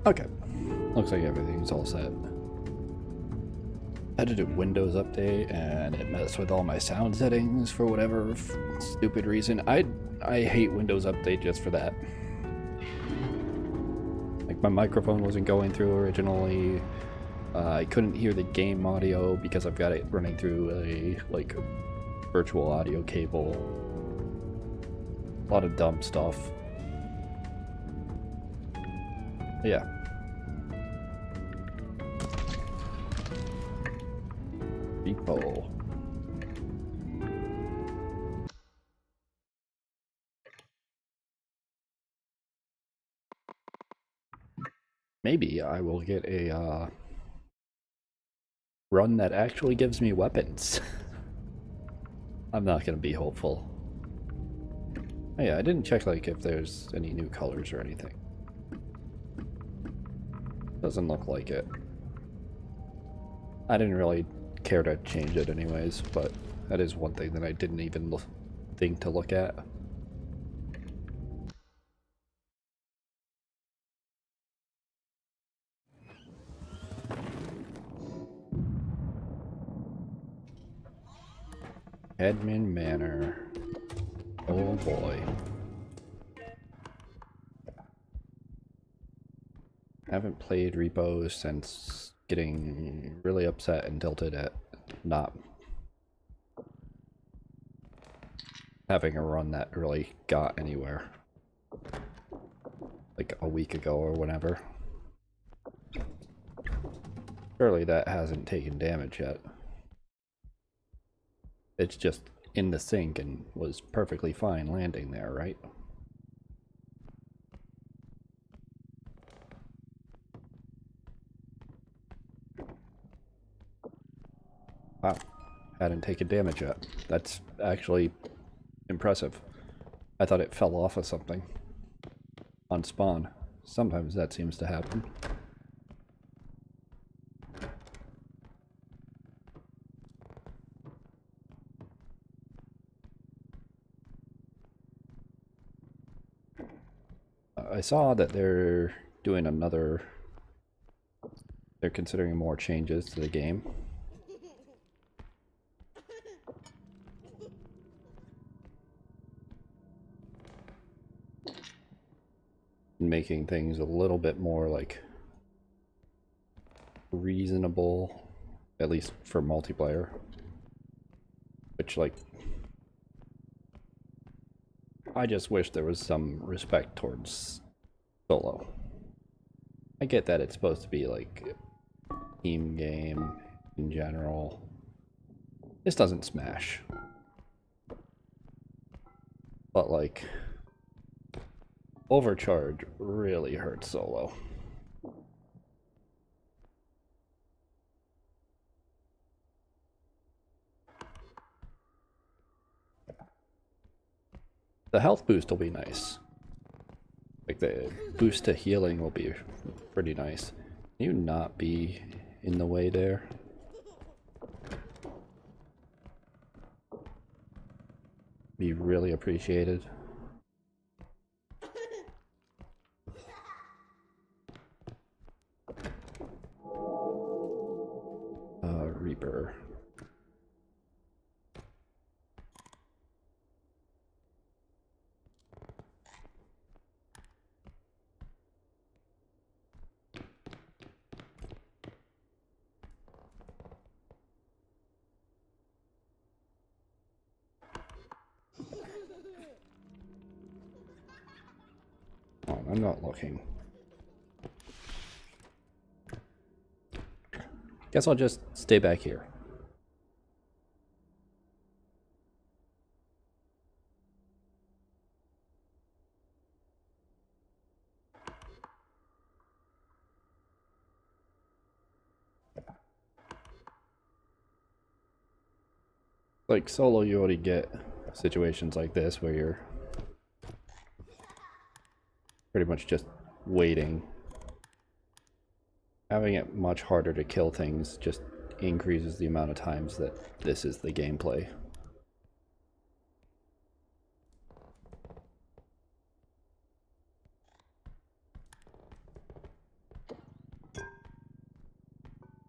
Okay. Looks like everything's all set. I had to do Windows update and it messed with all my sound settings for whatever stupid reason. I hate Windows update just for that. Like my microphone wasn't going through originally. I couldn't hear the game audio because I've got it running through a like virtual audio cable. A lot of dumb stuff. But yeah. REPO. Maybe I will get a run that actually gives me weapons. I'm not gonna be hopeful. Oh yeah, I didn't check like if there's any new colors or anything. Doesn't look like it. I didn't really care to change it anyways, but that is one thing that I didn't even think to look at. Admin Manor. Oh boy. Haven't played REPO since getting really upset and tilted at not having a run that really got anywhere. Like a week ago or whenever. Surely that hasn't taken damage yet. It's just in the sink and was perfectly fine landing there, right? Wow, hadn't taken damage yet. That's actually impressive. I thought it fell off of something on spawn. Sometimes that seems to happen. I saw that they're doing another... They're considering more changes to the game. Making things a little bit more like reasonable, at least for multiplayer. Which, like, I just wish there was some respect towards solo. I get that it's supposed to be like a team game in general. This doesn't smash. But like, overcharge really hurts solo. The health boost will be nice. Like the boost to healing will be pretty nice. Can you not be in the way there? Be really appreciated. Reaper. Oh, I'm not looking. Guess I'll just stay back here. Like solo, you already get situations like this where you're pretty much just waiting. Having it much harder to kill things just increases the amount of times that this is the gameplay.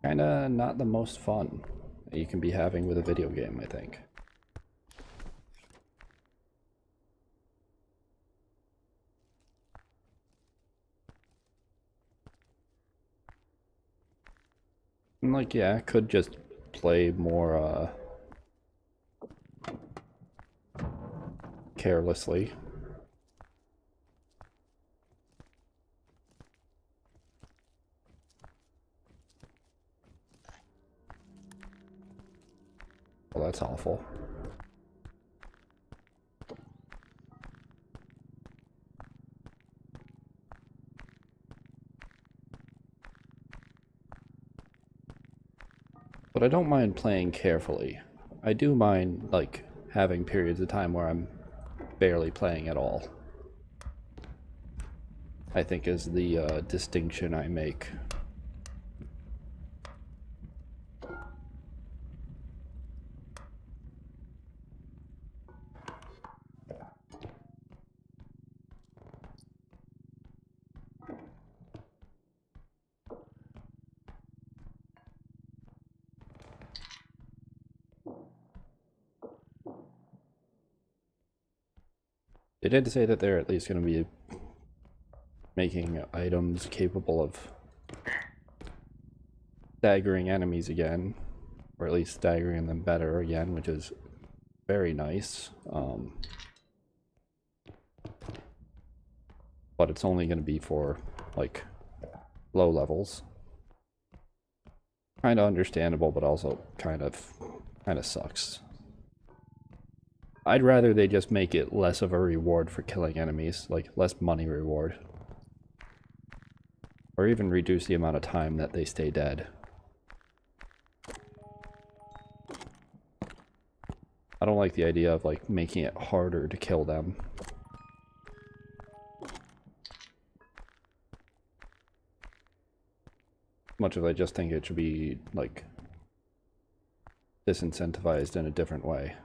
Kinda not the most fun that you can be having with a video game, I think. And like, yeah, I could just play more, carelessly. Well, that's awful. But I don't mind playing carefully. I do mind, like, having periods of time where I'm barely playing at all. I think is the distinction I make. They did say that they're at least going to be making items capable of staggering enemies again, or at least staggering them better again, which is very nice. But it's only going to be for, like, low levels. Kind of understandable, but also kind of sucks. I'd rather they just make it less of a reward for killing enemies, like less money reward. Or even reduce the amount of time that they stay dead. I don't like the idea of, like, making it harder to kill them. Much as I just think it should be, like, disincentivized in a different way.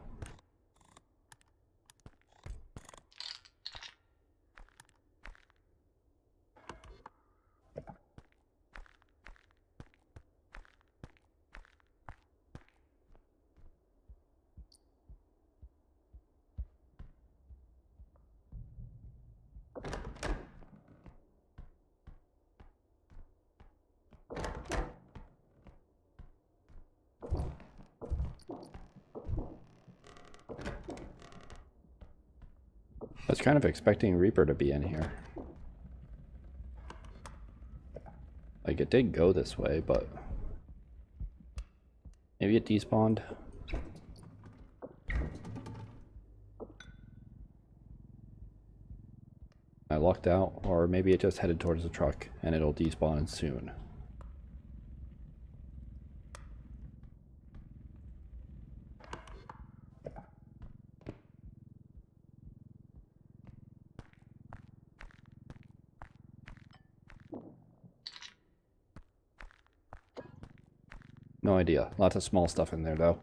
I was kind of expecting Reaper to be in here. Like, it did go this way, but maybe it despawned. I lucked out, or maybe it just headed towards the truck and it'll despawn soon. No idea. Lots of small stuff in there, though.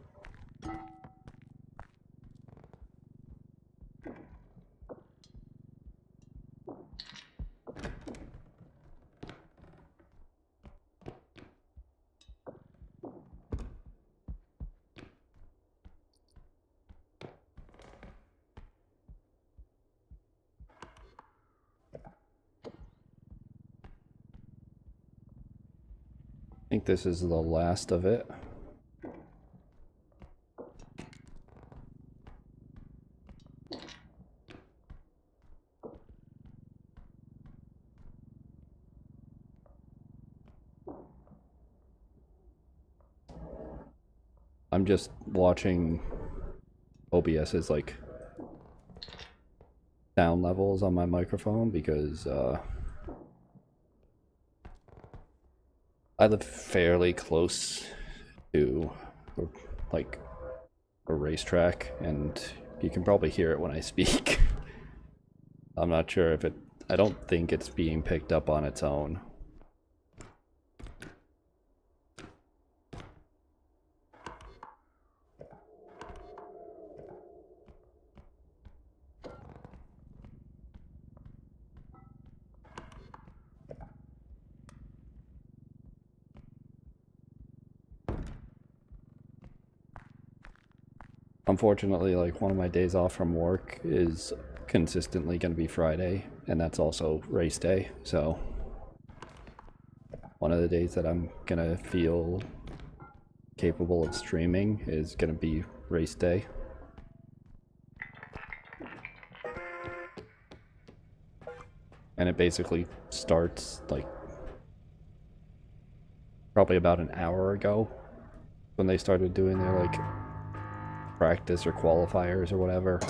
I think this is the last of it. I'm just watching OBS's, like, sound levels on my microphone because I live fairly close to, like, a racetrack, and you can probably hear it when I speak. I'm not sure if I don't think it's being picked up on its own. Unfortunately, like, one of my days off from work is consistently going to be Friday, and that's also race day, so one of the days that I'm going to feel capable of streaming is going to be race day. And it basically starts, like, probably about an hour ago when they started doing their, like, practice or qualifiers or whatever.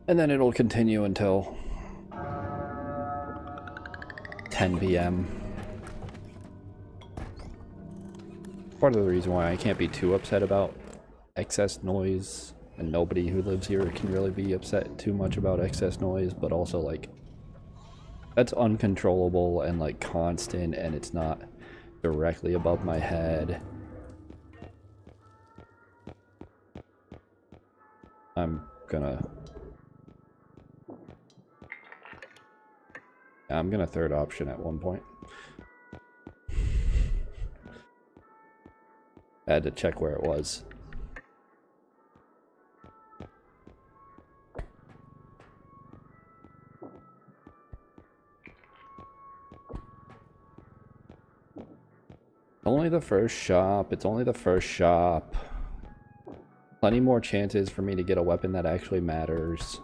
And then it'll continue until 10 p.m. Part of the reason why I can't be too upset about excess noise, and nobody who lives here can really be upset too much about excess noise, but also, like, that's uncontrollable and, like, constant, and it's not directly above my head. I'm gonna third option at one point. I had to check where it was. Only the first shop. It's only the first shop. Plenty more chances for me to get a weapon that actually matters.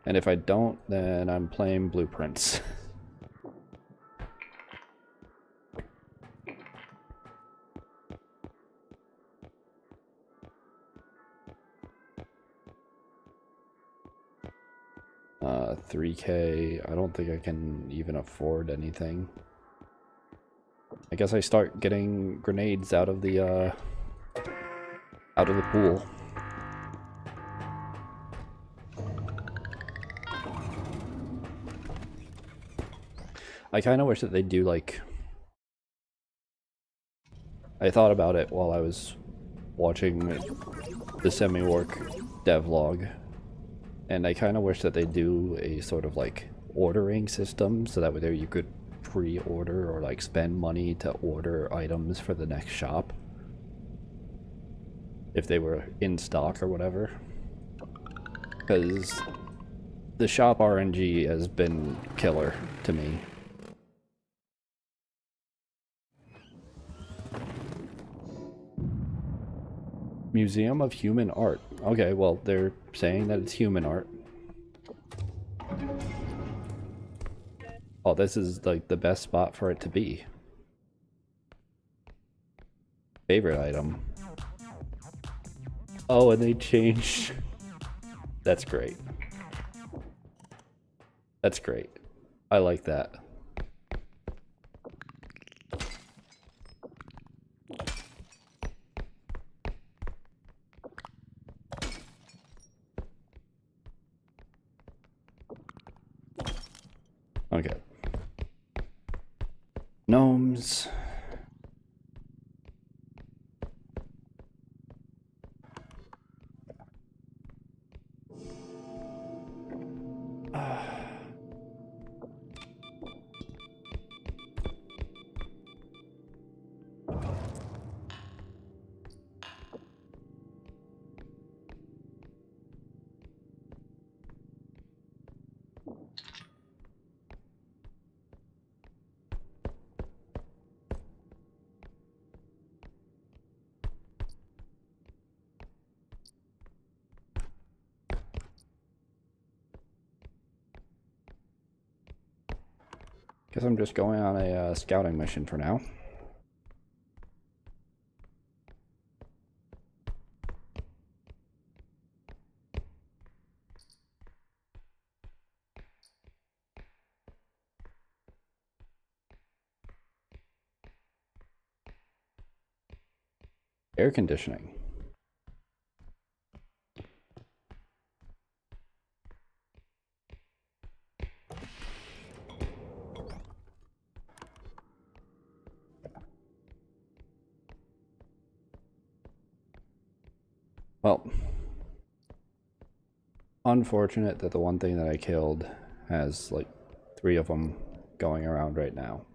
And if I don't, then I'm playing blueprints. $3K. I don't think I can even afford anything. I guess I start getting grenades out of the pool. I kind of wish that they do, like... I thought about it while I was watching the semi-work devlog, and I kind of wish that they do a sort of, like, ordering system, so that way there you could pre-order or, like, spend money to order items for the next shop if they were in stock or whatever, because the shop RNG has been killer to me. Museum of Human Art. Okay, well, they're saying that it's human art. Oh, this is, like, the best spot for it to be. Favorite item. Oh, and they changed. That's great. That's great. I like that. Okay. Gnomes. Guess I'm just going on a scouting mission for now. Air conditioning. Well, unfortunate that the one thing that I killed has, like, 3 of them going around right now.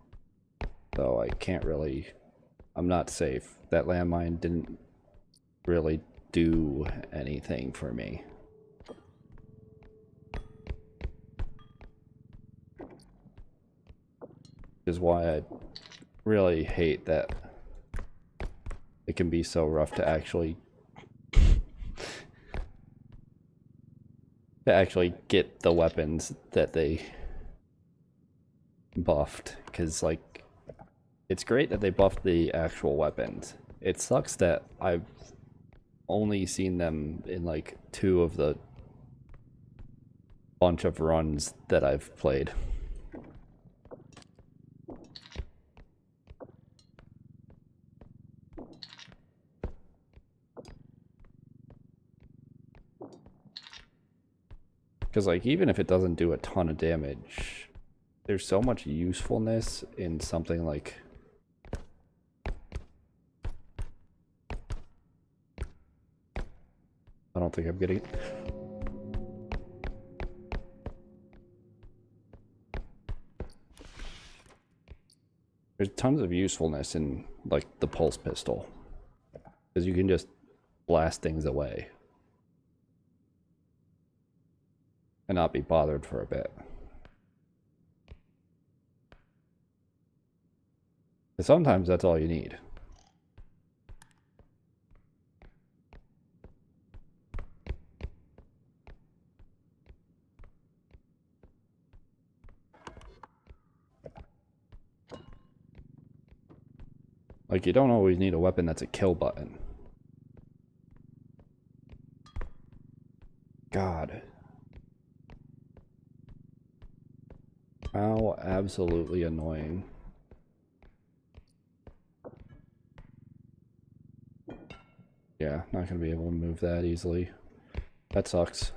So I can't really I'm not safe. That landmine didn't really do anything for me. Which is why I really hate that it can be so rough to actually get the weapons that they buffed, because like it's great that they buffed the actual weapons. It sucks that I've only seen them in like 2 of the bunch of runs that I've played. Because like even if it doesn't do a ton of damage, there's so much usefulness in something like I don't think I'm getting there's tons of usefulness in like the pulse pistol, because you can just blast things away and not be bothered for a bit. And sometimes that's all you need. Like, you don't always need a weapon that's a kill button. God. How absolutely annoying. Yeah, not gonna be able to move that easily. That sucks.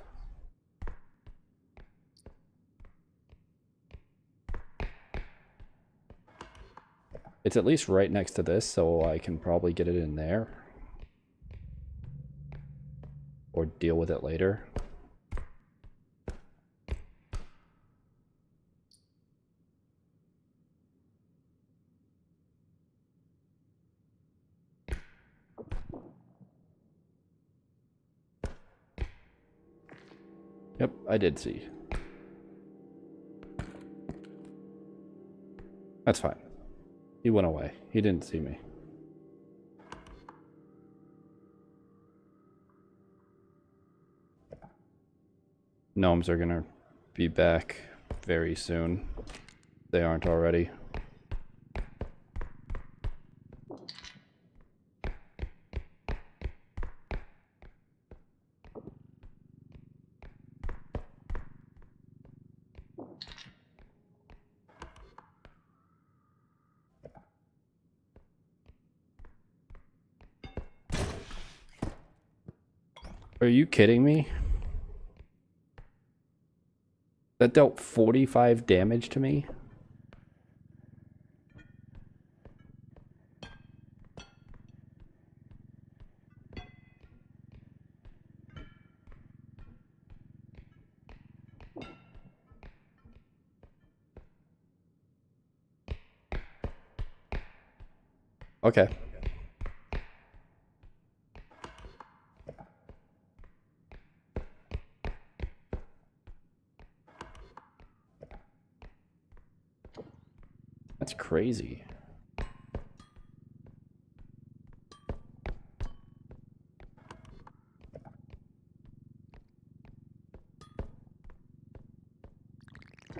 It's at least right next to this, so I can probably get it in there. Or deal with it later. Yep, I did see. That's fine. He went away. He didn't see me. Gnomes are gonna be back very soon. They aren't already. Are you kidding me? That dealt 45 damage to me? Okay. That's crazy.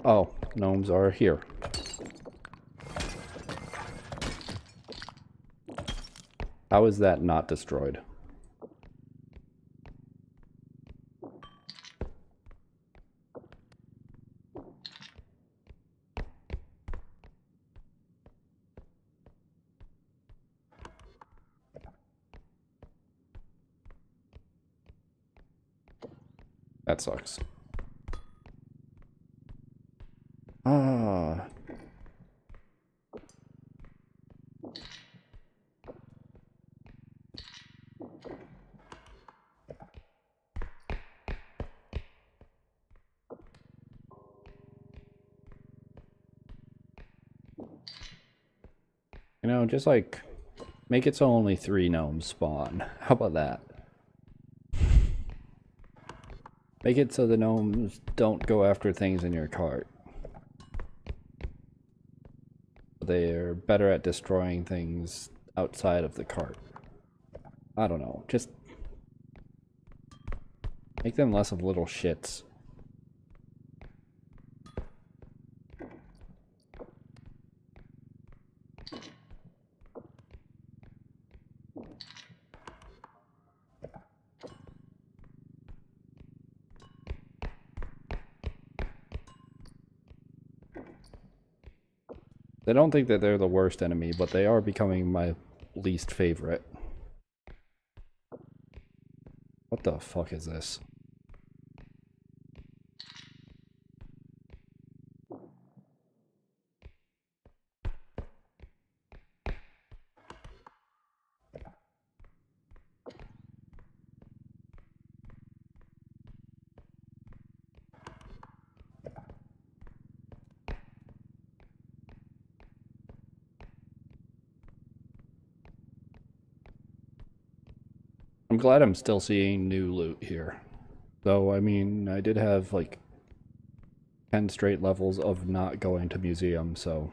Oh, gnomes are here. How is that not destroyed? That sucks. Ah. You know, just like Make it so only 3 gnomes spawn. How about that? Make it so the gnomes don't go after things in your cart. They're better at destroying things outside of the cart. I don't know, just make them less of little shits. I don't think that they're the worst enemy, but they are becoming my least favorite. What the fuck is this? I'm glad I'm still seeing new loot here. Though, I mean, I did have like 10 straight levels of not going to museums, so...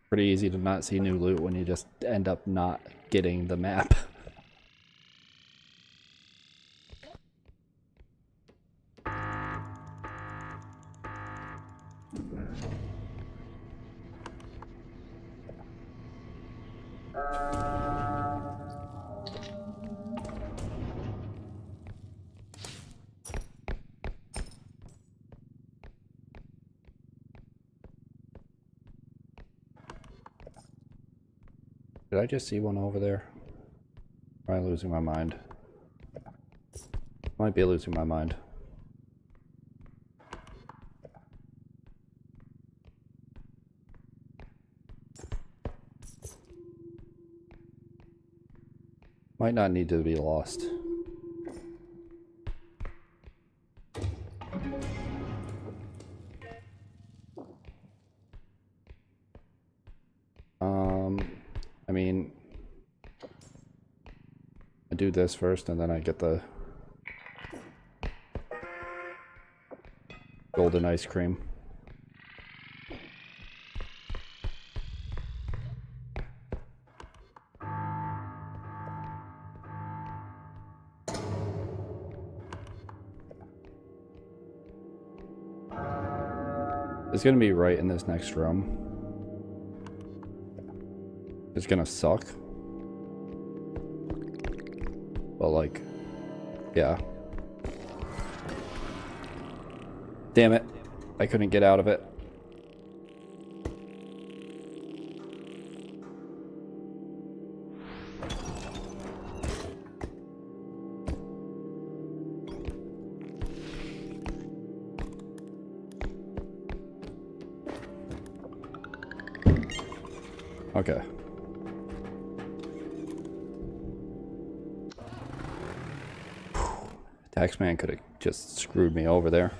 Pretty easy to not see new loot when you just end up not getting the map. Did I just see one over there? Am I losing my mind? Might be losing my mind. Might not need to be lost. I mean, I do this first and then I get the golden ice cream. It's gonna be right in this next room. It's gonna suck. But like, yeah. Damn it. I couldn't get out of it. Okay. Taxman could have just screwed me over there.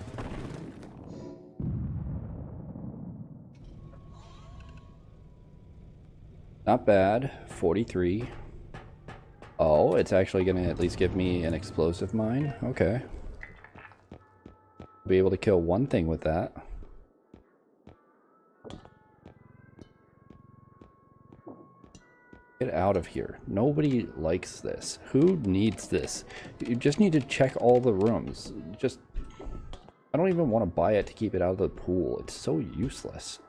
Not bad. 43. Oh, it's actually going to at least give me an explosive mine? Okay. Be able to kill one thing with that. Get out of here. Nobody likes this. Who needs this? You just need to check all the rooms. Just... I don't even want to buy it to keep it out of the pool. It's so useless.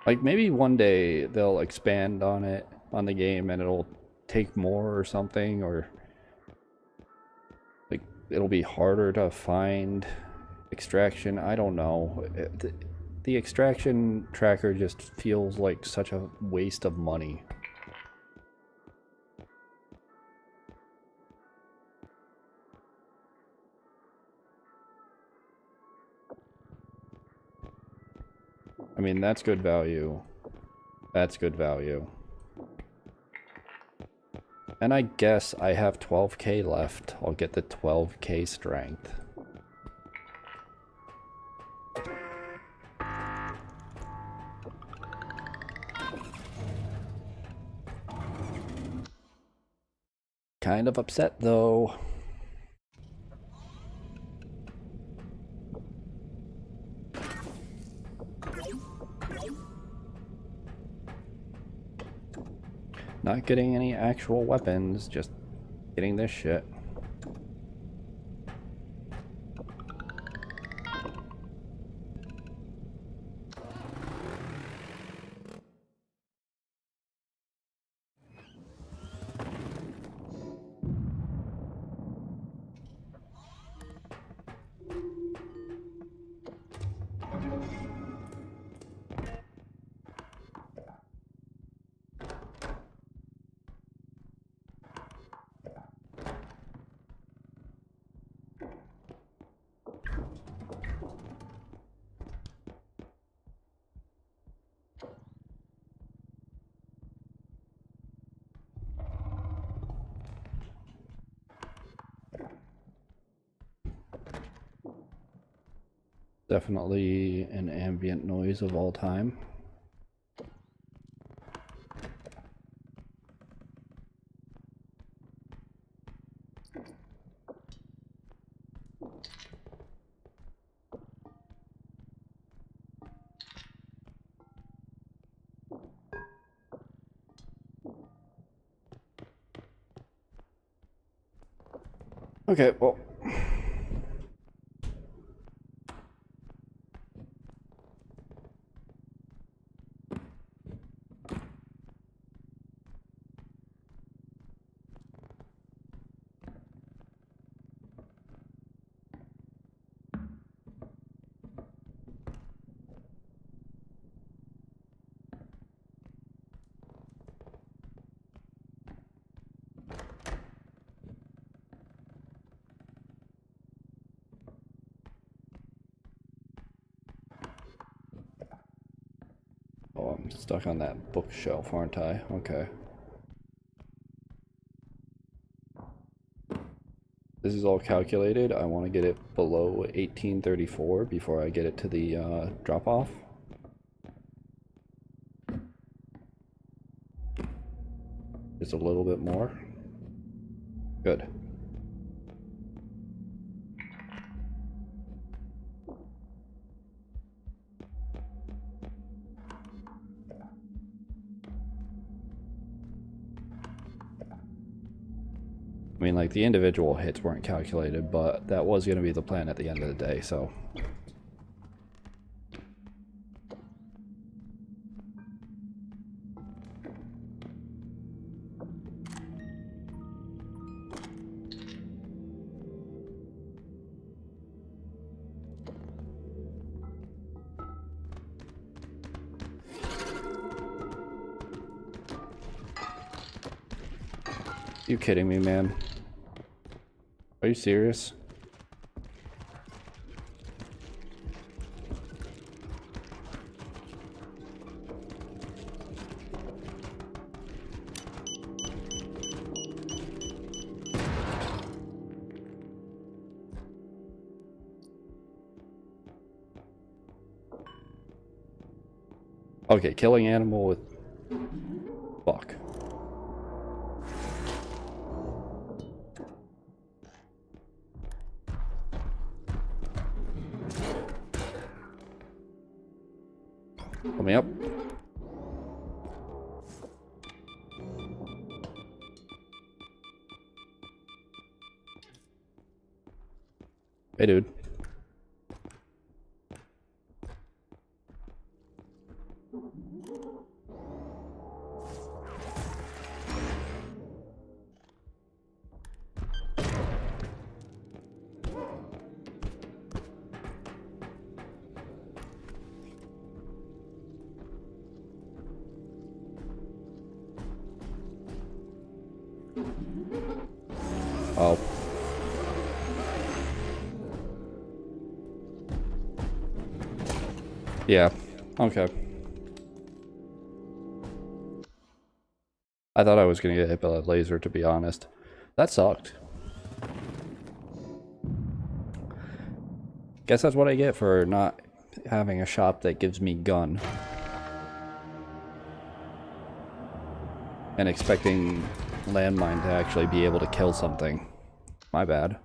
Like, maybe one day they'll expand on it, on the game, and it'll take more or something, or... like, it'll be harder to find extraction. I don't know. The extraction tracker just feels like such a waste of money. I mean, that's good value. That's good value. And I guess I have 12k left. I'll get the 12k strength. Kind of upset though. Not getting any actual weapons, just getting this shit. Definitely an ambient noise of all time. Okay, well. Oh, I'm stuck on that bookshelf, aren't I? Okay. This is all calculated. I want to get it below 1834 before I get it to the drop-off. Just a little bit more. Good. I mean, like, the individual hits weren't calculated, but that was going to be the plan at the end of the day, so. You kidding me, man? Are you serious? Okay, killing animal with... Fuck. Let me up. Hey, dude. Oh. Yeah, Okay. I thought I was gonna get hit by a laser, to be honest. That sucked. Guess that's what I get for not having a shop that gives me gun. And expecting landmine to actually be able to kill something. My bad.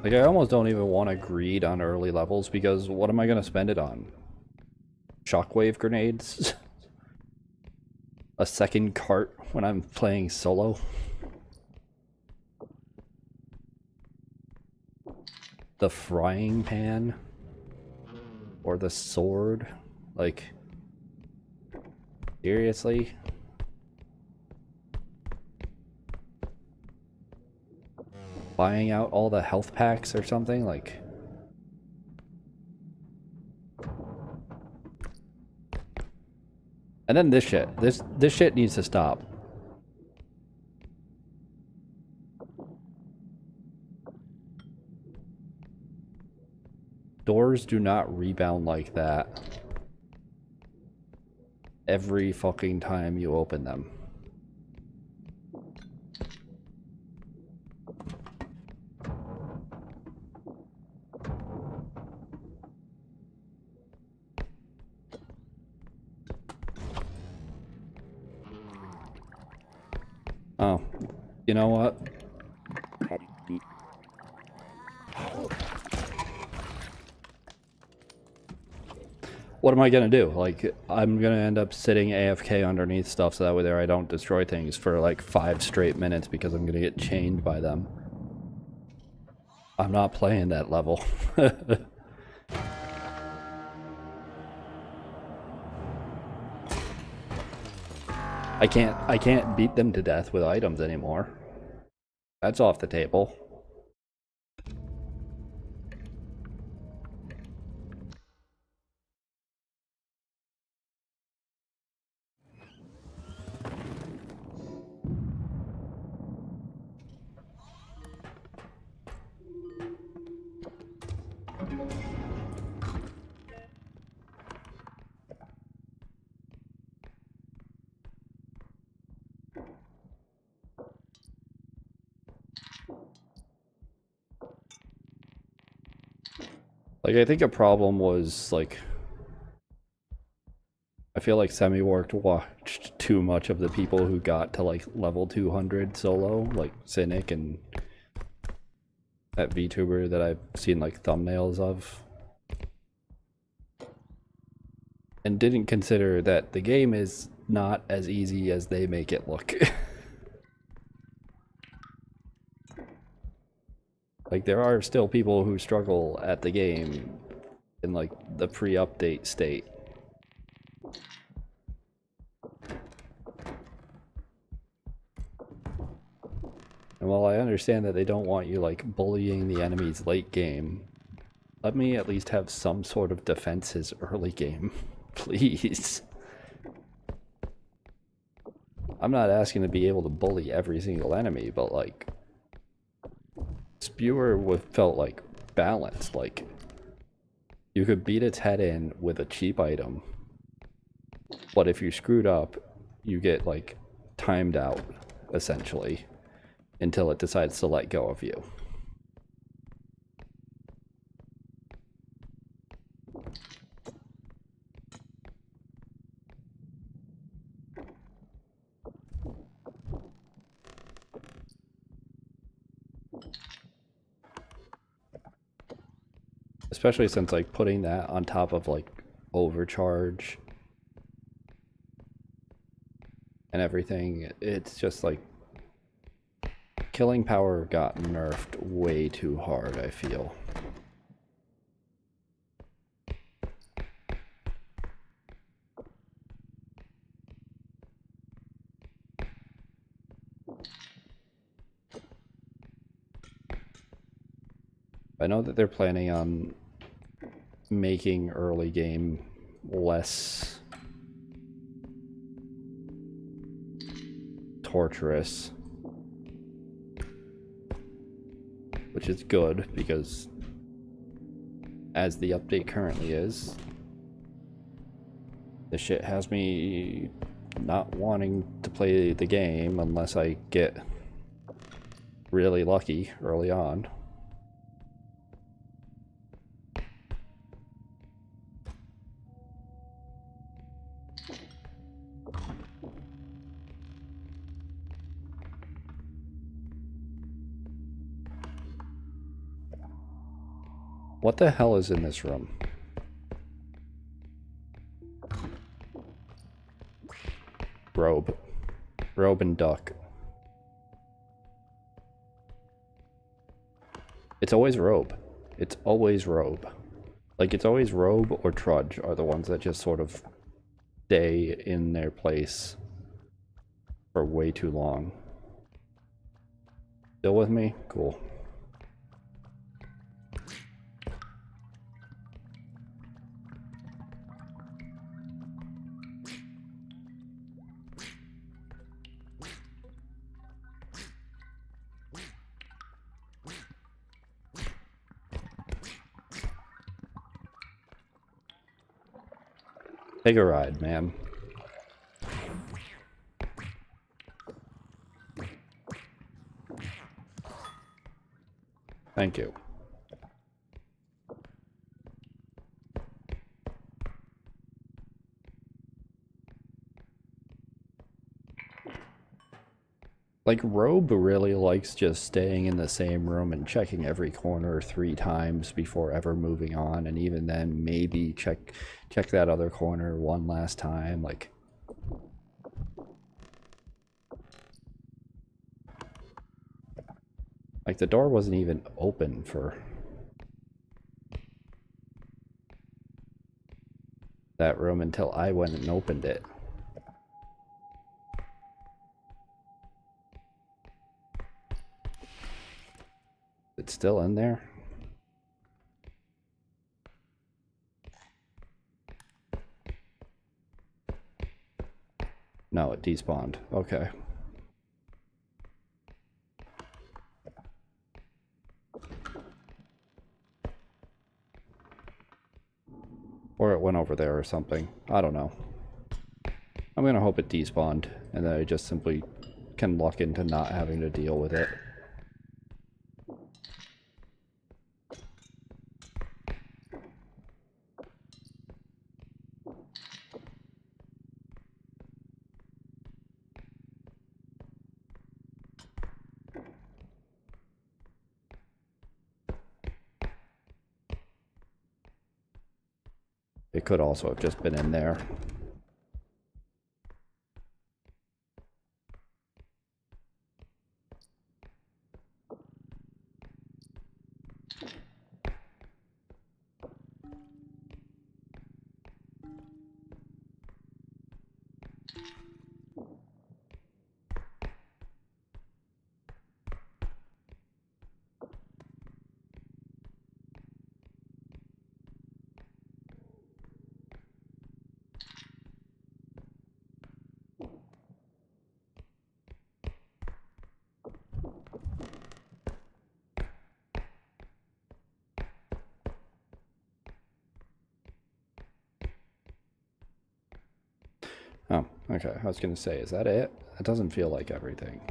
Like, I almost don't even want to greed on early levels, because what am I going to spend it on? Shockwave grenades? A second cart when I'm playing solo? The frying pan? Or the sword? Like, seriously? Buying out all the health packs or something? Like, and then this shit. This shit needs to stop. Doors do not rebound like that every fucking time you open them. Oh, you know what? What am I gonna do? Like, I'm gonna end up sitting AFK underneath stuff so that way there I don't destroy things for like 5 straight minutes because I'm gonna get chained by them. I'm not playing that level. I can't beat them to death with items anymore. That's off the table. Like, I think a problem was, like, I feel like Semi-Worked watched too much of the people who got to, like, level 200 solo, like Cynic and that VTuber that I've seen, like, thumbnails of. And didn't consider that the game is not as easy as they make it look. Like, there are still people who struggle at the game in, like, the pre-update state. And while I understand that they don't want you, like, bullying the enemies late game, let me at least have some sort of defenses early game, please. I'm not asking to be able to bully every single enemy, but, like, Spewer felt, like, balanced. Like, you could beat its head in with a cheap item, but if you screwed up, you get, like, timed out, essentially, until it decides to let go of you. Especially since, like, putting that on top of, like, overcharge and everything, it's just, like, killing power got nerfed way too hard, I feel. I know that they're planning on making early game less torturous, which is good because as the update currently is, this shit has me not wanting to play the game unless I get really lucky early on. What the hell is in this room? Robe. Robe and duck. It's always robe. It's always robe. Like, it's always robe or trudge are the ones that just sort of stay in their place for way too long. Still with me? Cool. Take a ride, man. Thank you. Like, Robe really likes just staying in the same room and checking every corner 3 times before ever moving on, and even then maybe check that other corner one last time. Like the door wasn't even open for that room until I went and opened it. It's still in there? No, it despawned. Okay. Or it went over there or something. I don't know. I'm gonna hope it despawned, and then I just simply can luck into not having to deal with it. It could also have just been in there. Oh, okay. I was gonna say, is that it? It doesn't feel like everything.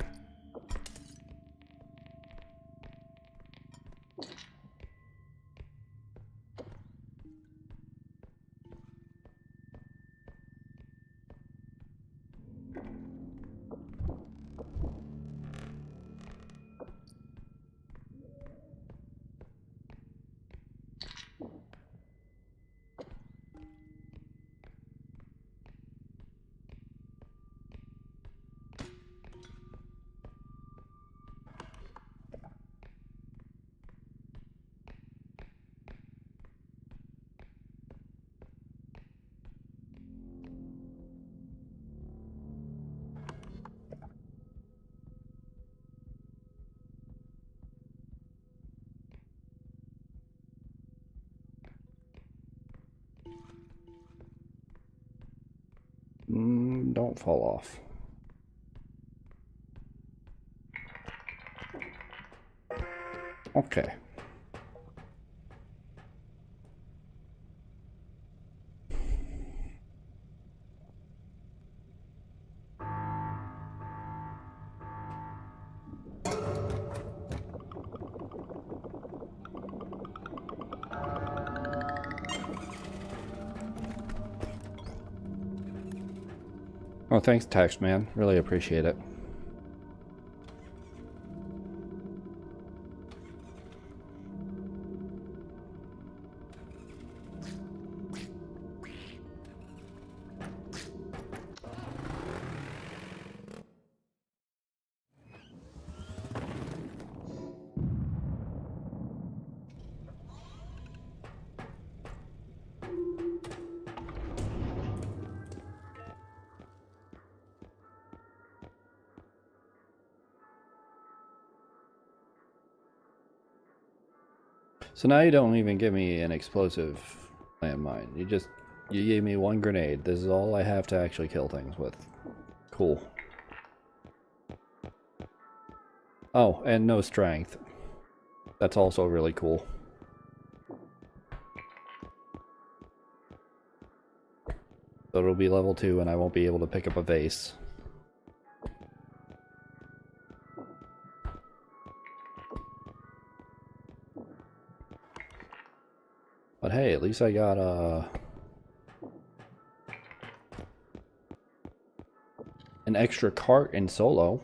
don't fall off. Okay. Oh, thanks, Tax Man. Really appreciate it. So now you don't even give me an explosive landmine. You gave me one grenade. This is all I have to actually kill things with. Cool. Oh, and no strength. That's also really cool. So it'll be level 2 and I won't be able to pick up a vase. But hey, at least I got an extra cart in solo.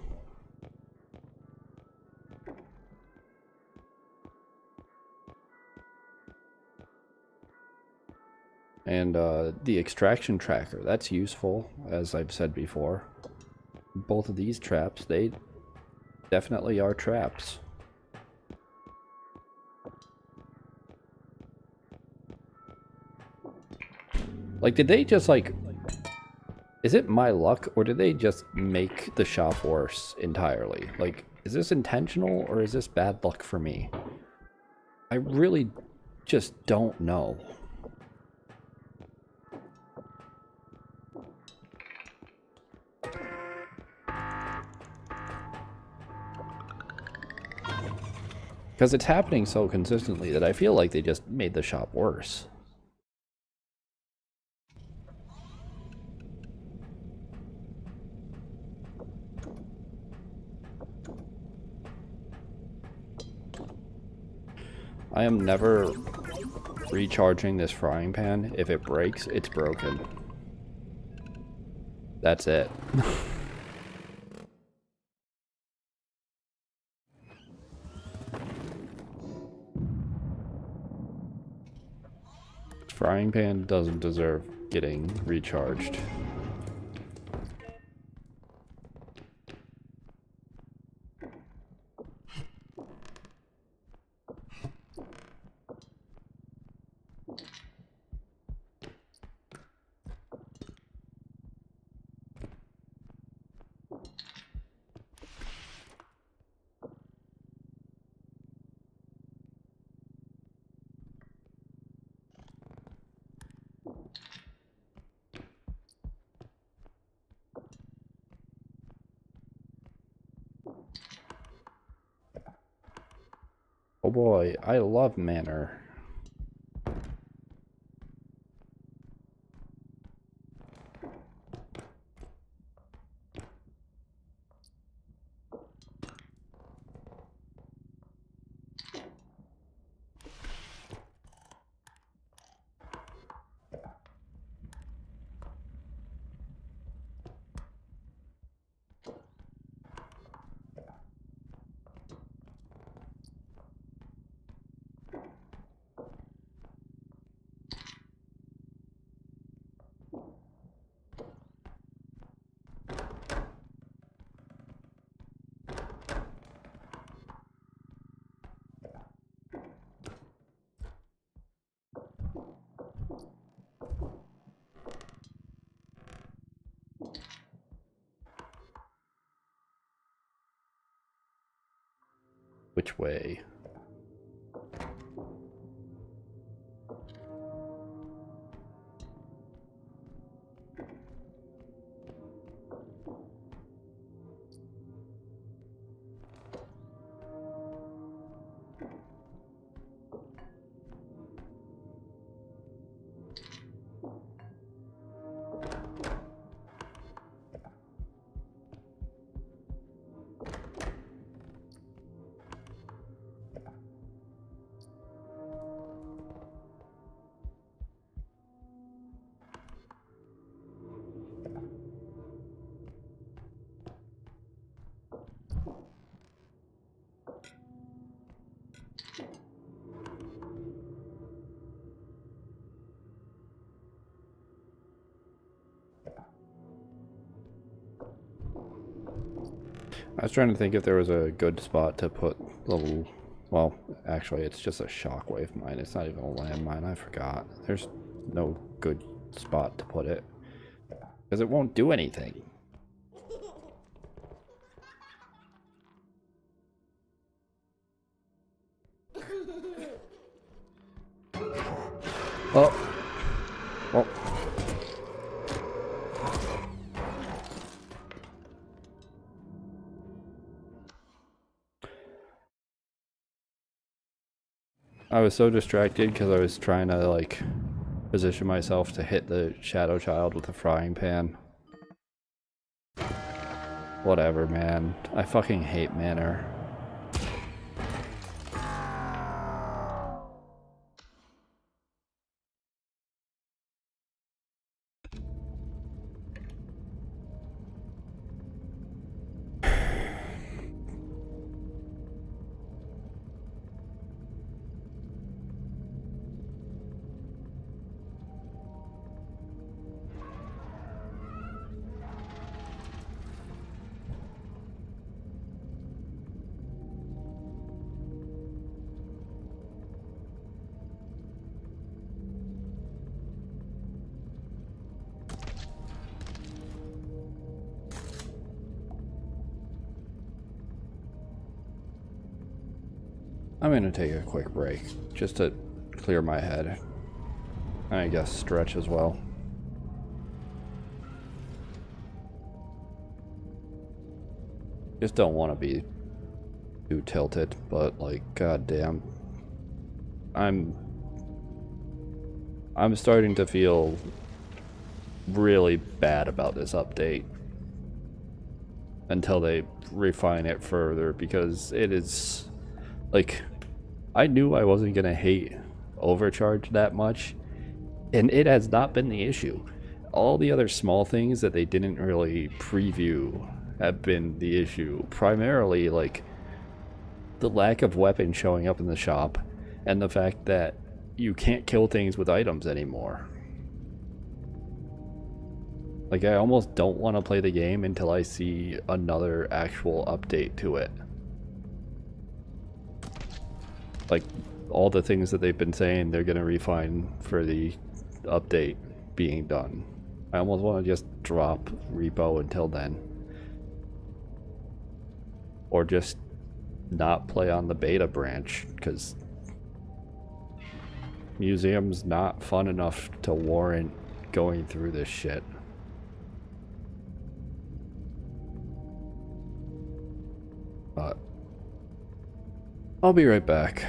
And the extraction tracker, that's useful, as I've said before. Both of these traps, they definitely are traps. Like, did they just, like... Is it my luck, or did they just make the shop worse entirely? Like, is this intentional, or is this bad luck for me? I really just don't know. Because it's happening so consistently that I feel like they just made the shop worse. I am never recharging this frying pan. If it breaks, it's broken. That's it. Frying pan doesn't deserve getting recharged. Oh boy, I love manor. Which way? I was trying to think if there was a good spot to put little... Well, actually, it's just a shockwave mine. It's not even a landmine. I forgot. There's no good spot to put it. Because it won't do anything. Oh. Well. I was so distracted because I was trying to, like, position myself to hit the shadow child with a frying pan. Whatever, man. I fucking hate Manor. I'm gonna take a quick break, just to clear my head. I guess stretch as well. Just don't want to be too tilted, but like, goddamn, I'm starting to feel really bad about this update until they refine it further, because it is like, I knew I wasn't gonna hate overcharge that much, and it has not been the issue. All the other small things that they didn't really preview have been the issue. Primarily, like, the lack of weapons showing up in the shop, and the fact that you can't kill things with items anymore. Like, I almost don't want to play the game until I see another actual update to it. Like, all the things that they've been saying they're gonna refine for the update being done. I almost want to just drop REPO until then. Or just not play on the beta branch, because museum's not fun enough to warrant going through this shit. But I'll be right back.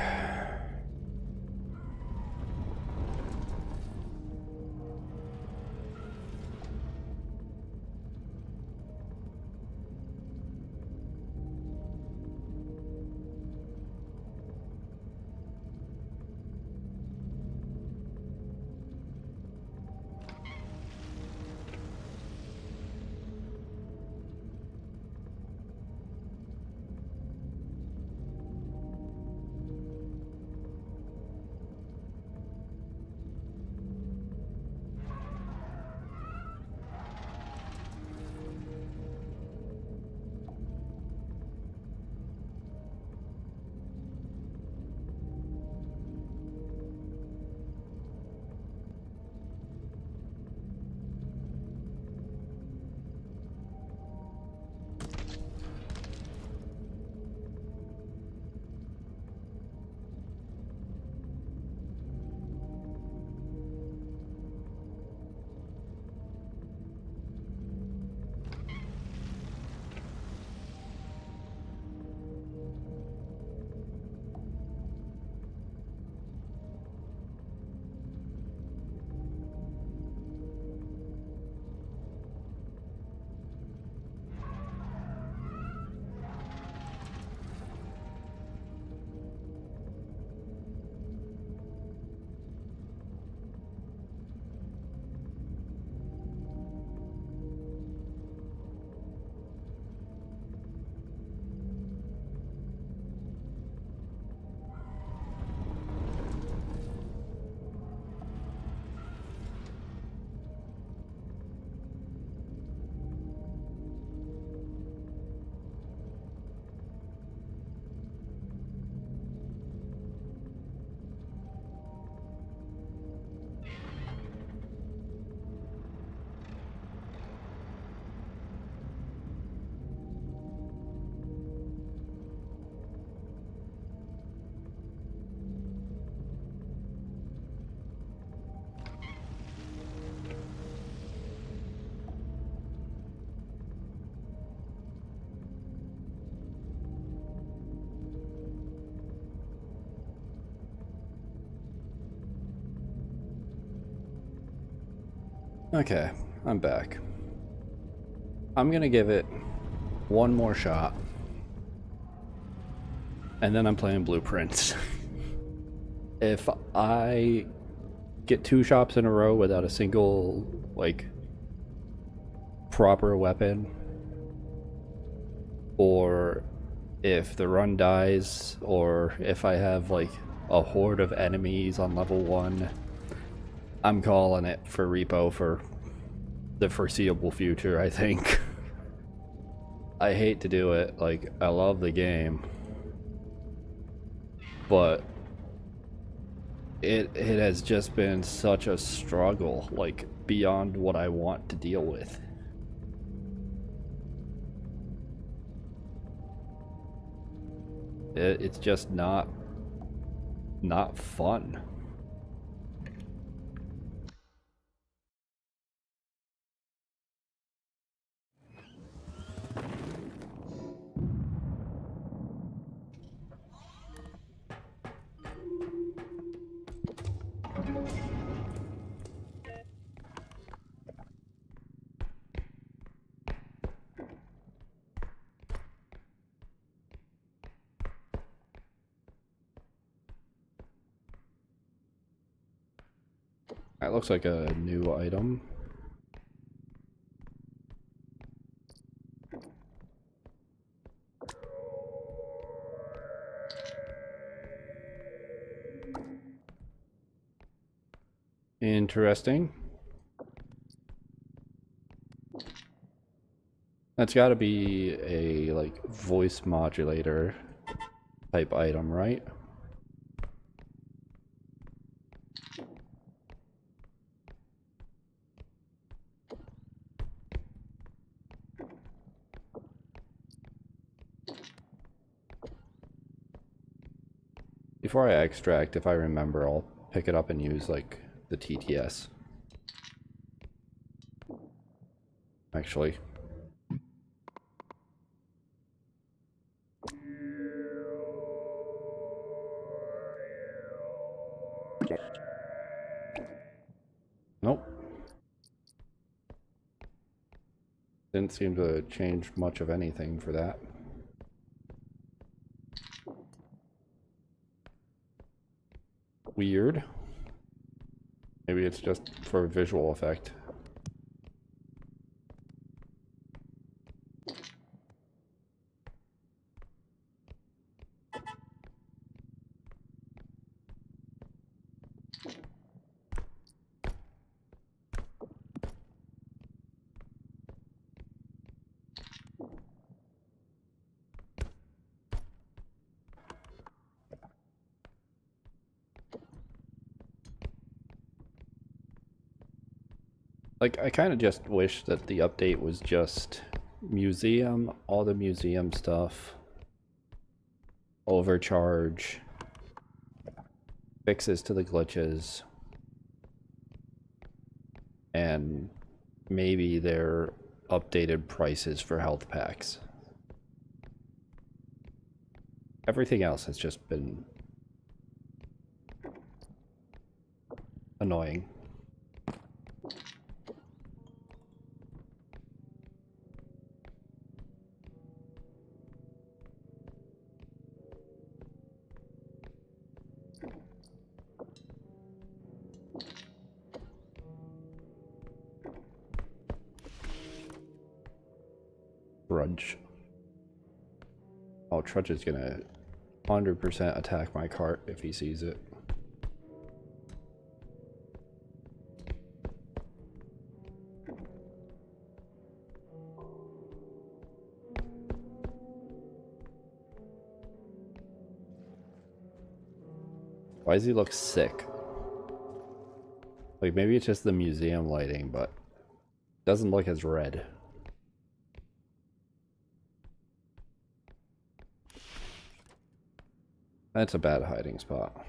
Okay, I'm back. I'm gonna give it one more shot. And then I'm playing Blueprints. If I get 2 shops in a row without a single, like, proper weapon, or if the run dies, or if I have, like, a horde of enemies on level 1, I'm calling it for repo for the foreseeable future, I think. I hate to do it, like, I love the game, but it has just been such a struggle, like, beyond what I want to deal with. It's just not fun. That looks like a new item. Interesting. That's got to be a, like, voice modulator type item, right? Before I extract, if I remember, I'll pick it up and use, like, the TTS. Actually. Nope. Didn't seem to change much of anything for that. Weird. Maybe it's just for visual effect. Like, I kind of just wish that the update was just museum, all the museum stuff, overcharge, fixes to the glitches, and maybe their updated prices for health packs. Everything else has just been annoying. Trudge. Oh, Trudge is gonna 100% attack my cart if he sees it. Why does he look sick? Like, maybe it's just the museum lighting, but it doesn't look as red. That's a bad hiding spot.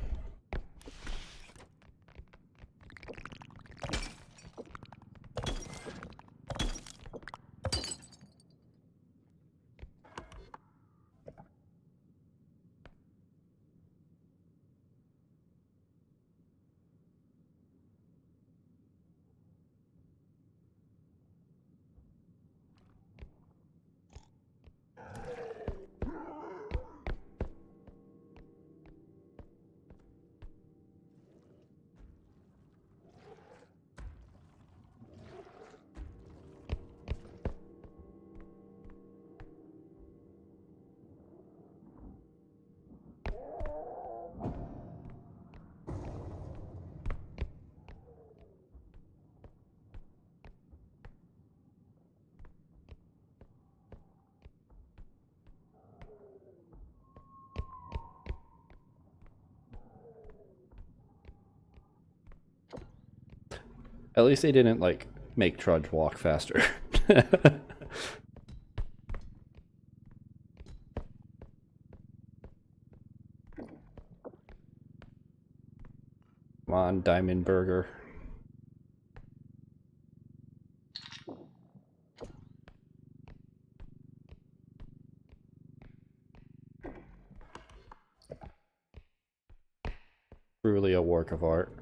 At least they didn't, like, make Trudge walk faster. Come on, Diamond Burger. Truly a work of art.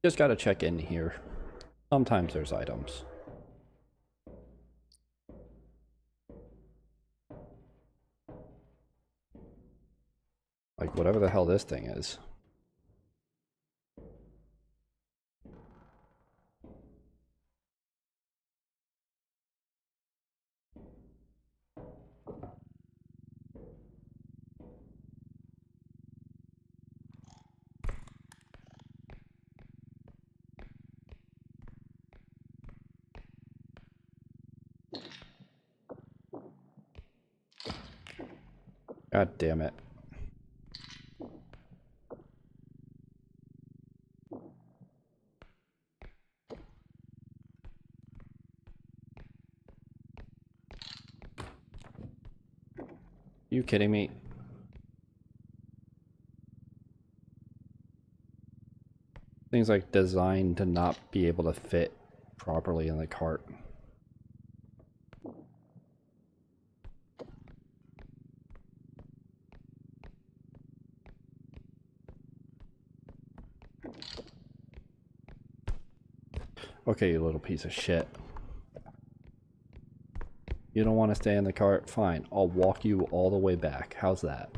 Just gotta check in here. Sometimes there's items. Like whatever the hell this thing is. God damn it. You kidding me? Things like designed to not be able to fit properly in the cart. Okay, you little piece of shit. You don't want to stay in the cart? Fine, I'll walk you all the way back. How's that?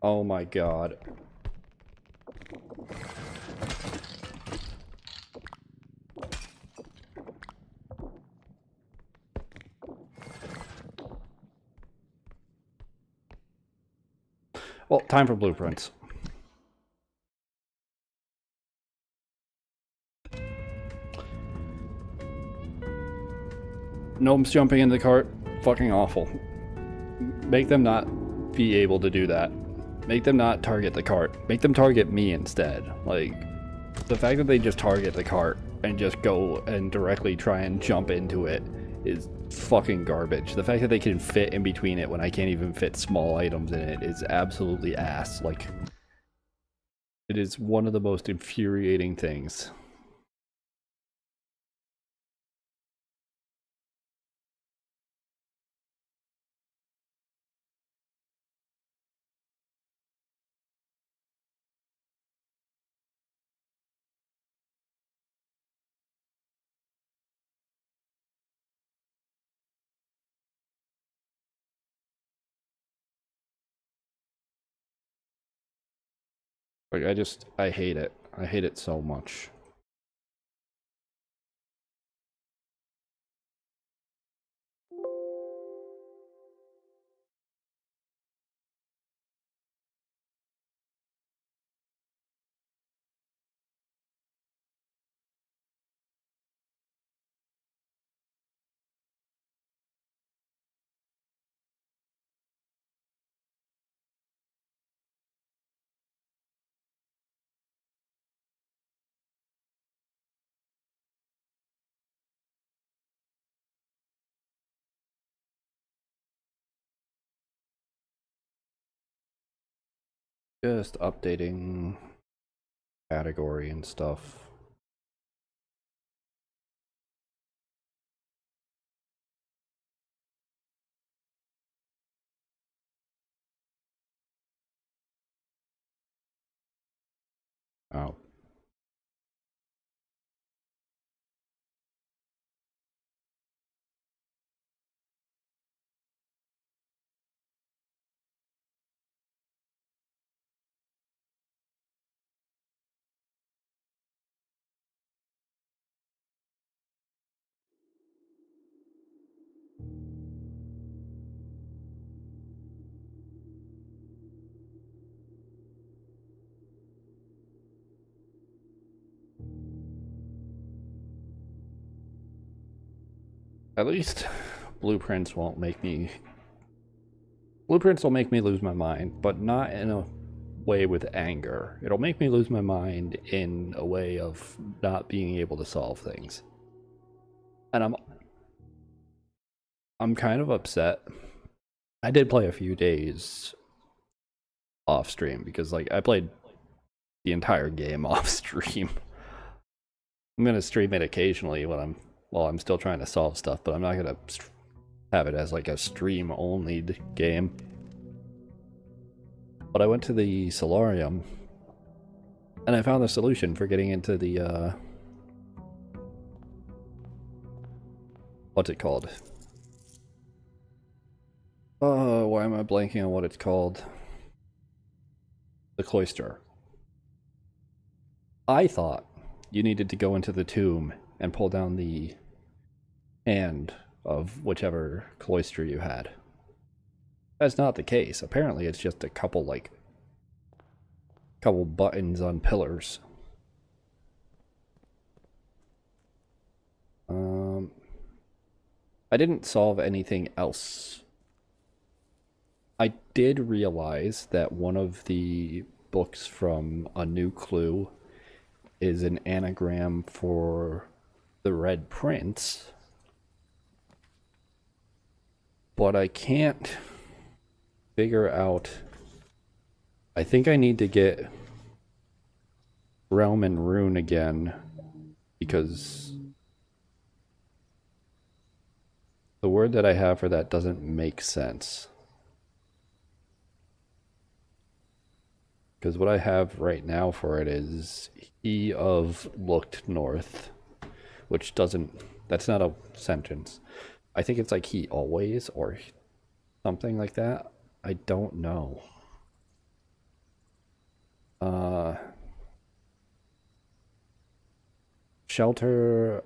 Oh my god. Well, time for blueprints. Gnomes jumping in the cart, fucking awful. Make them not be able to do that. Make them not target the cart. Make them target me instead. Like, the fact that they just target the cart and just go and directly try and jump into it is fucking garbage. The fact that they can fit in between it when I can't even fit small items in it is absolutely ass. Like, it is one of the most infuriating things. Like, I hate it. I hate it so much. Just updating category and stuff. Oh. At least blueprints won't make me... Blueprints will make me lose my mind, but not in a way with anger. It'll make me lose my mind in a way of not being able to solve things. And I'm kind of upset. I did play a few days off stream because like I played the entire game off stream. I'm gonna stream it occasionally when I'm still trying to solve stuff, but I'm not gonna have it as like a stream only game. But I went to the solarium and I found the solution for getting into the what's it called? Oh, why am I blanking on what it's called? The cloister. I thought you needed to go into the tomb and pull down the hand of whichever cloister you had. That's not the case. Apparently it's just a couple buttons on pillars. I didn't solve anything else. I did realize that one of the books from A New Clue is an anagram for the Red Prince, but I can't figure out... I think I need to get Realm and Rune again, because the word that I have for that doesn't make sense. Because what I have right now for it is he of looked north, which doesn't... that's not a sentence. I think it's like he always or something like that. I don't know. Shelter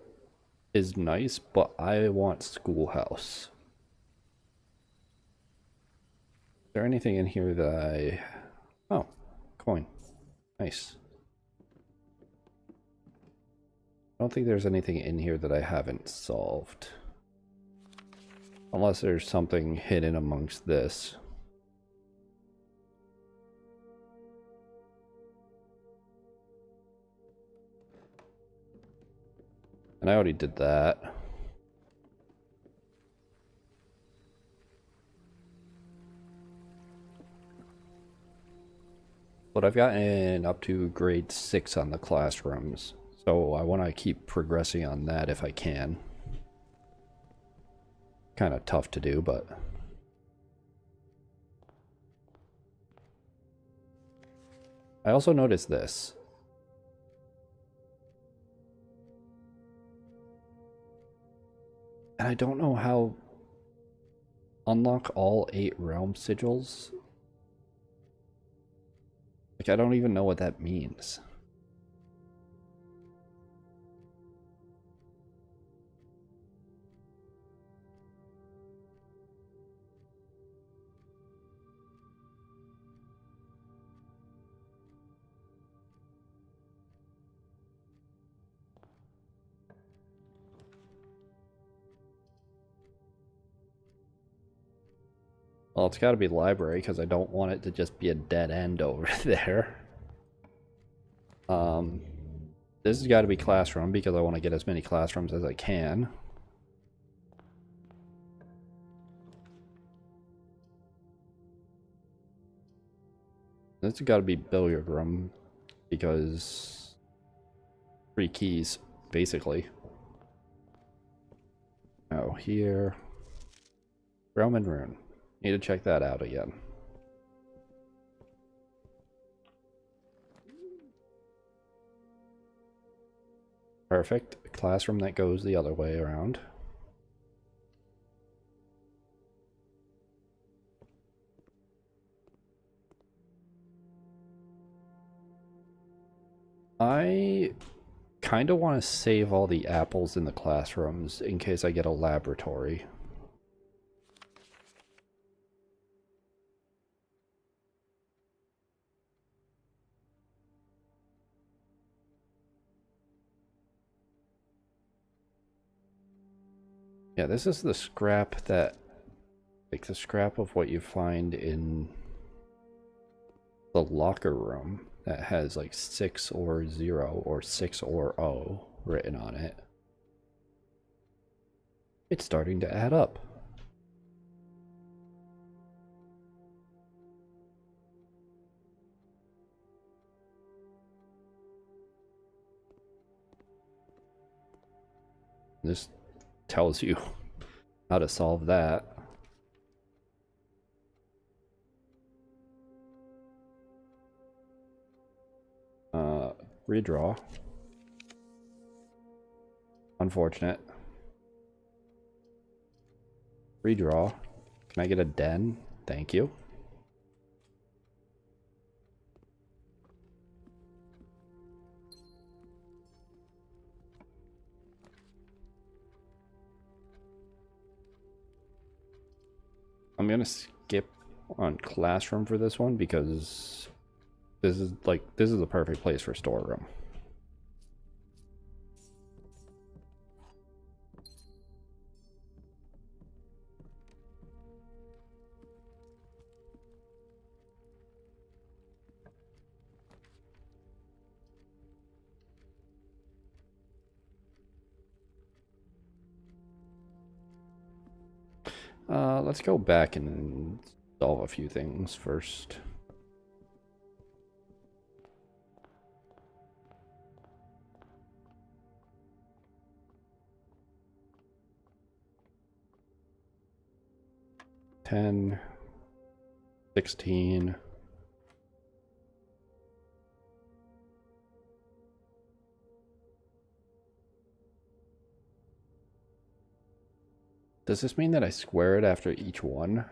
is nice, but I want schoolhouse. Is there anything in here that I... oh, coin. Nice. I don't think there's anything in here that I haven't solved. Unless there's something hidden amongst this. And I already did that. But I've gotten up to grade 6 on the classrooms, so I want to keep progressing on that if I can. Kind of tough to do, but... I also noticed this. And I don't know how... unlock all 8 realm sigils? Like, I don't even know what that means. Well, it's gotta be library, because I don't want it to just be a dead end over there. This has got to be classroom, because I want to get as many classrooms as I can. This has got to be billiard room because 3 keys, basically. Oh, here. Roman rune. Need to check that out again. Perfect. Classroom that goes the other way around. I kind of want to save all the apples in the classrooms in case I get a laboratory. Yeah, this is the scrap that, like the scrap of what you find in the locker room that has like 6 or 0 or 6 or O written on it. It's starting to add up. This tells you how to solve that. Redraw. Unfortunate. Redraw. Can I get a den? Thank you. I'm gonna skip on classroom for this one because this is the perfect place for storeroom. Let's go back and solve a few things first. $10, $16. Does this mean that I square it after each one?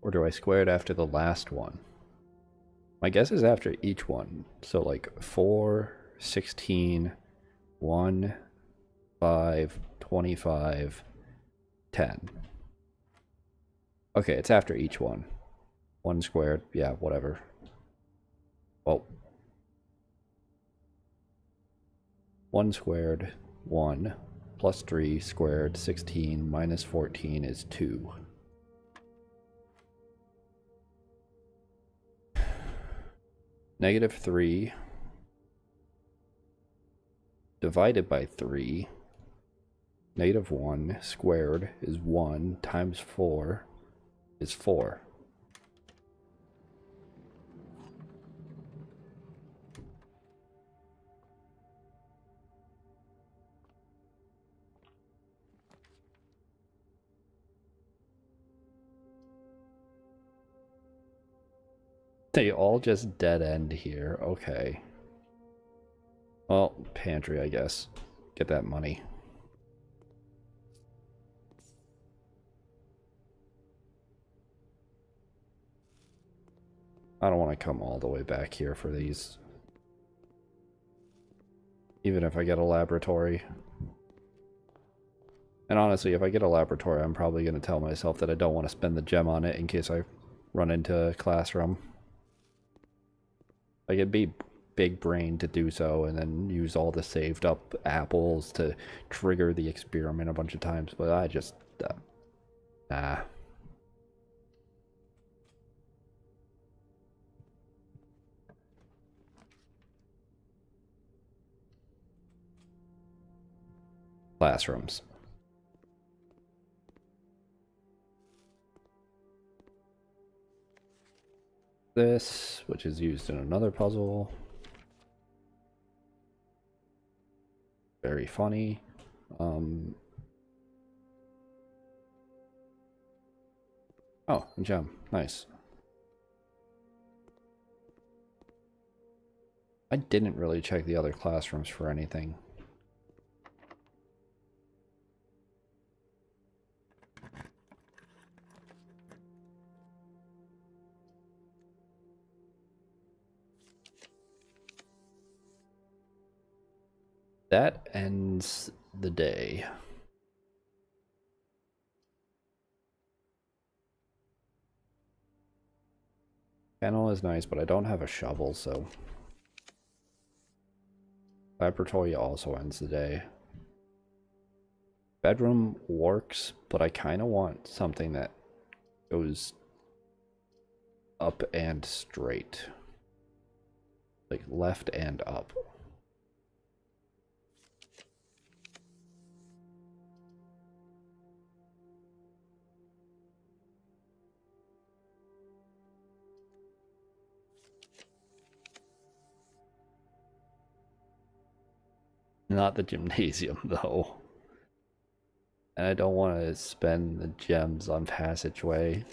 Or do I square it after the last one? My guess is after each one. So like 4, 16, 1, 5, 25, 10. Okay, it's after each one. 1 squared, yeah, whatever. Well, 1 squared, 1, plus 3 squared, 16, minus 14 is 2. Negative 3 divided by 3, negative 1 squared is 1 times 4 is 4. They all just dead end here. Okay. Well, pantry, I guess. Get that money. I don't want to come all the way back here for these. Even if I get a laboratory. And honestly, if I get a laboratory, I'm probably going to tell myself that I don't want to spend the gem on it in case I run into a classroom. Like, it'd be big brain to do so and then use all the saved up apples to trigger the experiment a bunch of times, but I just nah. Classrooms. this, which is used in another puzzle. Very funny. Oh, a gem. Nice. I didn't really check the other classrooms for anything. That ends the day. Panel is nice, but I don't have a shovel, so... Laboratory also ends the day. Bedroom works, but I kind of want something that goes up and straight. Like left and up. Not the gymnasium, though. And I don't want to spend the gems on passageway.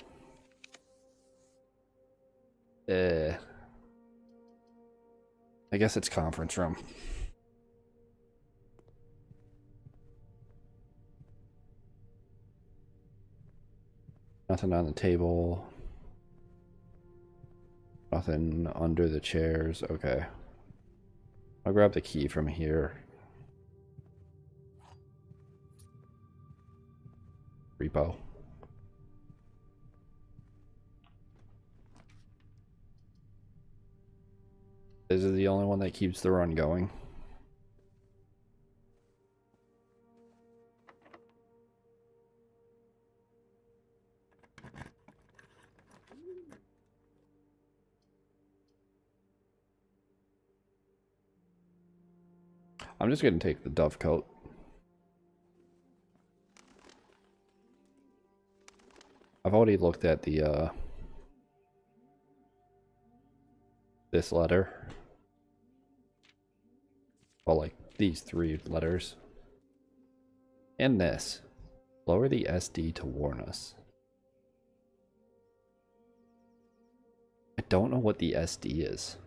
I guess it's conference room. Nothing on the table. Nothing under the chairs. Okay. I'll grab the key from here. Repo. This is the only one that keeps the run going. I'm just gonna take the dove coat. I've already looked at the this letter. Well, like these 3 letters. And this. Lower the SD to warn us. I don't know what the SD is.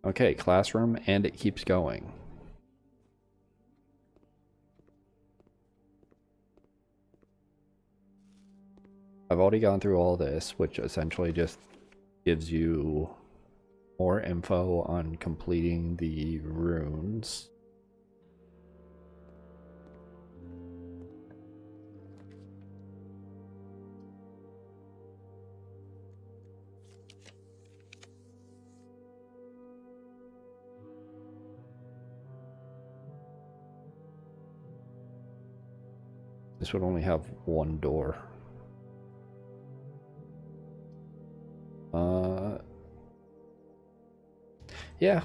Okay, classroom, and it keeps going. I've already gone through all this, which essentially just gives you more info on completing the runes. This would only have 1 door. Yeah.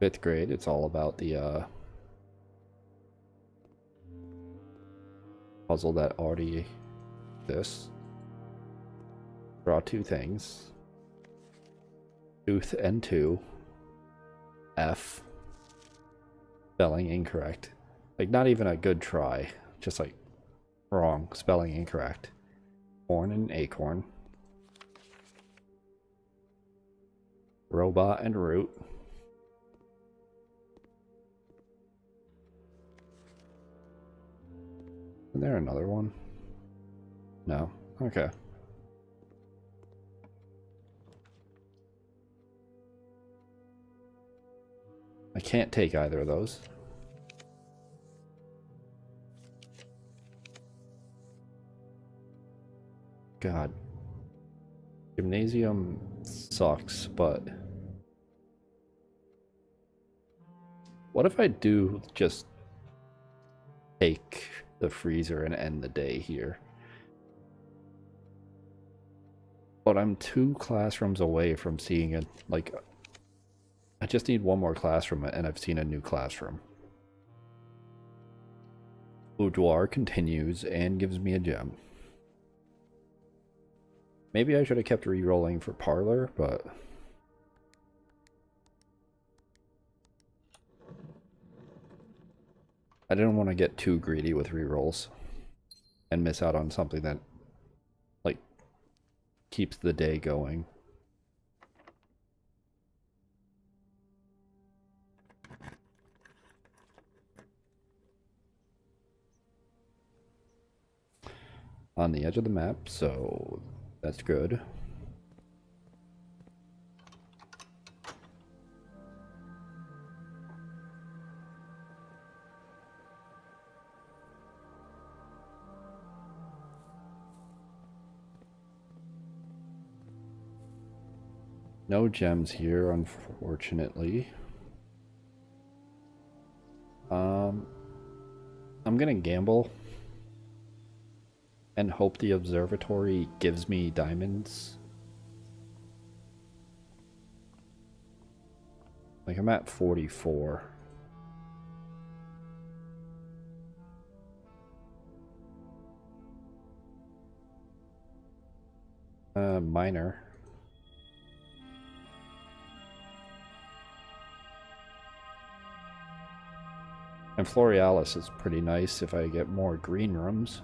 Fifth grade, it's all about the puzzle that already exists. Draw 2 things. Tooth and 2. F. Spelling incorrect. Like, not even a good try. Just like, wrong. Spelling incorrect. Corn and acorn. Robot and root. Isn't there another one? No? Okay. I can't take either of those. God. Gymnasium sucks, but What if I do just take the freezer and end the day here? But I'm 2 classrooms away from seeing it. Like, I just need 1 more classroom and I've seen a new classroom. Boudoir continues and gives me a gem. Maybe I should have kept re-rolling for Parlor, but I didn't want to get too greedy with re-rolls and miss out on something that, like, keeps the day going. On the edge of the map, so that's good. No gems here, unfortunately. I'm gonna gamble and hope the observatory gives me diamonds. Like, I'm at 44. Minor. And Florealis is pretty nice if I get more green rooms.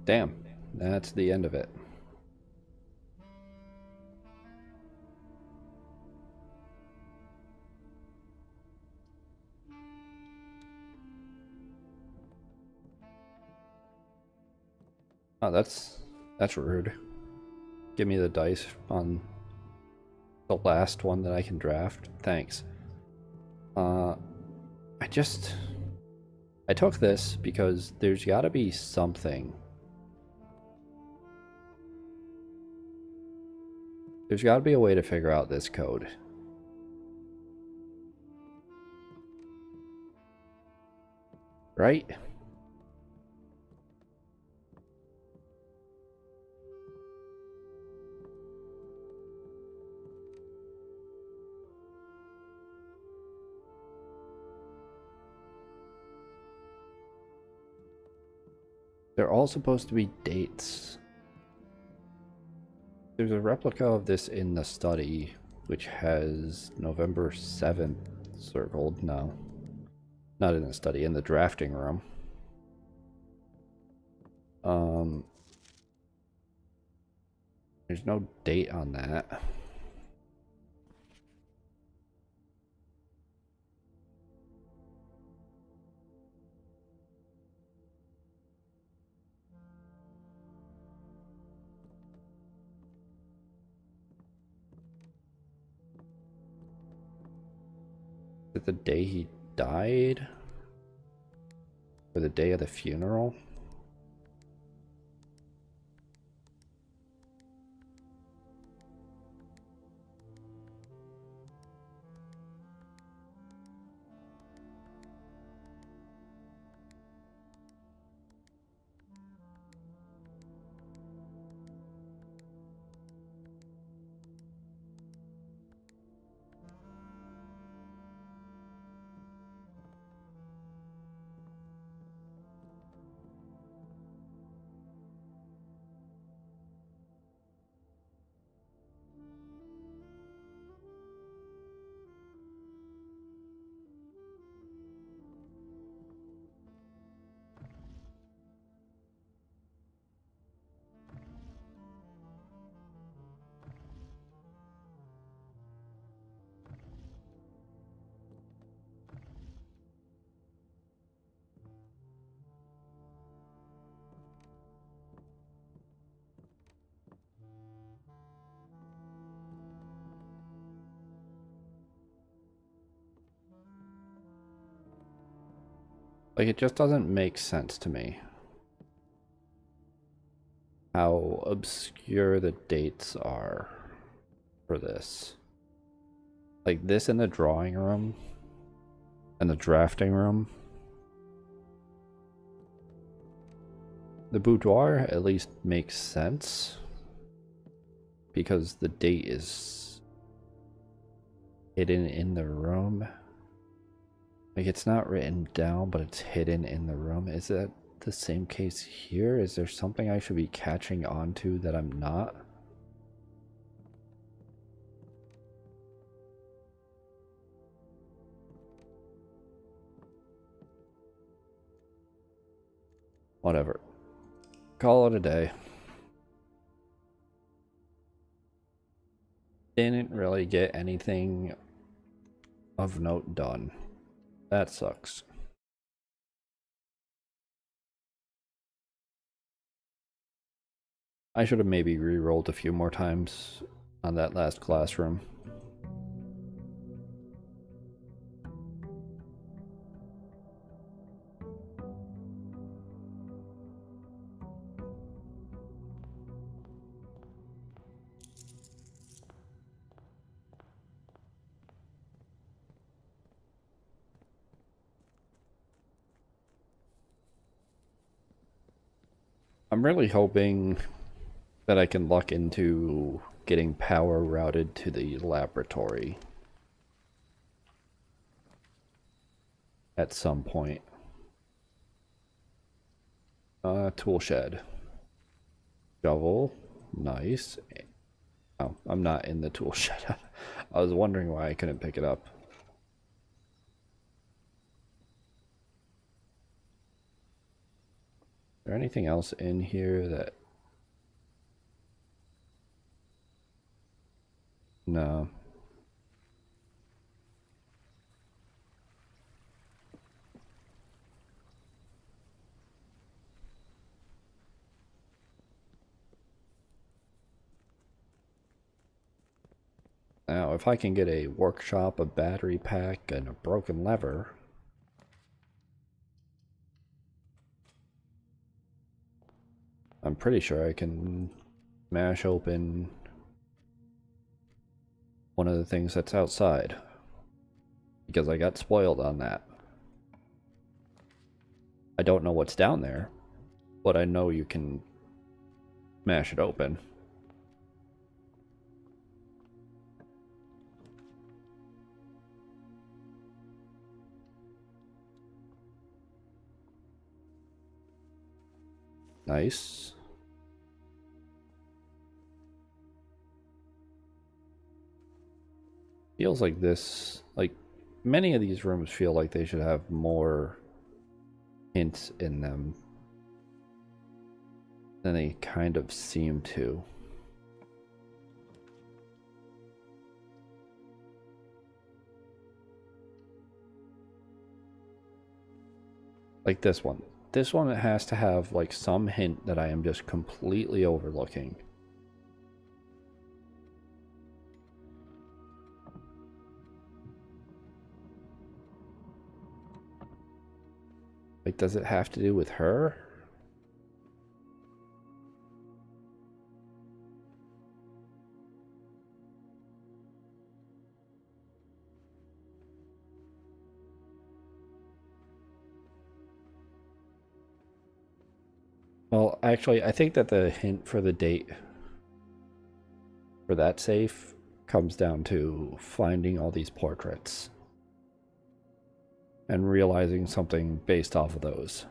Damn, that's the end of it. Oh, that's rude. Give me the dice on the last one that I can draft. Thanks. I took this because there's gotta be something. There's gotta be a way to figure out this code. Right? They're all supposed to be dates. There's a replica of this in the study, which has November 7th circled. No. Not in the study, in the drafting room. There's no date on that. Is it the day he died? Or the day of the funeral? Like, it just doesn't make sense to me how obscure the dates are for this. Like, this in the drawing room and the drafting room. The boudoir at least makes sense because the date is hidden in the room. Like, it's not written down, but it's hidden in the room. Is that the same case here? Is there something I should be catching on to that I'm not? Whatever. Call it a day. Didn't really get anything of note done. That sucks. I should have maybe re-rolled a few more times on that last classroom. I'm really hoping that I can luck into getting power routed to the laboratory at some point. Tool shed. Shovel. Nice. Oh, I'm not in the tool shed. I was wondering why I couldn't pick it up. Is there anything else in here that... No. Now, if I can get a workshop, a battery pack, and a broken lever... I'm pretty sure I can smash open one of the things that's outside. Because I got spoiled on that. I don't know what's down there, but I know you can smash it open. Nice. Feels like this, like many of these rooms feel like they should have more hints in them than they kind of seem to. Like this one. This one has to have like some hint that I am just completely overlooking. Like, does it have to do with her? Well, actually, I think that the hint for the date for that safe comes down to finding all these portraits and realizing something based off of those.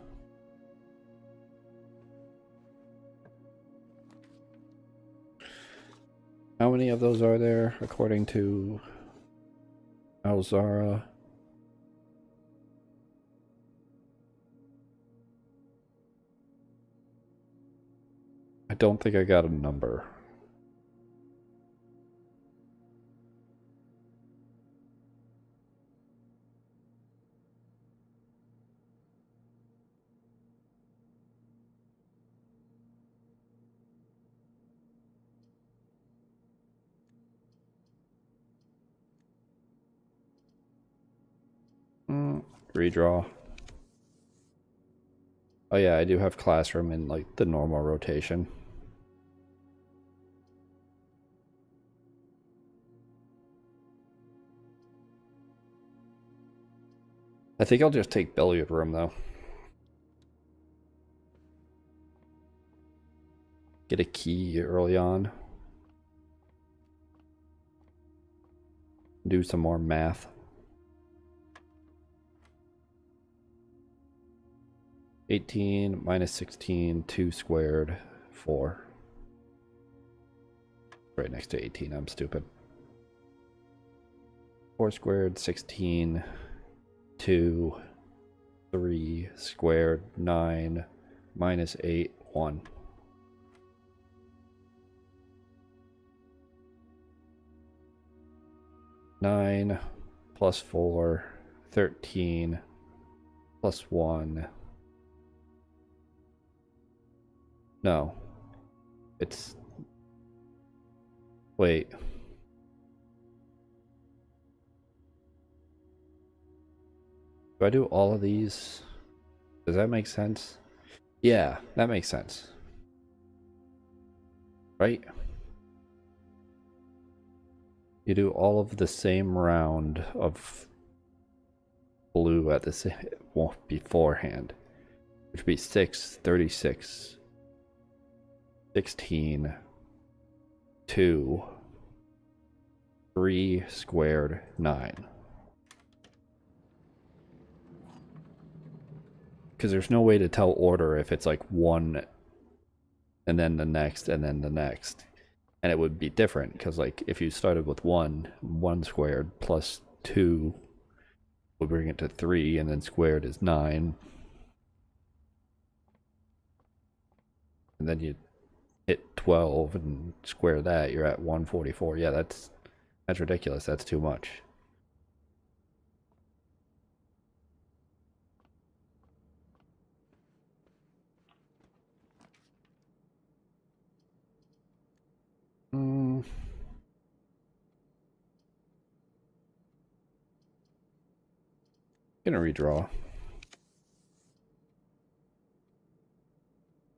How many of those are there, according to Alzara? I don't think I got a number. Redraw. Oh yeah, I do have classroom in like the normal rotation. I think I'll just take billiard room though. Get a key early on. Do some more math. 18 minus 16, 2 squared, 4. Right next to 18, I'm stupid. 4 squared, 16, 2, 3 squared, 9, minus 8, 1. Nine plus 4, 13 plus 1. No. It's... Wait. Do I do all of these? Does that make sense? Yeah, that makes sense. Right? You do all of the same round of blue at the same beforehand, which would be 6, 36, 16, 2, 3 squared, 9. Because there's no way to tell order if it's like 1 and then the next and then the next. And it would be different because like if you started with 1 squared plus 2 would bring it to 3, and then squared is 9. And then you hit 12 and square that, you're at 144. Yeah, that's ridiculous. That's too much. Gonna redraw.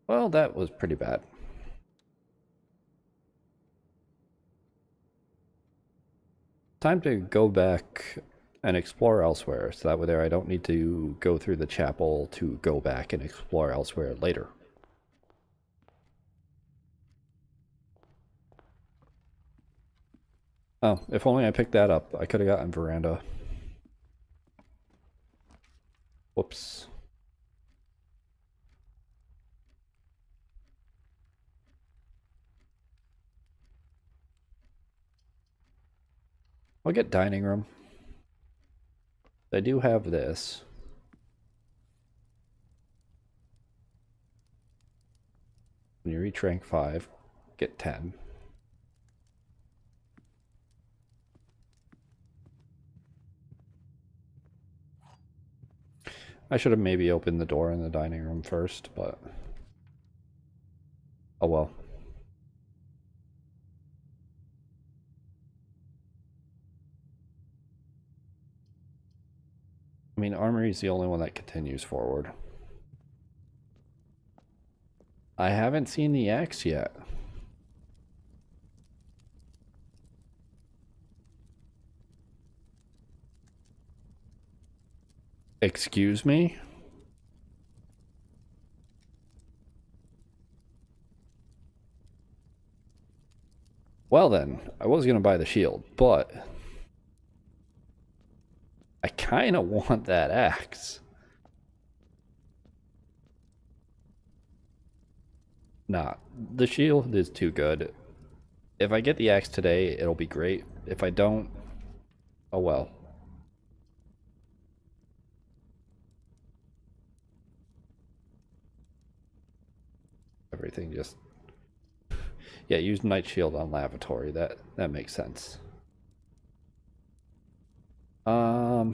Well, that was pretty bad. Time to go back and explore elsewhere, so that way there I don't need to go through the chapel to go back and explore elsewhere later. Oh, if only I picked that up. I could have gotten veranda. Whoops. I'll get dining room. I do have this. When you reach rank 5, get 10. I should have maybe opened the door in the dining room first, but... oh well. I mean, Armory is the only one that continues forward. I haven't seen the X yet. Excuse me? Well then, I was gonna buy the shield, but... I kinda want that axe. Nah, the shield is too good. If I get the axe today, it'll be great. If I don't, oh well. Everything just... yeah, use Night Shield on Lavatory. That makes sense. I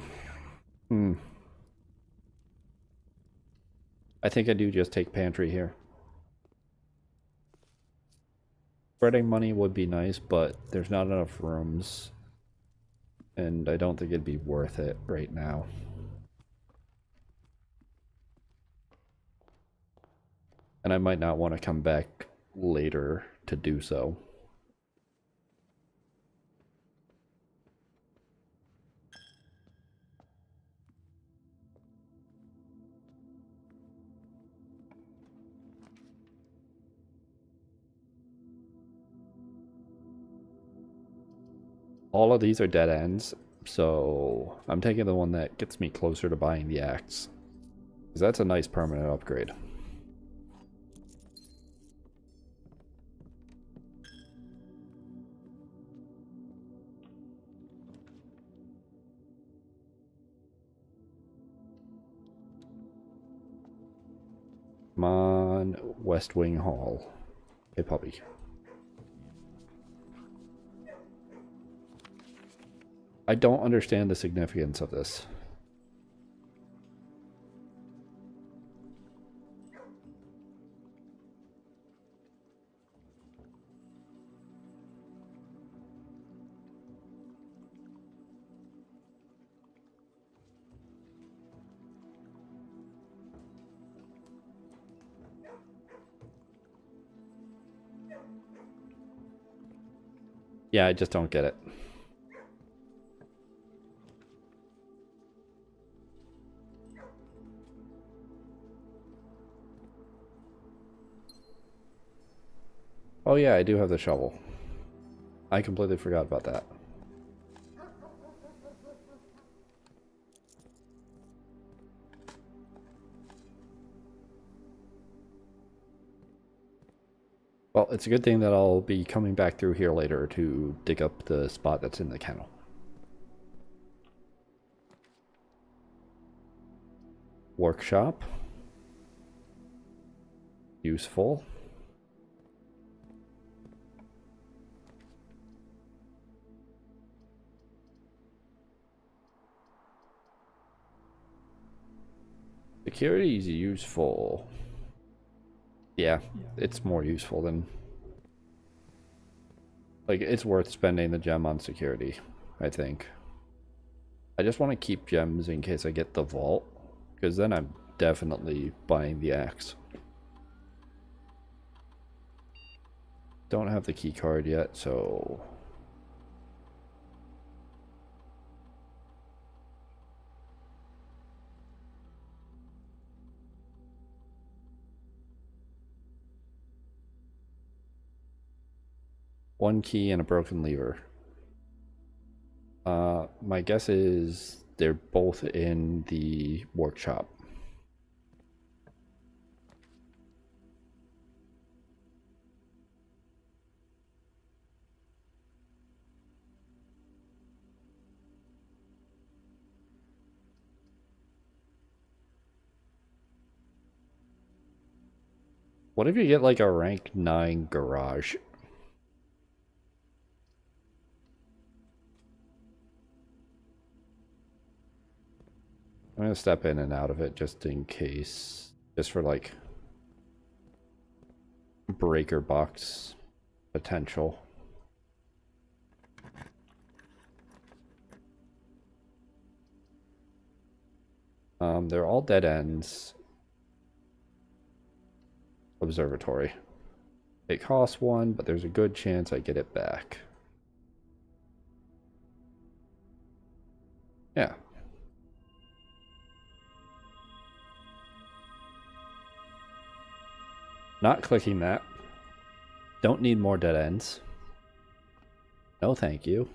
think I do just take Pantry here. Spreading money would be nice, but there's not enough rooms. And I don't think it'd be worth it right now. And I might not want to come back later to do so. All of these are dead ends, so I'm taking the one that gets me closer to buying the axe. Because that's a nice permanent upgrade. Come on, West Wing Hall. Hey, puppy. I don't understand the significance of this. Yeah, I just don't get it. Oh yeah, I do have the shovel. I completely forgot about that. Well, it's a good thing that I'll be coming back through here later to dig up the spot that's in the kennel. Workshop. Useful. Security is useful. Yeah, it's more useful than... Like, it's worth spending the gem on security, I think. I just want to keep gems in case I get the vault, because then I'm definitely buying the axe. Don't have the key card yet, so... One key and a broken lever. My guess is they're both in the workshop. What if you get like a rank 9 garage? I'm gonna step in and out of it just in case. Just for like breaker box potential. They're all dead ends. Observatory. It costs 1, but there's a good chance I get it back. Yeah. Not clicking that. Don't need more dead ends. No, thank you.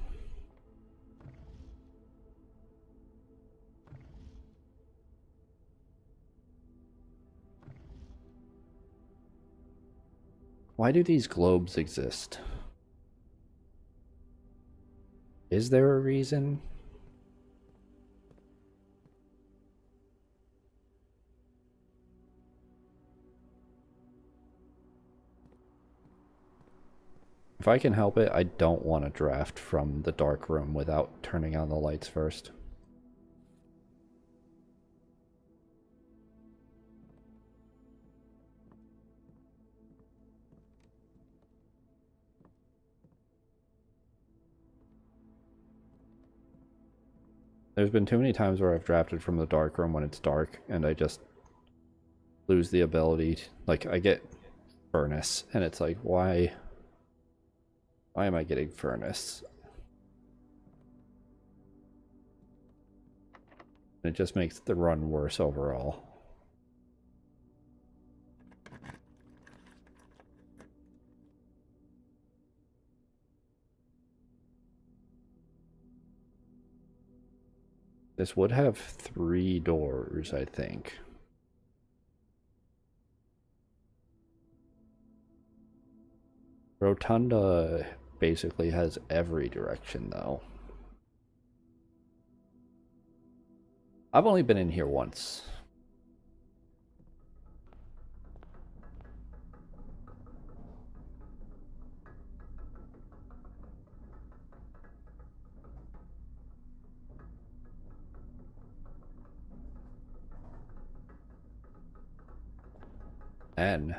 Why do these globes exist? Is there a reason? If I can help it, I don't want to draft from the dark room without turning on the lights first. There's been too many times where I've drafted from the dark room when it's dark, and I just lose the ability to, like, I get furnace and it's like, why am I getting furnace? It just makes the run worse overall. This would have 3 doors, I think. Rotunda basically has every direction, though. I've only been in here once. N.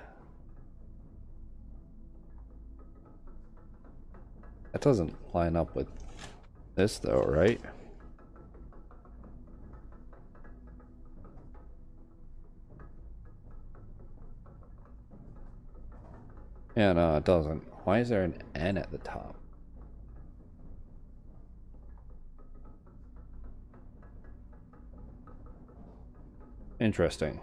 That doesn't line up with this, though, right? Yeah, no, it doesn't. Why is there an N at the top? Interesting.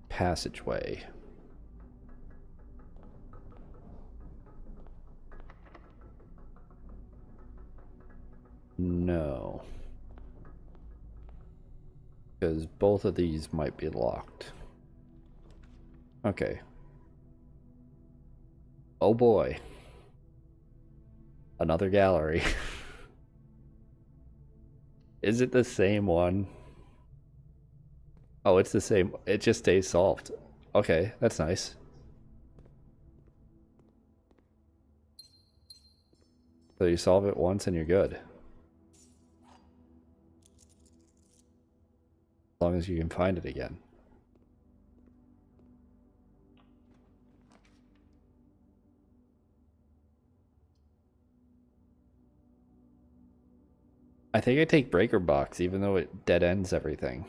Passageway. No. Because both of these might be locked. Okay. Oh boy. Another gallery. Is it the same one? Oh, it's the same. It just stays solved. Okay, that's nice. So you solve it once and you're good. As long as you can find it again. I think I take breaker box even though it dead ends everything.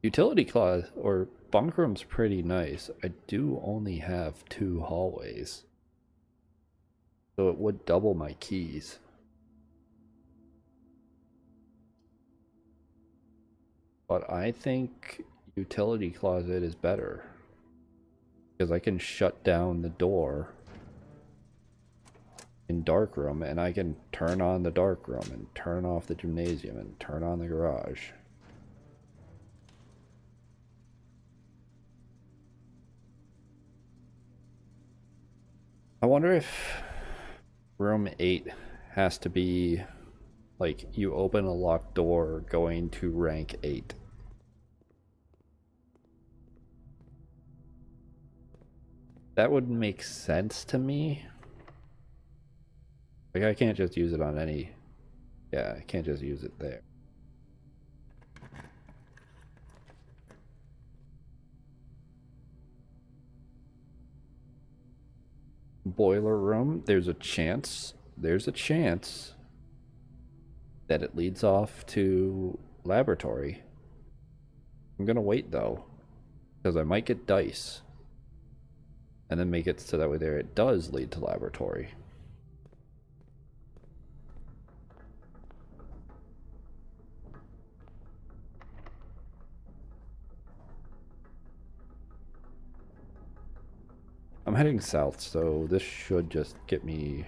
Utility closet or bunk room's pretty nice. I do only have 2 hallways. So it would double my keys. But I think utility closet is better. Because I can shut down the door in dark room and I can turn on the dark room and turn off the gymnasium and turn on the garage. I wonder if room 8 has to be like you open a locked door going to rank 8. That would make sense to me. Like, I can't just use it on any... Yeah, I can't just use it there. Boiler room, there's a chance that it leads off to laboratory. I'm gonna wait, though, because I might get dice. And then make it so that way there it does lead to laboratory. I'm heading south, so this should just get me...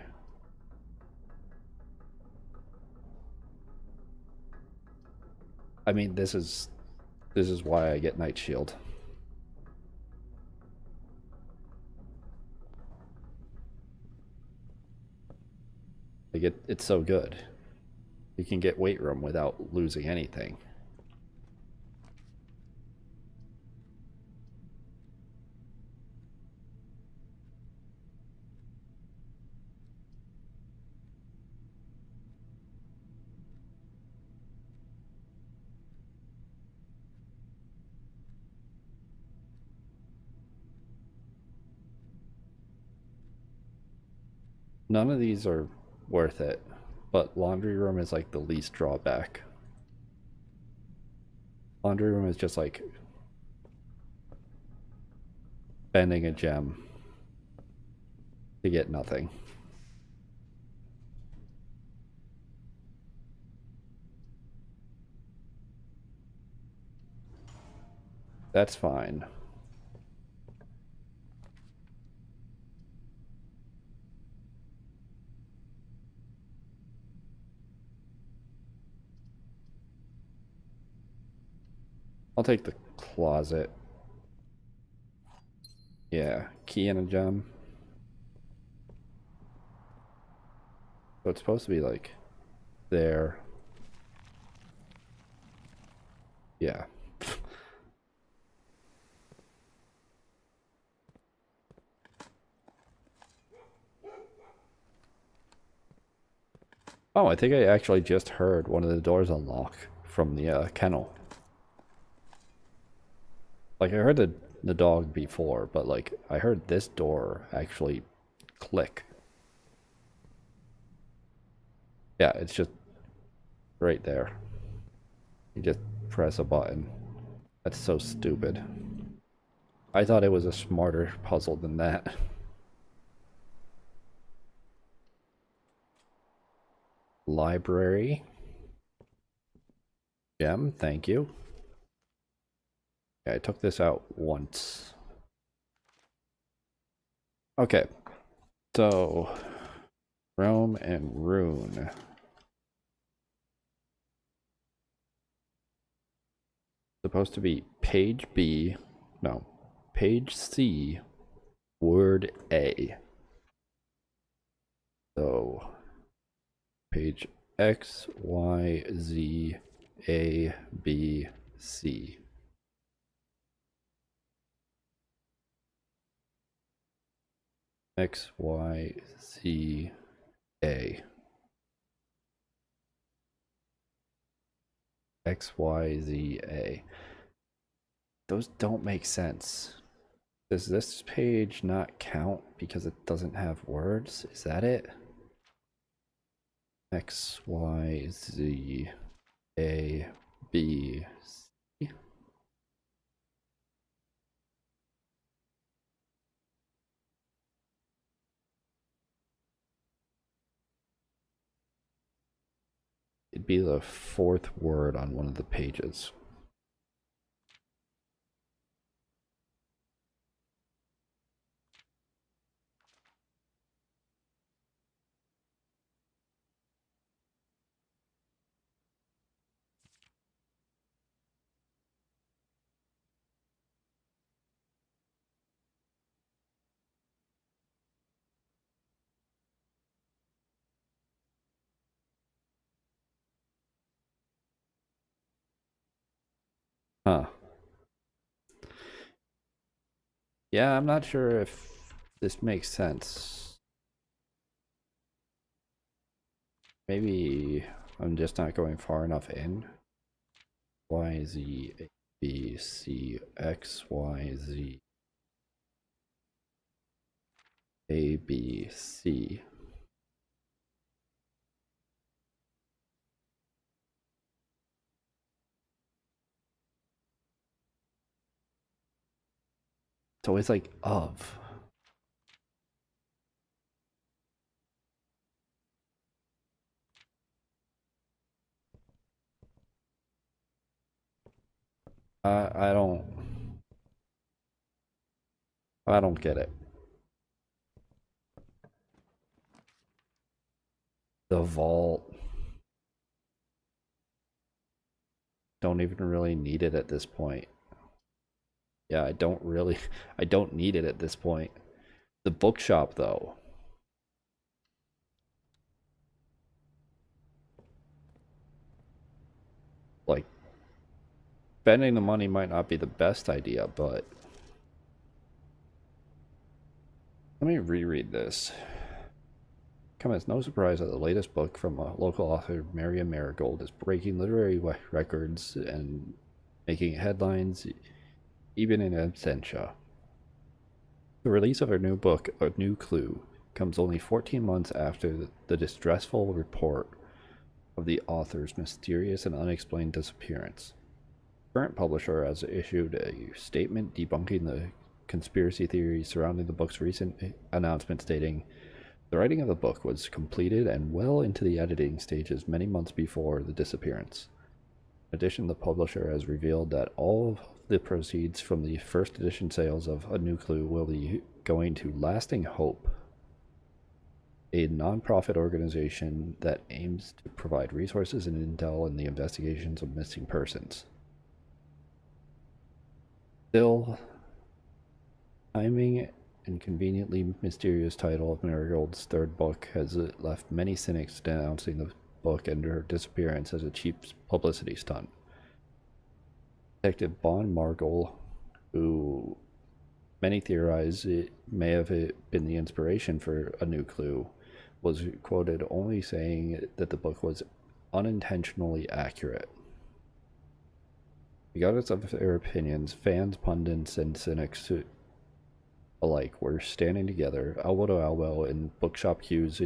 I mean, this is why I get Night Shield. Like, it's so good. You can get weight room without losing anything. None of these are worth it, but laundry room is like the least drawback. Laundry room is just like spending a gem to get nothing. That's fine. I'll take the closet. Yeah, key and a gem. So it's supposed to be like there. Yeah. Oh, I think I actually just heard one of the doors unlock from the kennel. Like I heard the dog before, but like I heard this door actually click. Yeah, it's just right there. You just press a button. That's so stupid. I thought it was a smarter puzzle than that. Library. Gem, thank you. Yeah, I took this out once. Okay, so Rome and Rune. Supposed to be page B, no, page C, word A. So page X, Y, Z, A, B, C. X, Y, Z, A. X, Y, Z, A. Those don't make sense. Does this page not count because it doesn't have words? Is that it? X, Y, Z, A, B, C. It'd be the fourth word on one of the pages. Huh. Yeah, I'm not sure if this makes sense. Maybe I'm just not going far enough in. Y, Z, A, B, C, X, Y, Z, A, B, C. It's always like of. I don't. I don't get it. The vault. Don't even really need it at this point. Yeah, I don't really. I don't need it at this point. The bookshop, though. Like, spending the money might not be the best idea, but let me reread this. Come as no surprise that the latest book from a local author, Marian Marigold, is breaking literary records and making headlines even in absentia. The release of her new book, A New Clue, comes only 14 months after the distressful report of the author's mysterious and unexplained disappearance. The current publisher has issued a statement debunking the conspiracy theories surrounding the book's recent announcement, stating, "The writing of the book was completed and well into the editing stages many months before the disappearance." In addition, the publisher has revealed that all of the proceeds from the first edition sales of A New Clue will be going to Lasting Hope, a non-profit organization that aims to provide resources and intel in the investigations of missing persons. Still, timing and conveniently mysterious title of Marigold's third book has left many cynics denouncing the book and her disappearance as a cheap publicity stunt. Detective Bon Margol, who many theorize it may have been the inspiration for A New Clue, was quoted only saying that the book was unintentionally accurate. Regardless of their opinions, fans, pundits, and cynics alike were standing together, elbow to elbow, in bookshop queues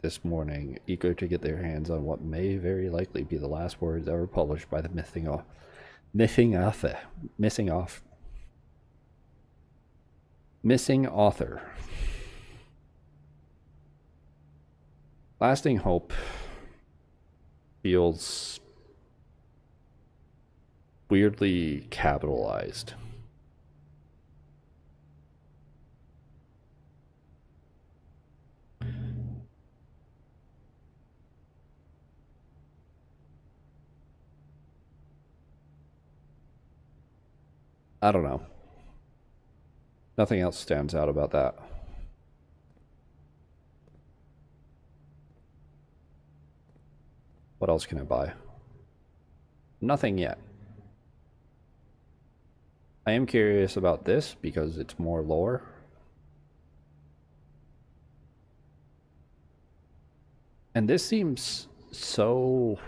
this morning, eager to get their hands on what may very likely be the last words ever published by the missing author. Lasting Hope feels weirdly capitalized. I don't know. Nothing else stands out about that. What else can I buy? Nothing yet. I am curious about this because it's more lore. And this seems so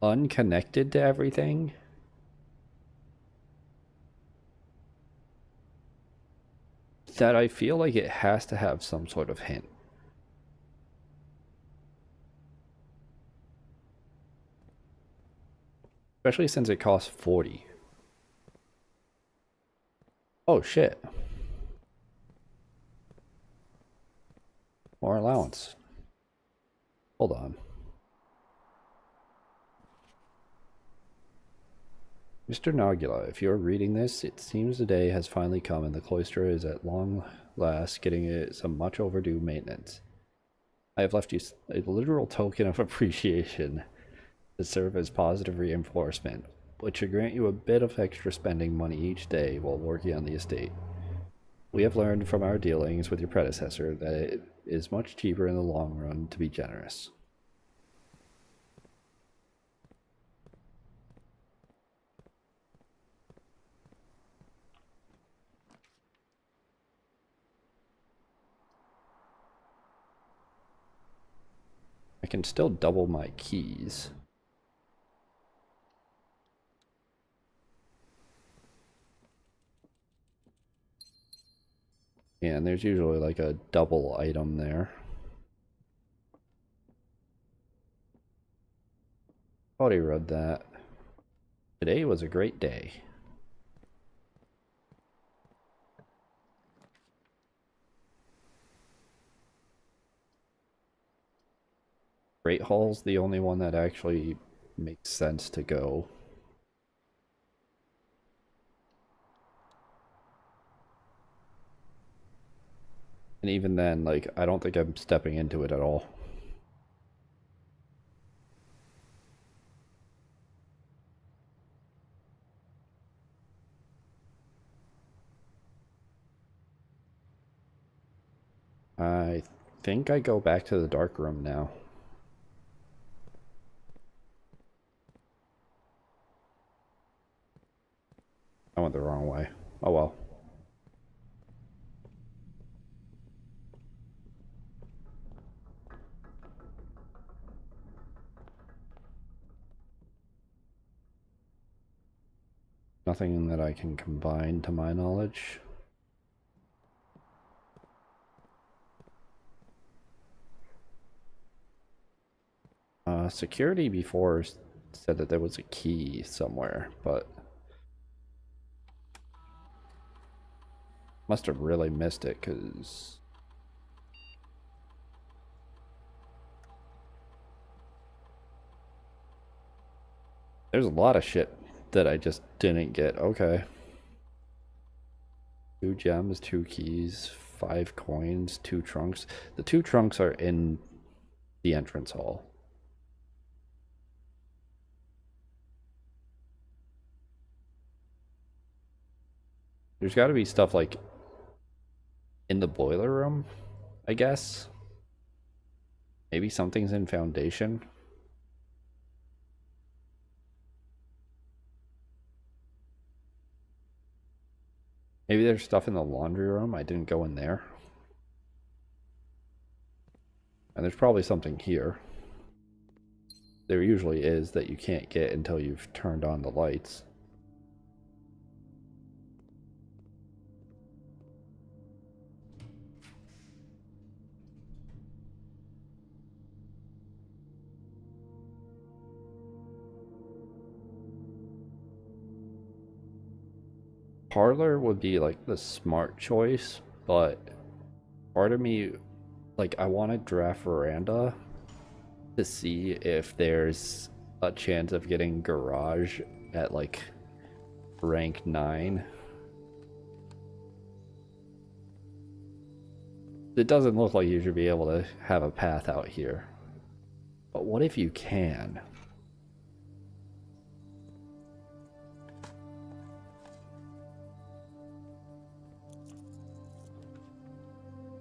unconnected to everything. That I feel like it has to have some sort of hint. Especially since it costs 40. Oh shit. More allowance. Hold on. Mr. Nagula, if you're reading this, it seems the day has finally come and the cloister is at long last getting some much overdue maintenance. I have left you a literal token of appreciation to serve as positive reinforcement, which should grant you a bit of extra spending money each day while working on the estate. We have learned from our dealings with your predecessor that it is much cheaper in the long run to be generous. I can still double my keys. Yeah, and there's usually like a double item there. Already read that. Today was a great day. Great Hall's the only one that actually makes sense to go. And even then, like, I don't think I'm stepping into it at all. I think I go back to the dark room now. I went the wrong way. Oh well. Nothing that I can combine to my knowledge. Security before said that there was a key somewhere, but must have really missed it because there's a lot of shit that I just didn't get. Okay. 2 gems, 2 keys, 5 coins, 2 trunks. The 2 trunks are in the entrance hall. There's got to be stuff like in the boiler room, I guess. Maybe something's in Foundation. Maybe there's stuff in the laundry room. I didn't go in there. And there's probably something here. There usually is that you can't get until you've turned on the lights. Parlor would be like the smart choice, but part of me, like, I want to draft Veranda to see if there's a chance of getting Garage at like rank 9. It doesn't look like you should be able to have a path out here. But what if you can?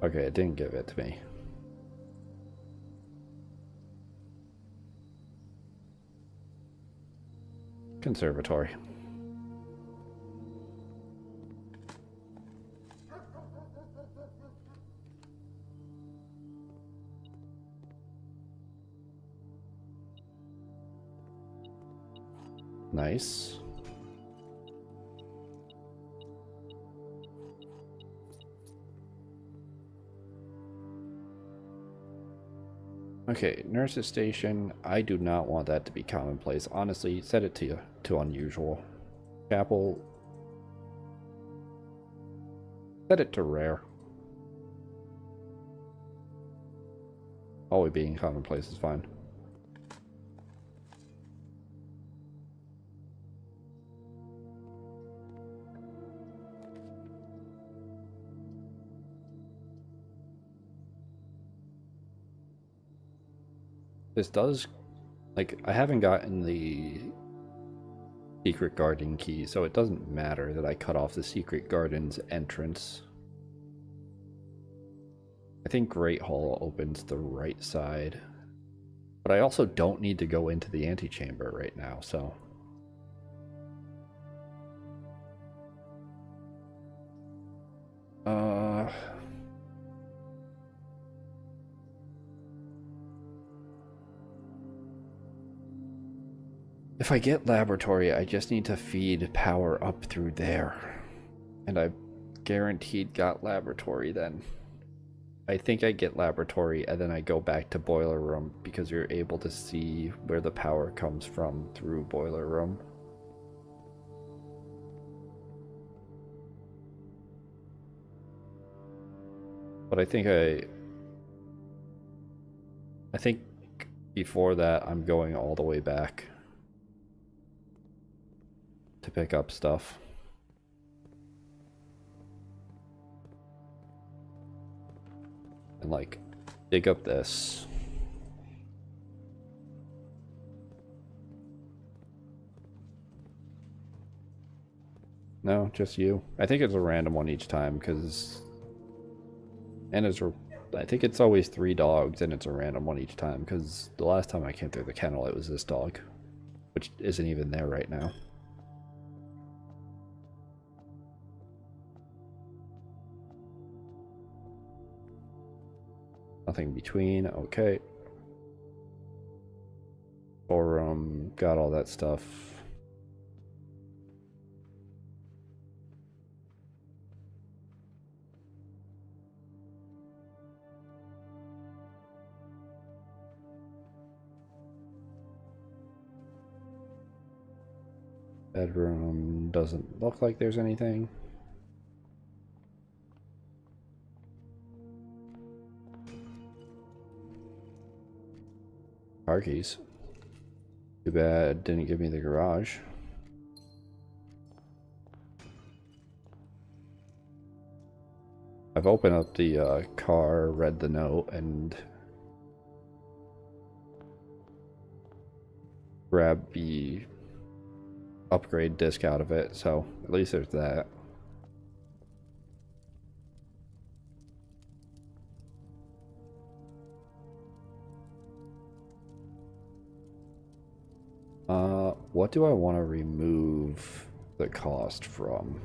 Okay, it didn't give it to me. Conservatory. Nice. Okay, nurse's station. I do not want that to be commonplace. Honestly, set it to unusual. Chapel. Set it to rare. Always being commonplace is fine. This does, like, I haven't gotten the secret garden key, so it doesn't matter that I cut off the secret garden's entrance. I think Great Hall opens the right side, but I also don't need to go into the antechamber right now, so. If I get laboratory, I just need to feed power up through there. And I guaranteed got laboratory then. I think I get laboratory and then I go back to boiler room because you're able to see where the power comes from through boiler room. But I think before that I'm going all the way back to pick up stuff. And like dig up this. No, just you. I think it's a random one each time because I think it's always 3 dogs and it's a random one each time because the last time I came through the kennel it was this dog, which isn't even there right now. Nothing between. Okay. Forum, got all that stuff. Bedroom doesn't look like there's anything. Car keys. Too bad didn't give me the garage. I've opened up the car, read the note, and grabbed the upgrade disc out of it, so at least there's that. What do I want to remove the cost from?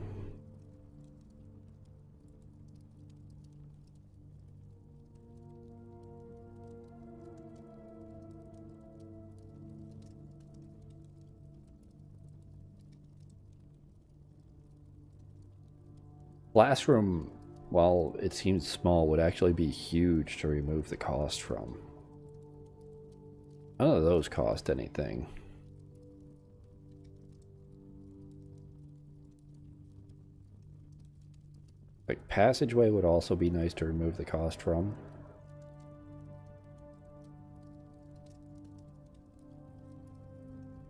Classroom, while it seems small, would actually be huge to remove the cost from. None of those cost anything. Like, passageway would also be nice to remove the cost from.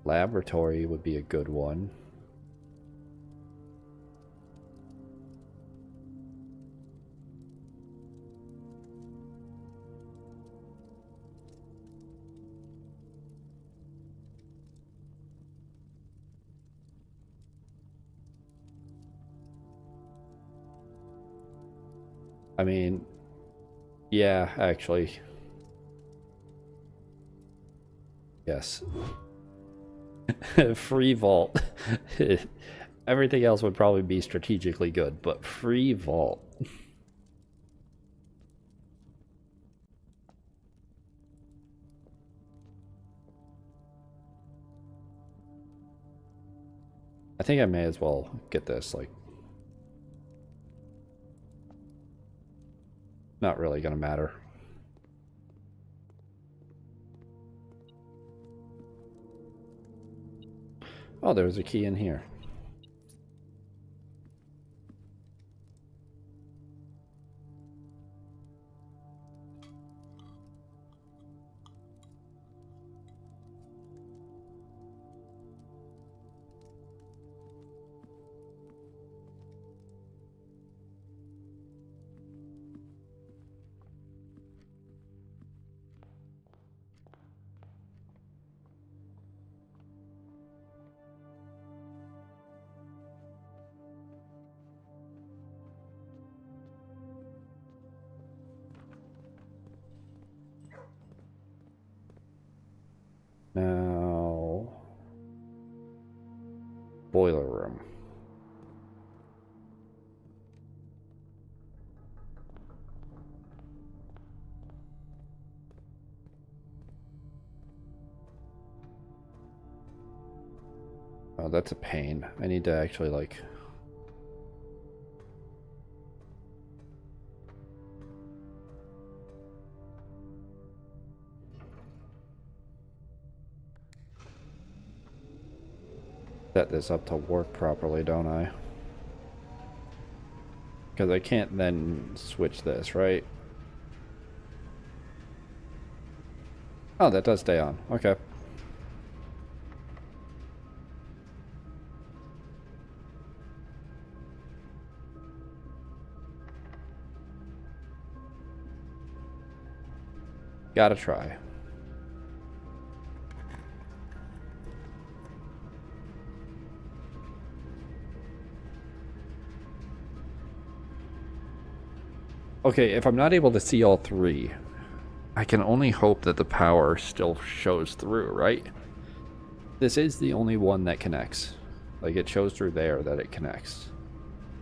Laboratory would be a good one. I mean, yeah, actually. Yes. Free vault. Everything else would probably be strategically good, but free vault. I think I may as well get this, like, not really gonna matter. Oh, there's a key in here. Now, boiler room. Oh, that's a pain. I need to actually, like... set this up to work properly, don't I? Because I can't then switch this, right? Oh, that does stay on. Okay. Gotta try. Okay, if I'm not able to see all three, I can only hope that the power still shows through, right? This is the only one that connects. Like, it shows through there that it connects.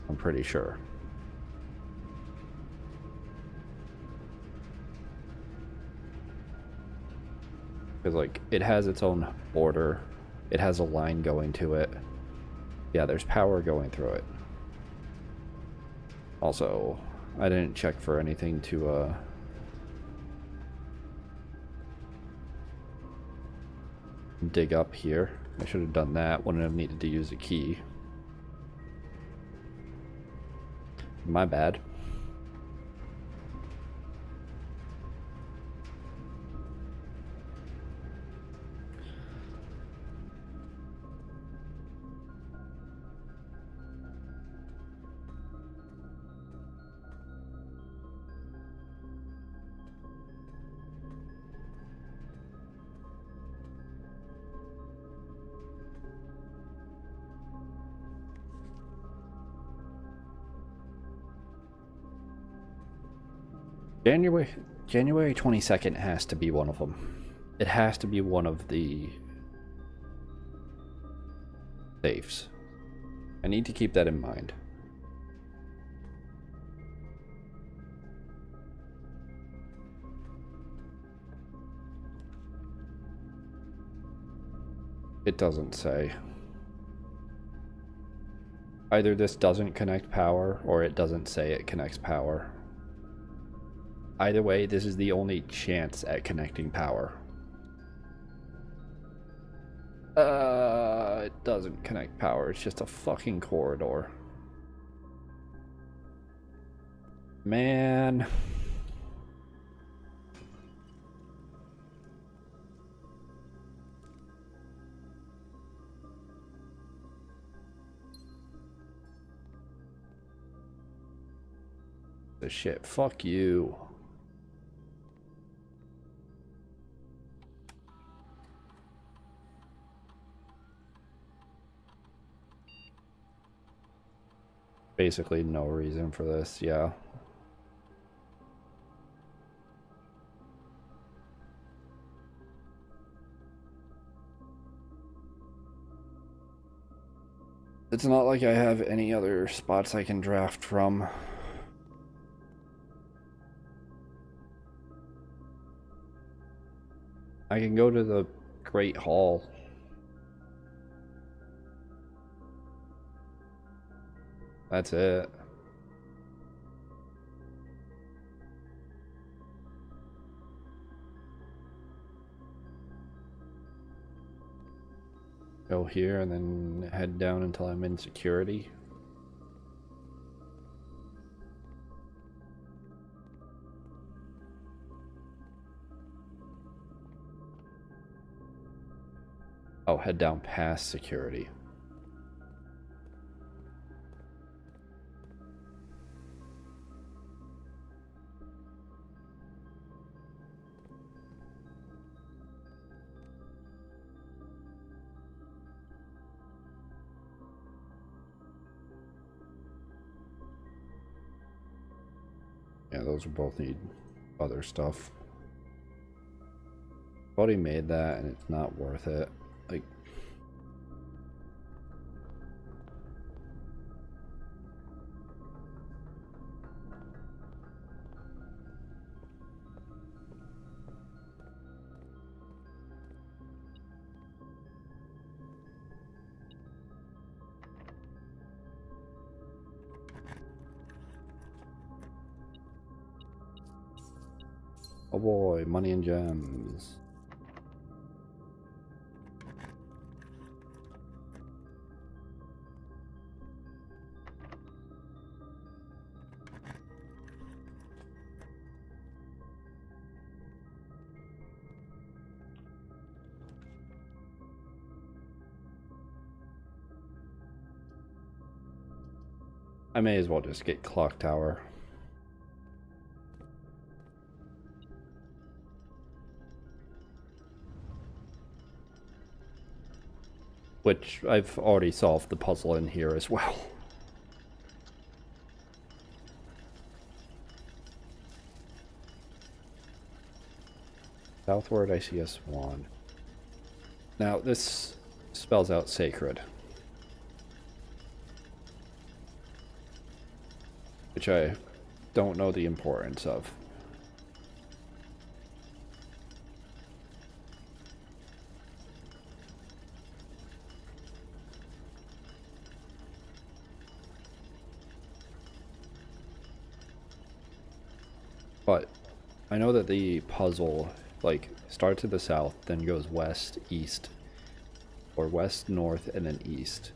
I'm pretty sure. Because, like, it has its own border. It has a line going to it. Yeah, there's power going through it. Also, I didn't check for anything to, dig up here. I should have done that. Wouldn't have needed to use a key. My bad. January 22nd has to be one of them. It has to be one of the safes. I need to keep that in mind. It doesn't say. Either this doesn't connect power, or it doesn't say it connects power. Either way, this is the only chance at connecting power. It doesn't connect power. It's just a fucking corridor. Man. The shit. Fuck you. Basically no reason for this, yeah. It's not like I have any other spots I can draft from. I can go to the Great Hall. That's it. Go here and then head down until I'm in security. Oh, head down past security. Yeah, those both need other stuff. I've already made that and it's not worth it. Like, oh boy, money and gems. I may as well just get Clock Tower. Which I've already solved the puzzle in here as well. Southward I see a swan. Now this spells out sacred, which I don't know the importance of. I know that the puzzle, like, starts to the south, then goes west, east, or west, north, and then east.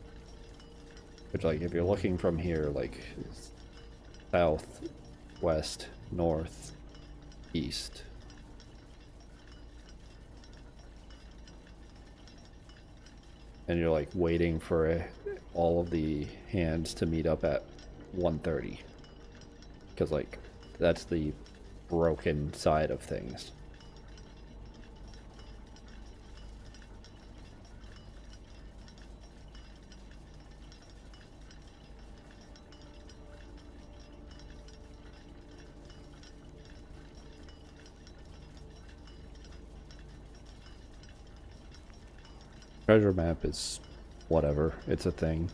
Which, like, if you're looking from here, like, south, west, north, east. And you're, like, waiting for all of the hands to meet up at 1:30. Because, like, that's the broken side of things. Treasure map is whatever, it's a thing.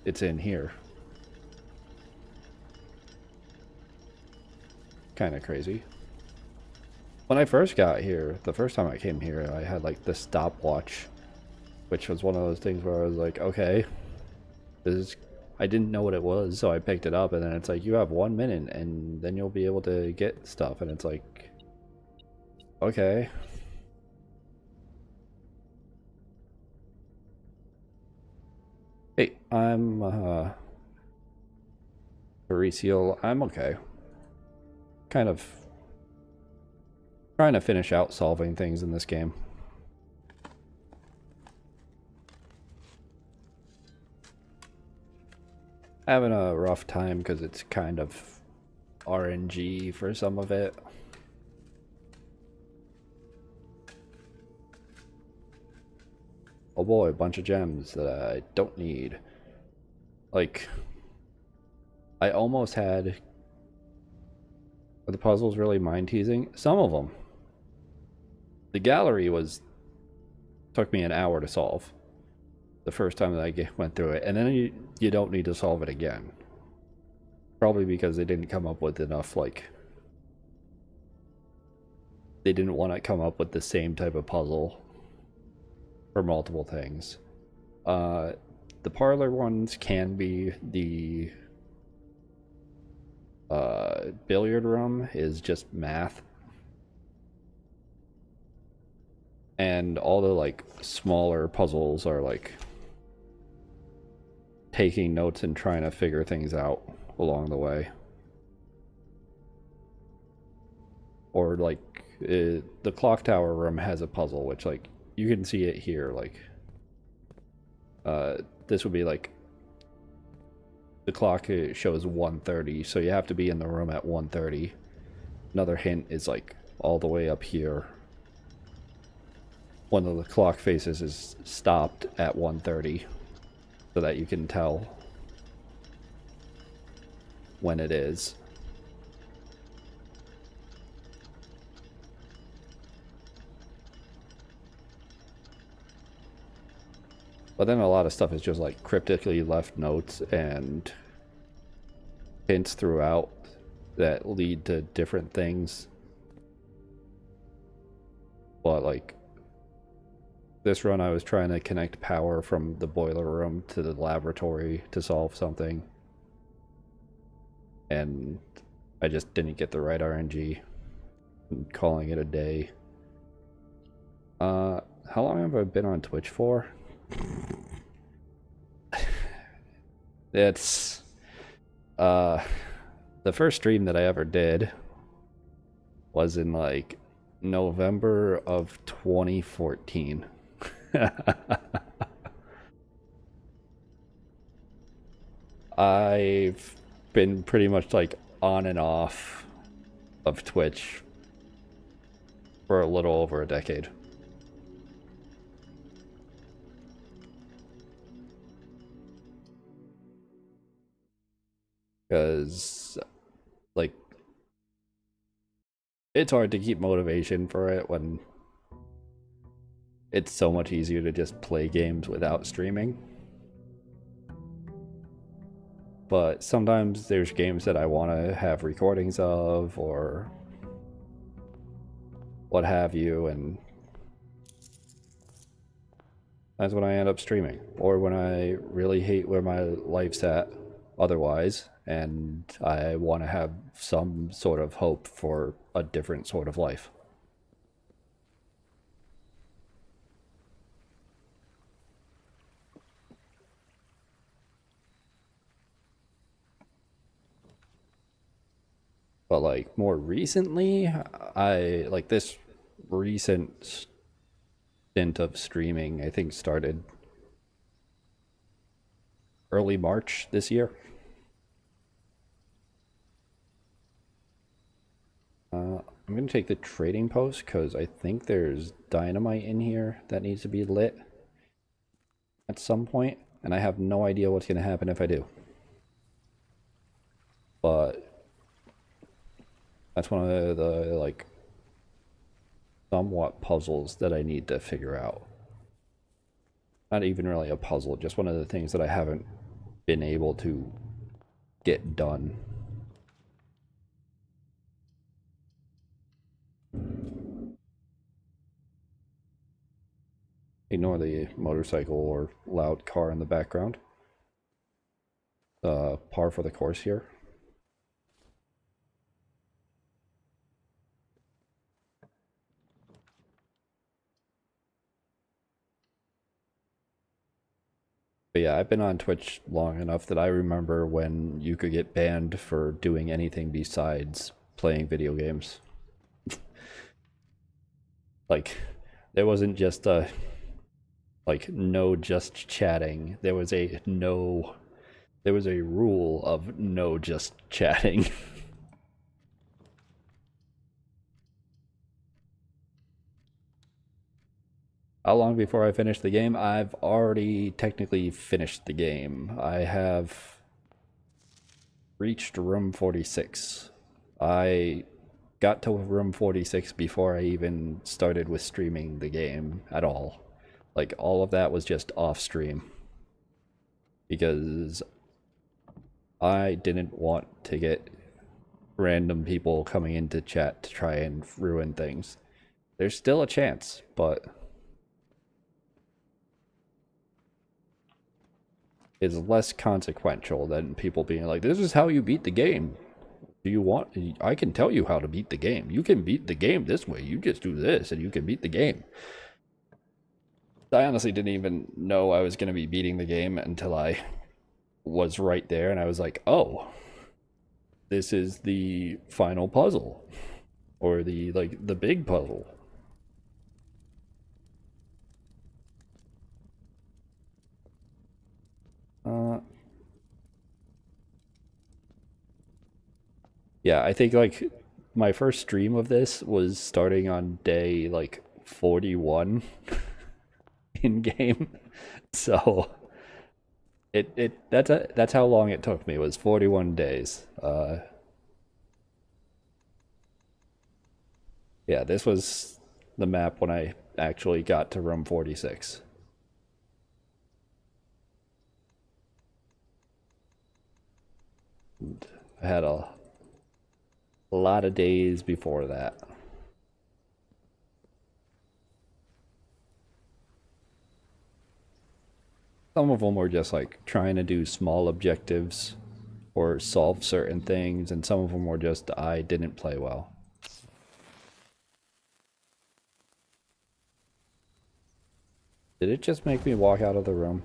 It's in here. Kind of crazy. When I first got here, the first time I came here, I had like the stopwatch, which was one of those things where I was like, okay, this is, I didn't know what it was, so I picked it up, and then it's like, you have 1 minute, and then you'll be able to get stuff, and it's like, okay. Hey, I'm, Reseal, I'm okay. Kind of trying to finish out solving things in this game. Having a rough time because it's kind of RNG for some of it. Oh boy, a bunch of gems that I don't need. Like, I almost had... Are the puzzles really mind-teasing? Some of them. The gallery took me an hour to solve. The first time that I went through it. And then you don't need to solve it again. Probably because they didn't come up with enough, like... They didn't want to come up with the same type of puzzle for multiple things. The parlor ones can be the... billiard room is just math. And all the, like, smaller puzzles are, like, taking notes and trying to figure things out along the way. Or, like, the clock tower room has a puzzle, which, like, you can see it here, like, this would be, like, the clock shows 1:30, so you have to be in the room at 1:30. Another hint is, like, all the way up here. One of the clock faces is stopped at 1:30, so that you can tell when it is. But then a lot of stuff is just like cryptically left notes and hints throughout that lead to different things. But like this run, I was trying to connect power from the boiler room to the laboratory to solve something. And I just didn't get the right RNG. I'm calling it a day. How long have I been on Twitch for? It's the first stream that I ever did was in like November of 2014. I've been pretty much like on and off of Twitch for a little over a decade. Because, like, it's hard to keep motivation for it when it's so much easier to just play games without streaming. But sometimes there's games that I want to have recordings of, or what have you, and that's when I end up streaming. Or when I really hate where my life's at, otherwise, and I want to have some sort of hope for a different sort of life. But like more recently, I like this recent stint of streaming, I think started early March this year. I'm going to take the trading post because I think there's dynamite in here that needs to be lit at some point, and I have no idea what's going to happen if I do. But that's one of the like somewhat puzzles that I need to figure out. Not even really a puzzle, just one of the things that I haven't been able to get done. Ignore the motorcycle or loud car in the background. Par for the course here. But yeah, I've been on Twitch long enough that I remember when you could get banned for doing anything besides playing video games. Like, there wasn't just a like no just chatting. There was a rule of no just chatting. How long before I finish the game? I've already technically finished the game. I have reached room 46. I got to room 46 before I even started with streaming the game at all. Like, all of that was just off stream. Because I didn't want to get random people coming into chat to try and ruin things. There's still a chance, but it's less consequential than people being like, this is how you beat the game. Do you want, I can tell you how to beat the game. You can beat the game this way. You just do this and you can beat the game. I honestly didn't even know I was going to be beating the game until I was right there and I was like, oh, this is the final puzzle, or the big puzzle. Yeah, I think like my first stream of this was starting on day like 41 in game. So that's how long it took me, was 41 days. Yeah, this was the map when I actually got to room 46. And I had a lot of days before that. Some of them were just like trying to do small objectives or solve certain things, and some of them were just I didn't play well. Did it just make me walk out of the room?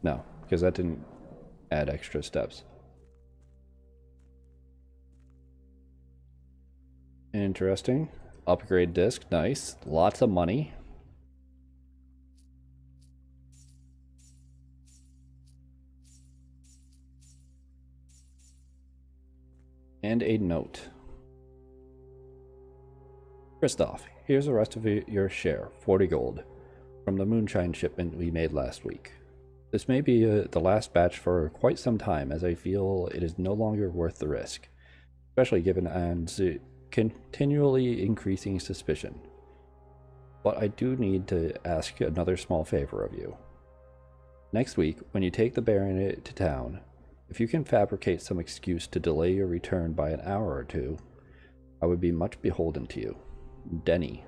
No, because that didn't add extra steps. Interesting. Upgrade disc, nice. Lots of money. And a note. Christoph, here's the rest of your share, 40 gold, from the moonshine shipment we made last week. This may be the last batch for quite some time, as I feel it is no longer worth the risk, especially given Anne's continually increasing suspicion. But I do need to ask another small favor of you. Next week, when you take the Baron to town, if you can fabricate some excuse to delay your return by an hour or two, I would be much beholden to you. Denny.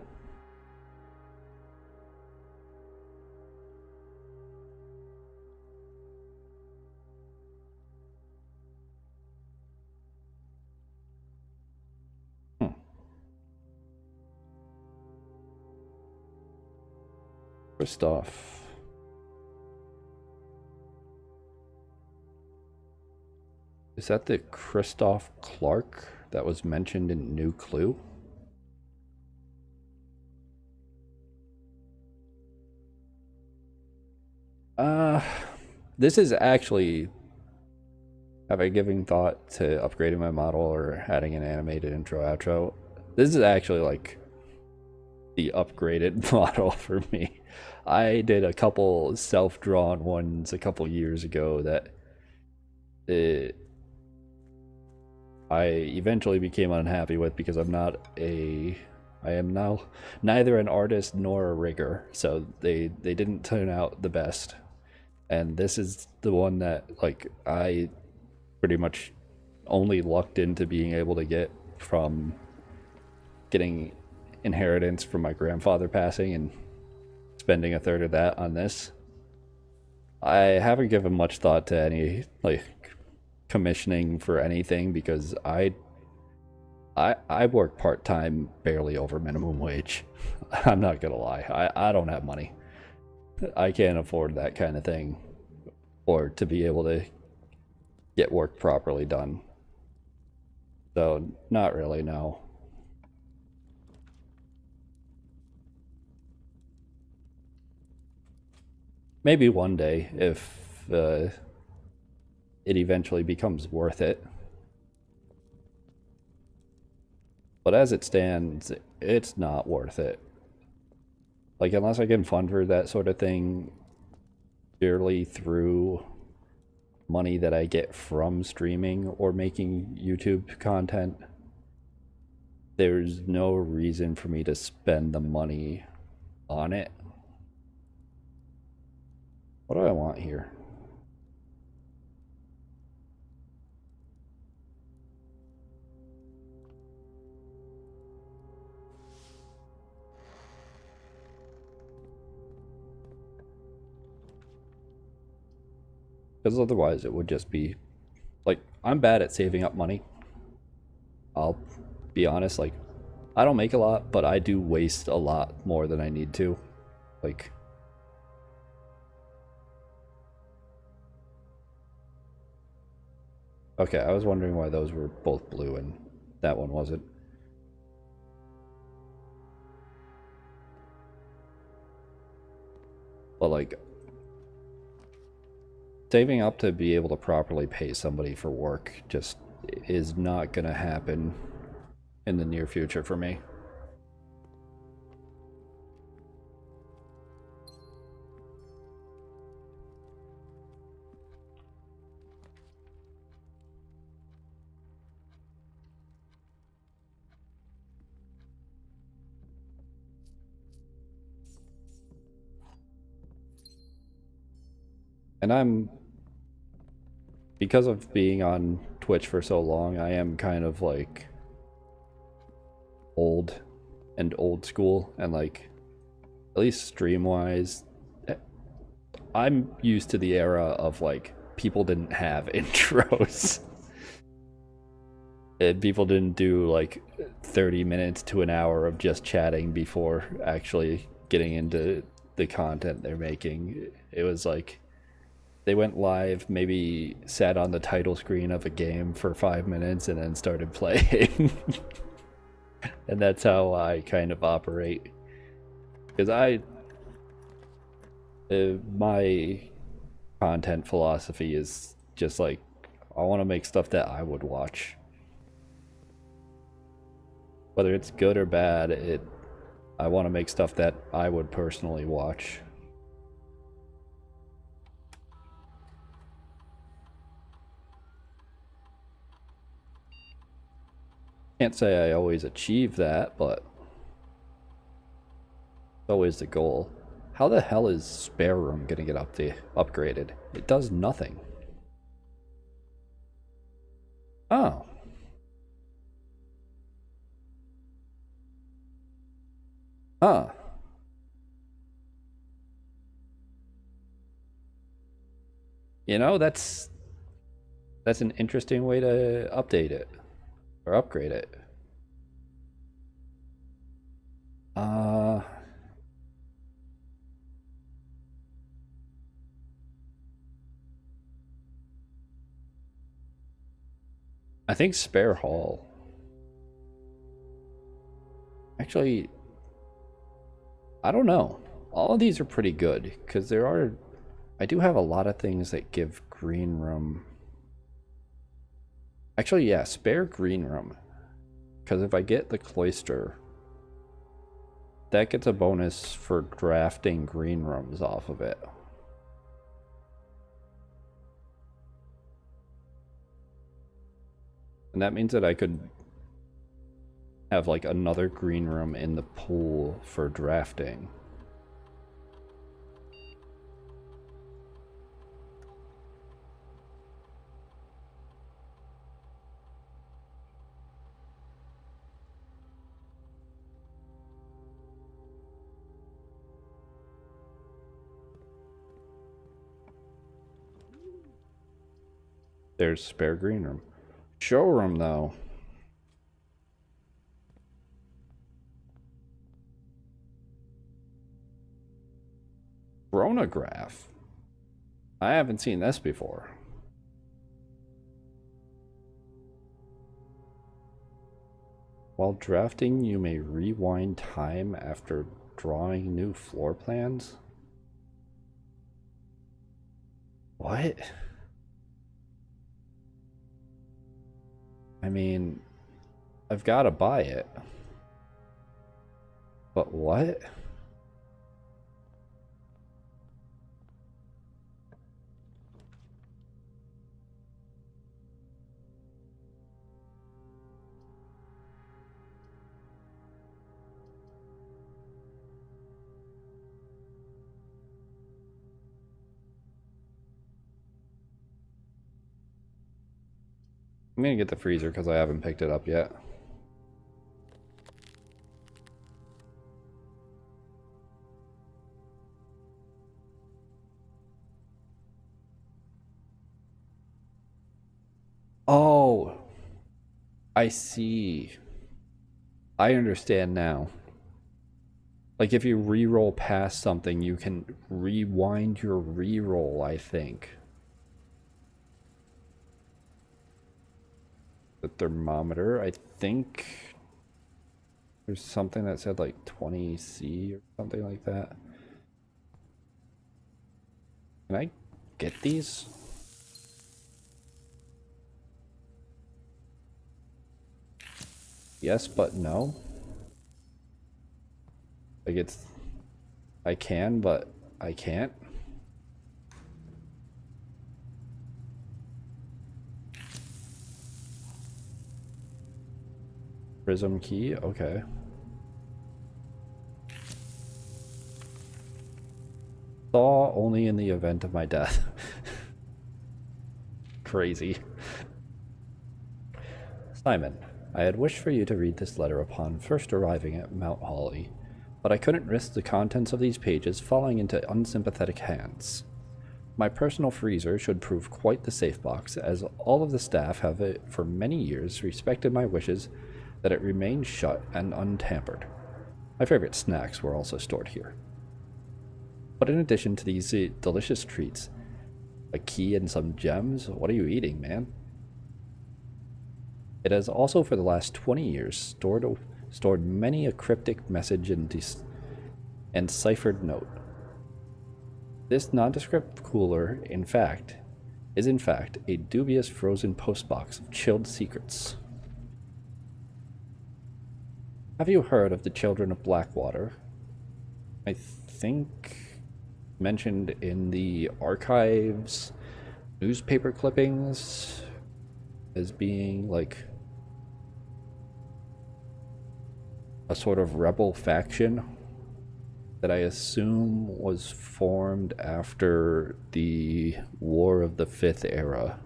Christoph. Is that the Christoph Clark that was mentioned in New Clue? This is actually, have I given thought to upgrading my model or adding an animated intro outro? This is actually like the upgraded model for me. I did a couple self-drawn ones a couple years ago that I eventually became unhappy with because I am now neither an artist nor a rigger, so they didn't turn out the best. And this is the one that like I pretty much only lucked into being able to get from getting inheritance from my grandfather passing and spending a third of that on this. I haven't given much thought to any like commissioning for anything because I work part-time barely over minimum wage. I'm not gonna lie. I don't have money. I can't afford that kind of thing or to be able to get work properly done. So not really, no. Maybe one day if it eventually becomes worth it. But as it stands, it's not worth it. Like, unless I can fund for that sort of thing purely through money that I get from streaming or making YouTube content, there's no reason for me to spend the money on it. What do I want here? Because otherwise it would just be like, I'm bad at saving up money. I'll be honest, like, I don't make a lot, but I do waste a lot more than I need to. Like, okay, I was wondering why those were both blue and that one wasn't. But like, saving up to be able to properly pay somebody for work just is not gonna happen in the near future for me. And because of being on Twitch for so long, I am kind of like old and old school, and like, at least stream wise, I'm used to the era of like people didn't have intros. And people didn't do like 30 minutes to an hour of just chatting before actually getting into the content they're making. It was like they went live, maybe sat on the title screen of a game for 5 minutes and then started playing. And that's how I kind of operate. Because my content philosophy is just like, I want to make stuff that I would watch. Whether it's good or bad, I want to make stuff that I would personally watch. Can't say I always achieve that, but it's always the goal. How the hell is Spare Room gonna get upgraded? It does nothing. Oh. Huh. You know, that's an interesting way to update it or upgrade it. Uh I think Spare Hall. Actually, I don't know. All of these are pretty good because I do have a lot of things that give green room. Actually, yeah, spare green room. Because if I get the cloister, that gets a bonus for drafting green rooms off of it. And that means that I could have like another green room in the pool for drafting. There's spare green room. Showroom though. Chronograph. I haven't seen this before. While drafting, you may rewind time after drawing new floor plans. What? I mean, I've got to buy it. But what? I'm gonna get the freezer because I haven't picked it up yet. Oh, I see. I understand now. Like if you re-roll past something, you can rewind your re-roll, I think. The thermometer, I think there's something that said like 20C or something like that. Can I get these? Yes, but no. Like I can, but I can't. Prism key, okay. Thaw only in the event of my death. Crazy. Simon, I had wished for you to read this letter upon first arriving at Mount Holly, but I couldn't risk the contents of these pages falling into unsympathetic hands. My personal freezer should prove quite the safe box, as all of the staff have for many years respected my wishes that it remain shut and untampered. My favorite snacks were also stored here. But in addition to these delicious treats, a key and some gems, what are you eating, man? It has also for the last 20 years stored many a cryptic message and ciphered note. This nondescript cooler, is in fact a dubious frozen postbox of chilled secrets. Have you heard of the Children of Blackwater? I think mentioned in the archives newspaper clippings as being like a sort of rebel faction that I assume was formed after the War of the Fifth Era,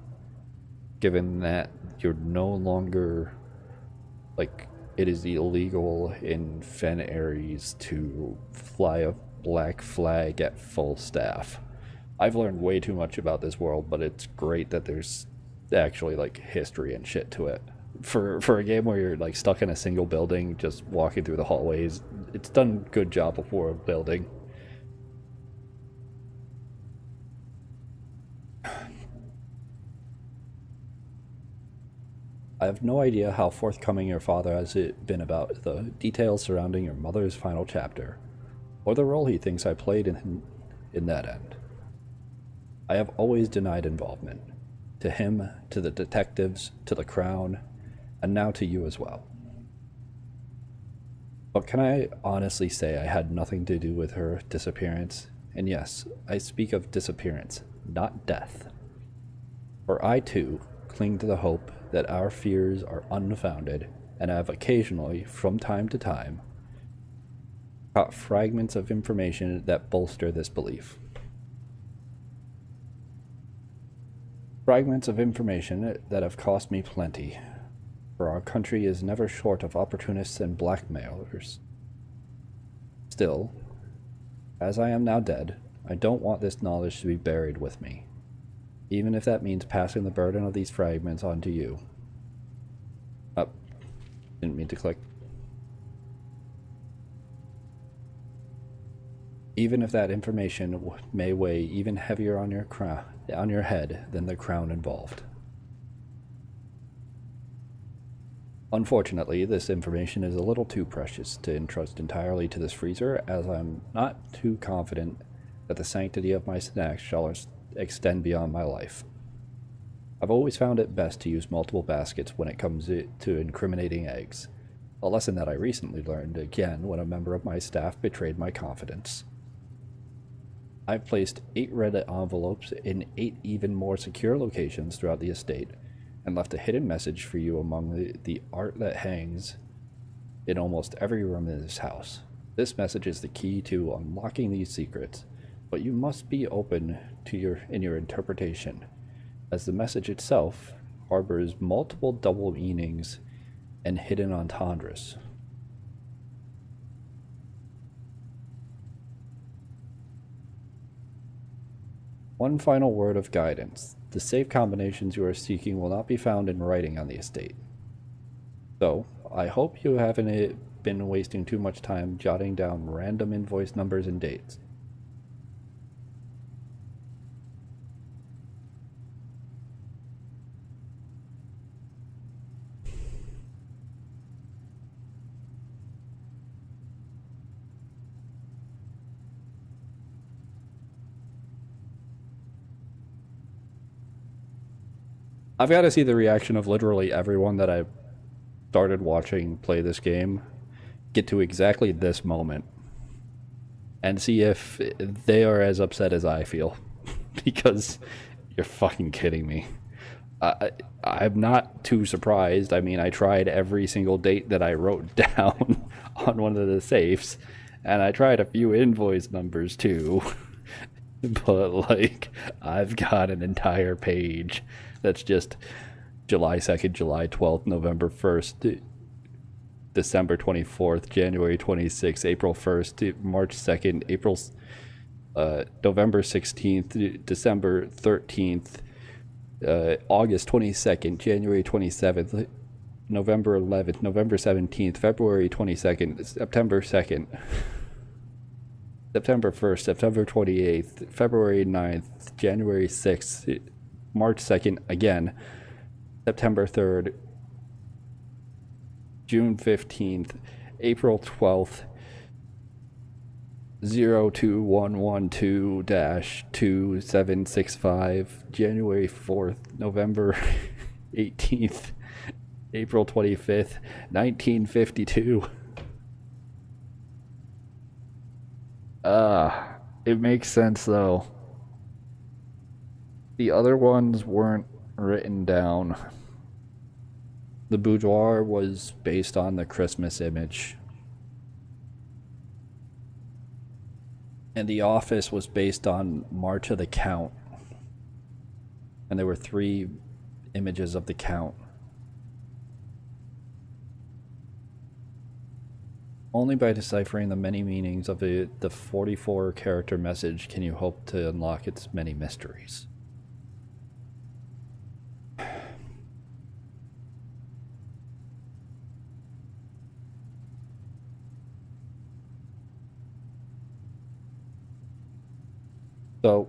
given that you're no longer like it is illegal in Fen Ares to fly a black flag at full staff. I've learned way too much about this world, but it's great that there's actually like history and shit to it. For a game where you're like stuck in a single building, just walking through the hallways, it's done a good job of world building. I have no idea how forthcoming your father has been about the details surrounding your mother's final chapter, or the role he thinks I played in that end. I have always denied involvement. To him, to the detectives, to the Crown, and now to you as well. But can I honestly say I had nothing to do with her disappearance? And yes, I speak of disappearance, not death. For I too cling to the hope that our fears are unfounded and have occasionally, from time to time, caught fragments of information that bolster this belief. Fragments of information that have cost me plenty, for our country is never short of opportunists and blackmailers. Still, as I am now dead, I don't want this knowledge to be buried with me, even if that means passing the burden of these fragments on to you. Oh, didn't mean to click. Even if that information may weigh even heavier on your head than the crown involved. Unfortunately, this information is a little too precious to entrust entirely to this freezer, as I'm not too confident that the sanctity of my snacks shall extend beyond my life. I've always found it best to use multiple baskets when it comes to incriminating eggs, a lesson that I recently learned again when a member of my staff betrayed my confidence. I've placed 8 red envelopes in 8 even more secure locations throughout the estate, and left a hidden message for you among the art that hangs in almost every room in this house. This message is the key to unlocking these secrets, but you must be open to in your interpretation, as the message itself harbors multiple double meanings and hidden entendres. One final word of guidance. The safe combinations you are seeking will not be found in writing on the estate. So, I hope you haven't been wasting too much time jotting down random invoice numbers and dates. I've got to see the reaction of literally everyone that I've started watching play this game get to exactly this moment and see if they are as upset as I feel. Because you're fucking kidding me. I'm not too surprised. I mean, I tried every single date that I wrote down on one of the safes, and I tried a few invoice numbers too. But, like, I've got an entire page that's just July 2nd, July 12th, November 1st, December 24th, January 26th, April 1st, March 2nd, November 16th, December 13th, August 22nd, January 27th, November 11th, November 17th, February 22nd, September 2nd, September 1st, September 28th, February 9th, January 6th, March 2nd again, September 3rd, June 15th, April 12th, 02112-2765, January 4th, November 18th, April 25th, 1952. It makes sense though. The other ones weren't written down. The boudoir was based on the Christmas image. And the office was based on March of the Count. And there were 3 images of the Count. Only by deciphering the many meanings of the 44-character message can you hope to unlock its many mysteries. So,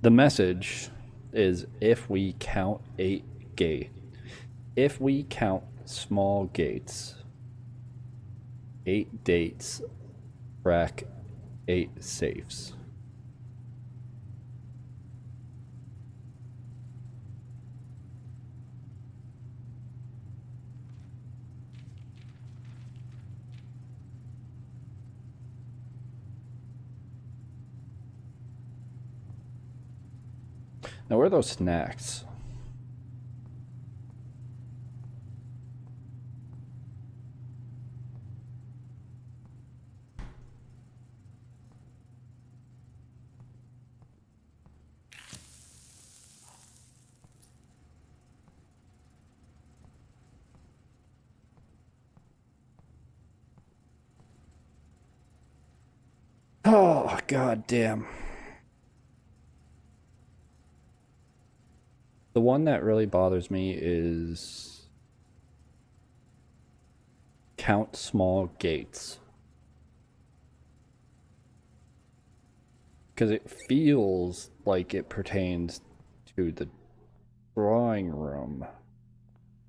the message is, if we count 8 gates, if we count small gates, 8 dates track 8 safes. Now, where are those snacks? Oh, god damn. The one that really bothers me is count small gates. Because it feels like it pertains to the drawing room,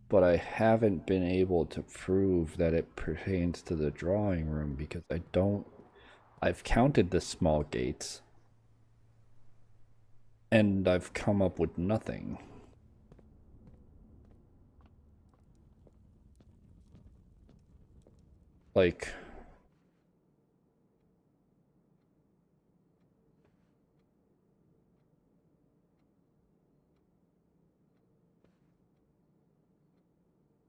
but I haven't been able to prove that it pertains to the drawing room because I've counted the small gates and I've come up with nothing. Like,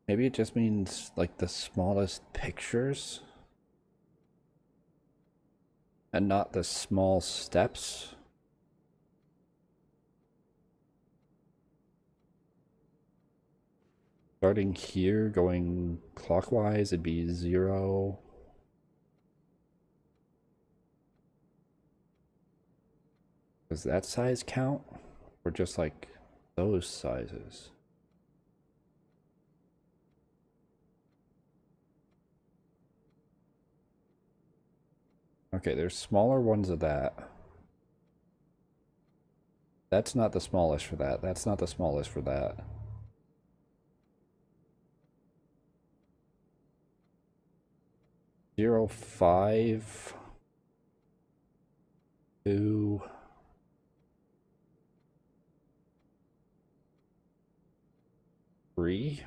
maybe it just means like the smallest pictures and not the small steps. Starting here, going clockwise, it'd be 0. Does that size count? Or just like those sizes? Okay, there's smaller ones of that. That's not the smallest for that. That's not the smallest for that. 0, 5, 2, 3.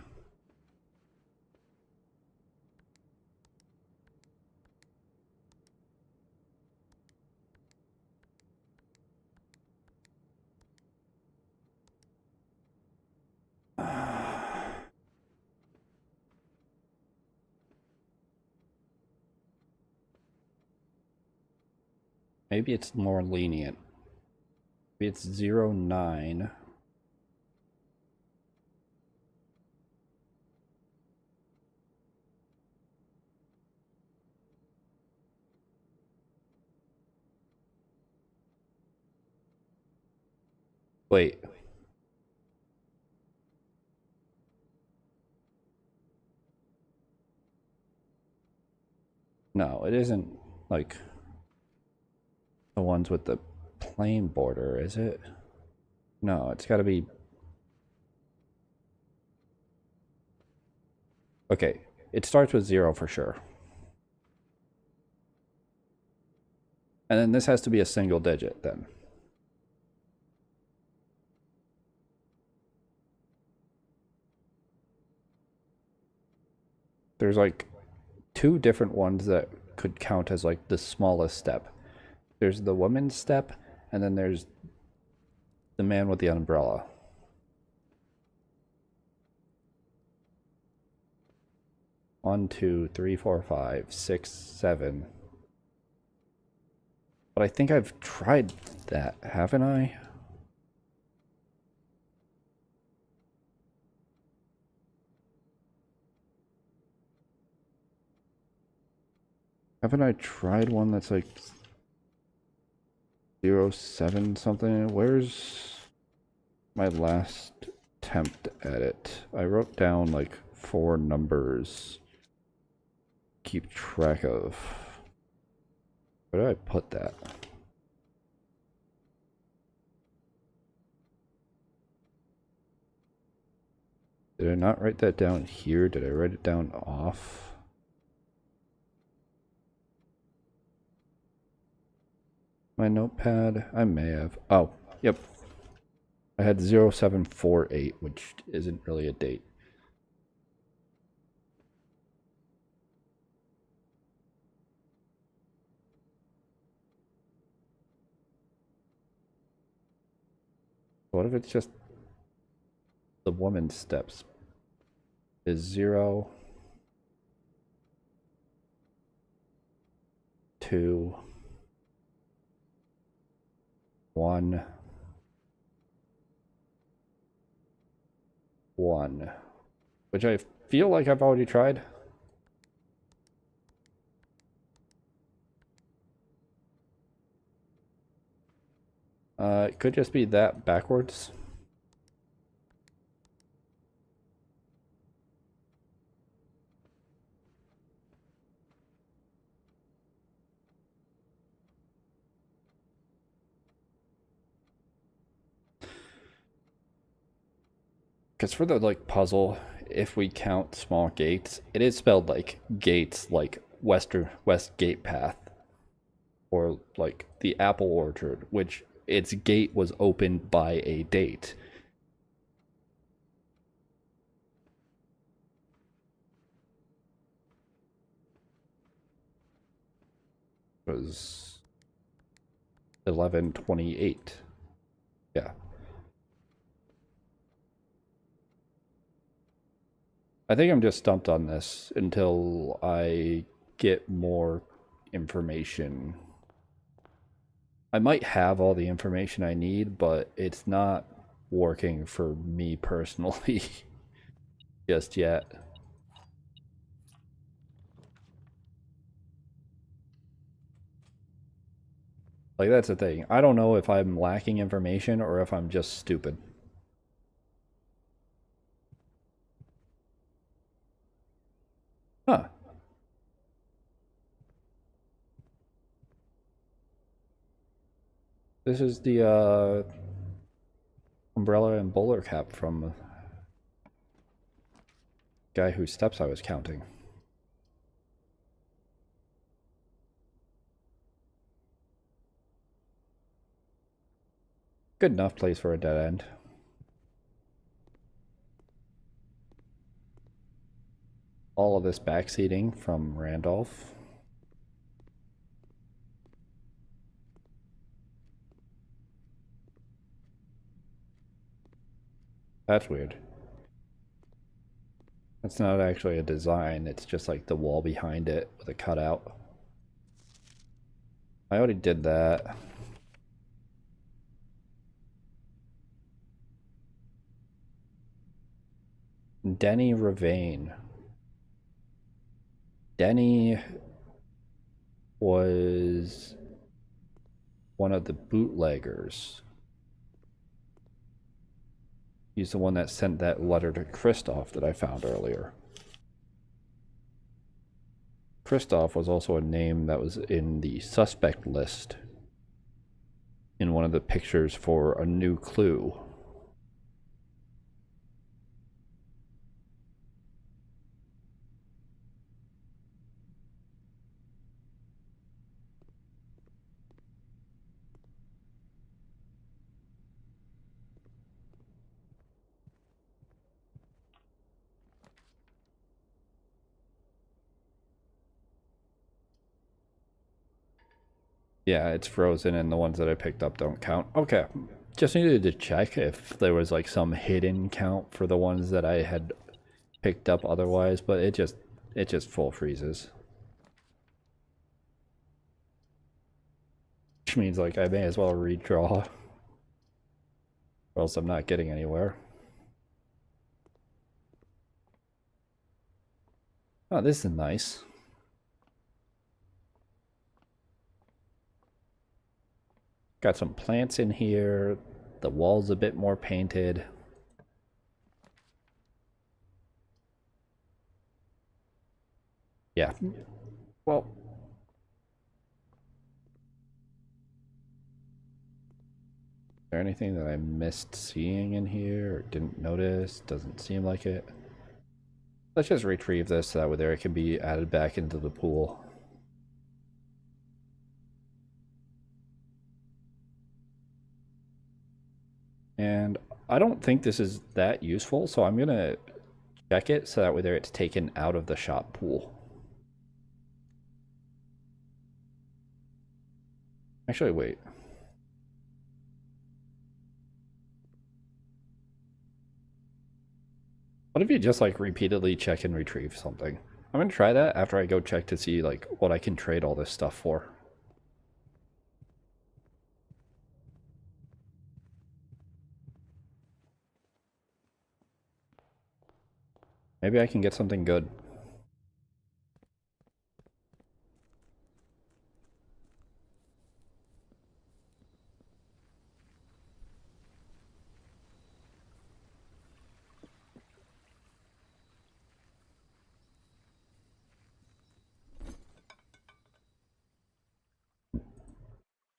Maybe it's more lenient. Maybe it's 0, 9. Wait. No, it isn't like the ones with the plain border, is it? No, it's gotta be... Okay, it starts with 0 for sure. And then this has to be a single digit then. There's like 2 different ones that could count as like the smallest step. There's the woman's step, and then there's the man with the umbrella. One, 2, 3, 4, 5, 6, 7. But I think I've tried that, haven't I? Haven't I tried one that's like 0, 7 something? Where's my last attempt at it? I wrote down like 4 numbers. Keep track of. Where did I put that? Did I not write that down here? Did I write it down off? My notepad? I may have. Oh, yep. I had 0748, which isn't really a date. What if it's just the woman's steps? Is 0, 2, 1, 1, which I feel like I've already tried. It could just be that backwards. Because for the like puzzle, if we count small gates, it is spelled like gates, like West Gate Path, or like the apple orchard, which its gate was opened by a date. It was 11/28. Yeah. I think I'm just stumped on this until I get more information. I might have all the information I need, but it's not working for me personally just yet. Like, that's the thing. I don't know if I'm lacking information or if I'm just stupid. Huh. This is the umbrella and bowler cap from the guy whose steps I was counting. Good enough place for a dead end. All of this backseating from Randolph. That's weird. That's not actually a design, it's just like the wall behind it with a cutout. I already did that. Denny Ravane. Denny was one of the bootleggers. He's the one that sent that letter to Christoph that I found earlier. Christoph was also a name that was in the suspect list in one of the pictures for a new clue. Yeah, it's frozen and the ones that I picked up don't count. Okay, just needed to check if there was like some hidden count for the ones that I had picked up otherwise, but it just full freezes. Which means like I may as well redraw or else I'm not getting anywhere. Oh, this is nice. Got some plants in here. The wall's a bit more painted. Yeah. Well, there anything that I missed seeing in here or didn't notice? Doesn't seem like it. Let's just retrieve this so that way there it can be added back into the pool. And I don't think this is that useful, so I'm gonna check it so that way there it's taken out of the shop pool. Actually, wait. What if you just like repeatedly check and retrieve something? I'm gonna try that after I go check to see like what I can trade all this stuff for. Maybe I can get something good.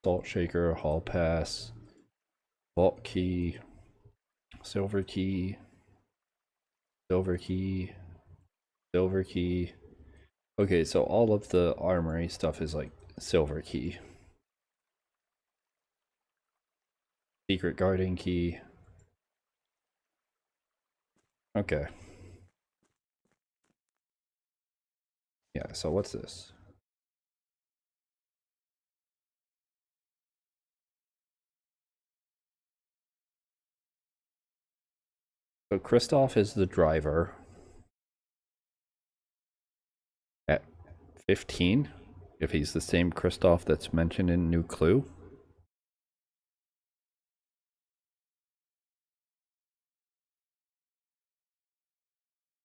Salt shaker, hall pass, vault key, silver key, silver key, silver key. Okay, so all of the armory stuff is like silver key. Secret guarding key. Okay. Yeah, so what's this? So Kristoff is the driver. At 15, if he's the same Kristoff that's mentioned in New Clue.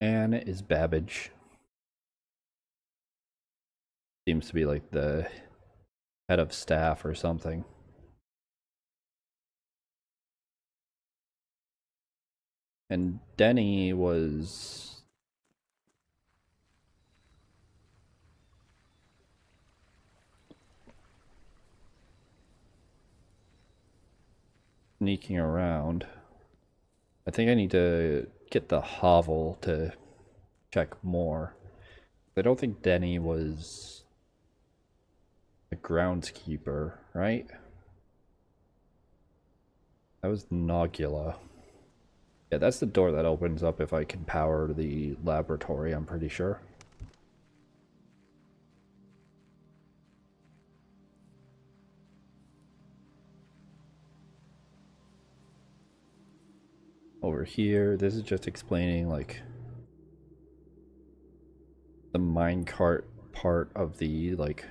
Anne is Babbage. Seems to be like the head of staff or something. And Denny was sneaking around. I think I need to get the hovel to check more. I don't think Denny was a groundskeeper, right? That was Nogula. Yeah, that's the door that opens up if I can power the laboratory, I'm pretty sure. Over here, this is just explaining like the minecart part of the like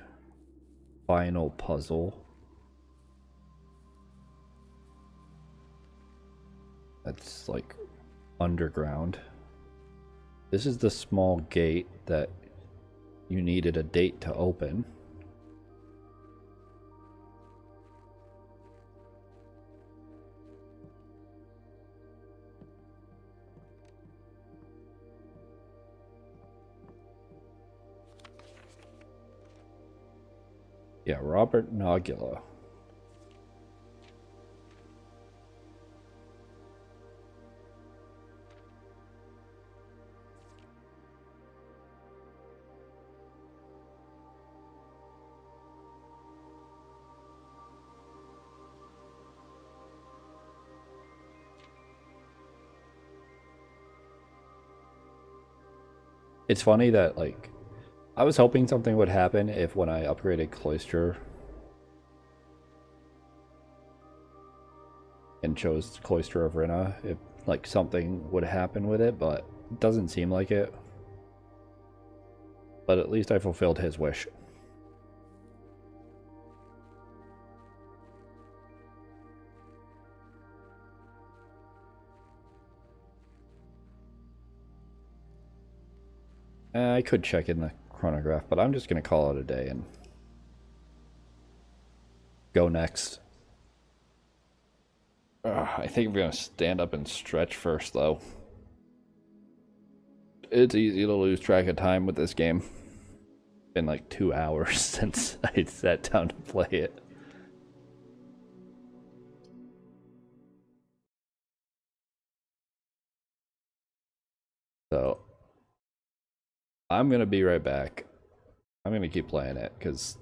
final puzzle. That's like underground. This is the small gate that you needed a date to open. Yeah, Robert Nogula. It's funny that like I was hoping something would happen if when I upgraded Cloister and chose Cloister of Rinna, if like something would happen with it, but it doesn't seem like it. But at least I fulfilled his wish. I could check in the chronograph, but I'm just going to call it a day and go next. I think I'm going to stand up and stretch first, though. It's easy to lose track of time with this game. It's been like 2 hours since I sat down to play it. I'm gonna be right back. I'm gonna keep playing it because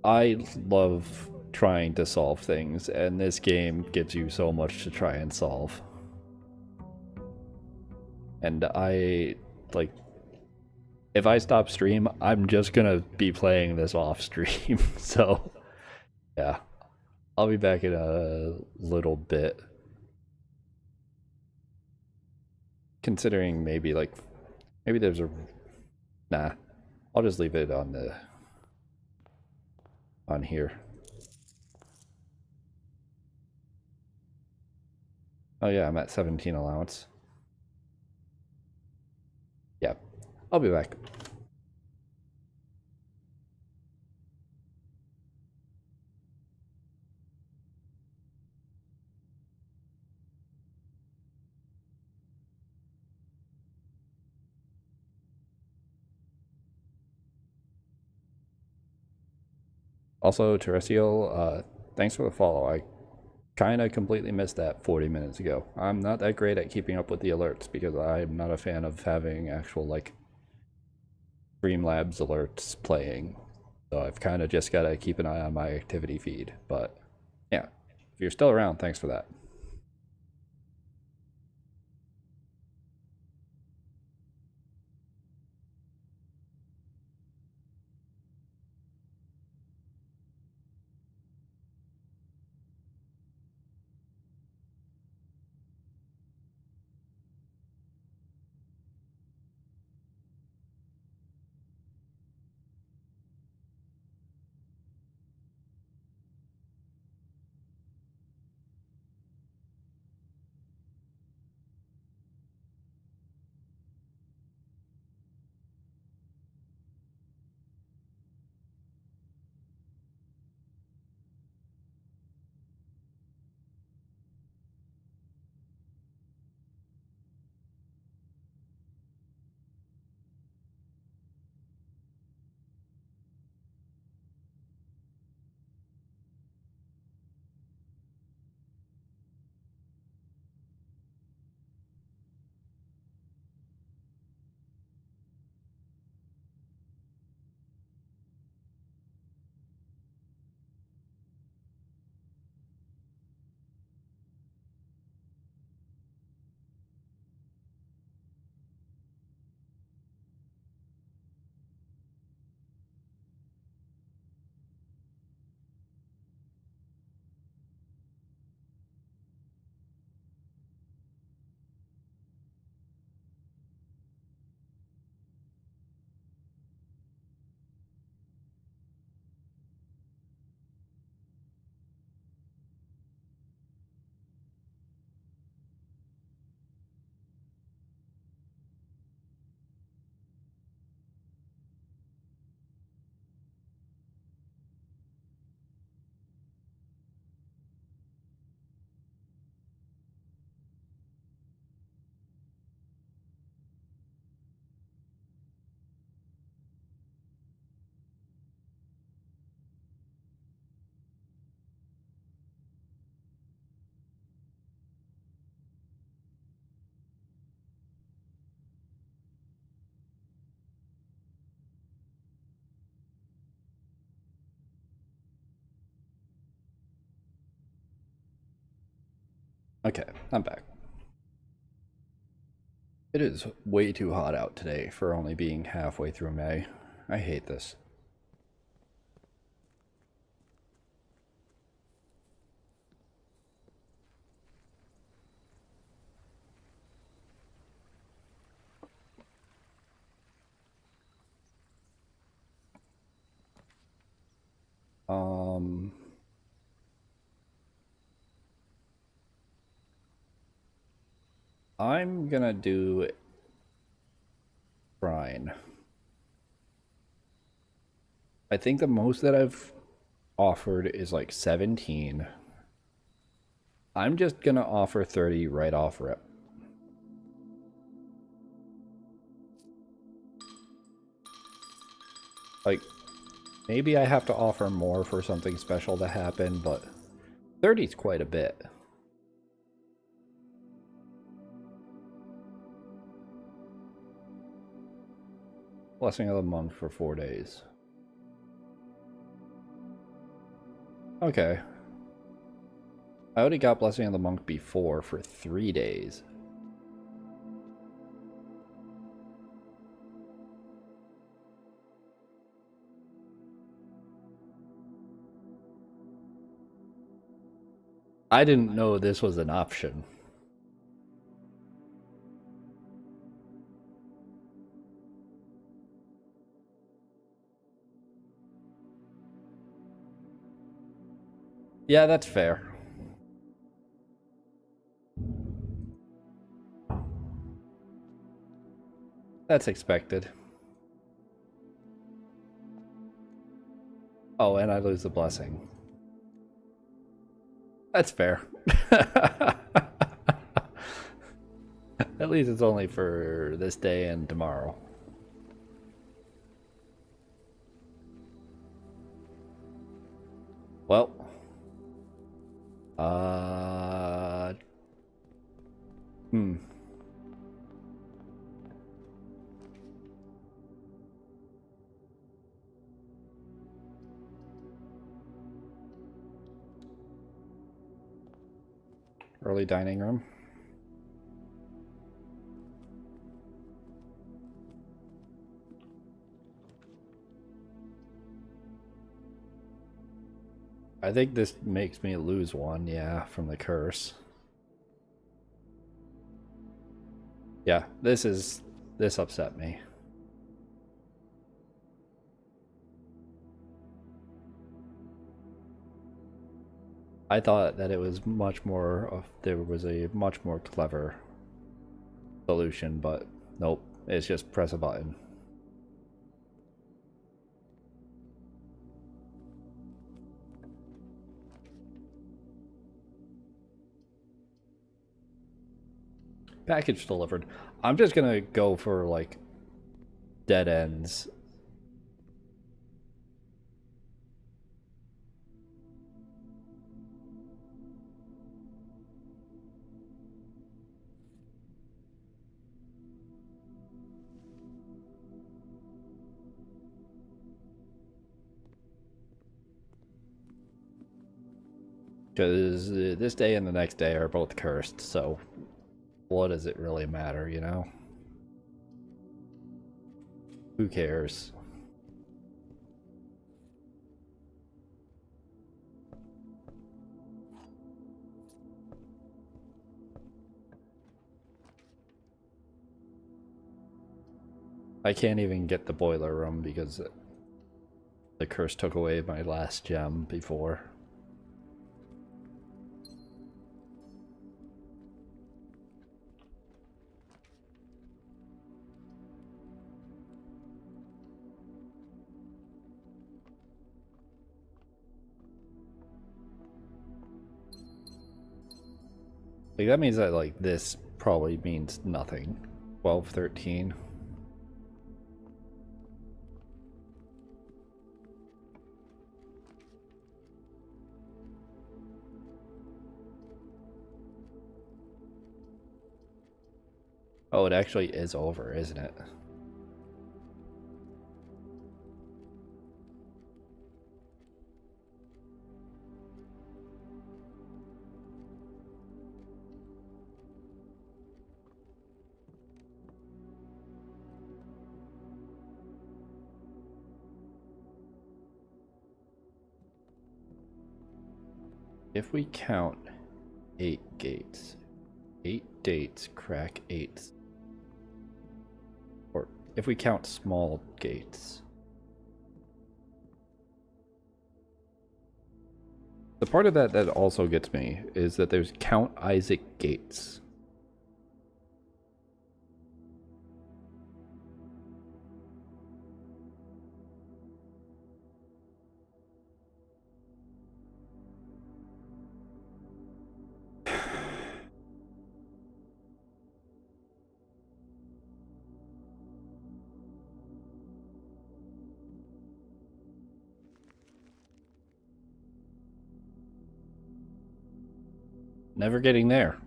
I love trying to solve things, and this game gives you so much to try and solve. And like, if I stop stream, I'm just gonna be playing this off stream. So, yeah, I'll be back in a little bit. Considering maybe there's a nah. I'll just leave it on here. Oh yeah, I'm at 17 allowance. Yeah, I'll be back. Also, Terrestrial, thanks for the follow. I kind of completely missed that 40 minutes ago. I'm not that great at keeping up with the alerts because I'm not a fan of having actual, like, Streamlabs alerts playing. So I've kind of just got to keep an eye on my activity feed. But yeah, if you're still around, thanks for that. Okay, I'm back. It is way too hot out today for only being halfway through May. I hate this. Um, I'm gonna do Shrine. I think the most that I've offered is like 17. I'm just gonna offer 30 right off rip. Like, maybe I have to offer more for something special to happen, but 30 is quite a bit. Blessing of the monk for 4 days. Okay. I already got Blessing of the Monk before for 3 days. I didn't know this was an option. Yeah, that's fair. That's expected. Oh, and I lose the blessing. That's fair. At least it's only for this day and tomorrow. Well. Early dining room. I think this makes me lose one, yeah, from the curse. Yeah, this upset me. I thought that it was much more there was a much more clever solution, but nope, it's just press a button. Package delivered. I'm just gonna go for like dead ends. Because this day and the next day are both cursed, so what does it really matter, you know? Who cares? I can't even get the boiler room because the curse took away my last gem before. Like, that means that, like, this probably means nothing. 12, 13. Oh, it actually is over, isn't it? If we count 8 gates, 8 dates, crack 8. Or if we count small gates. The part of that that also gets me is that there's Count Isaac Gates. Never getting there.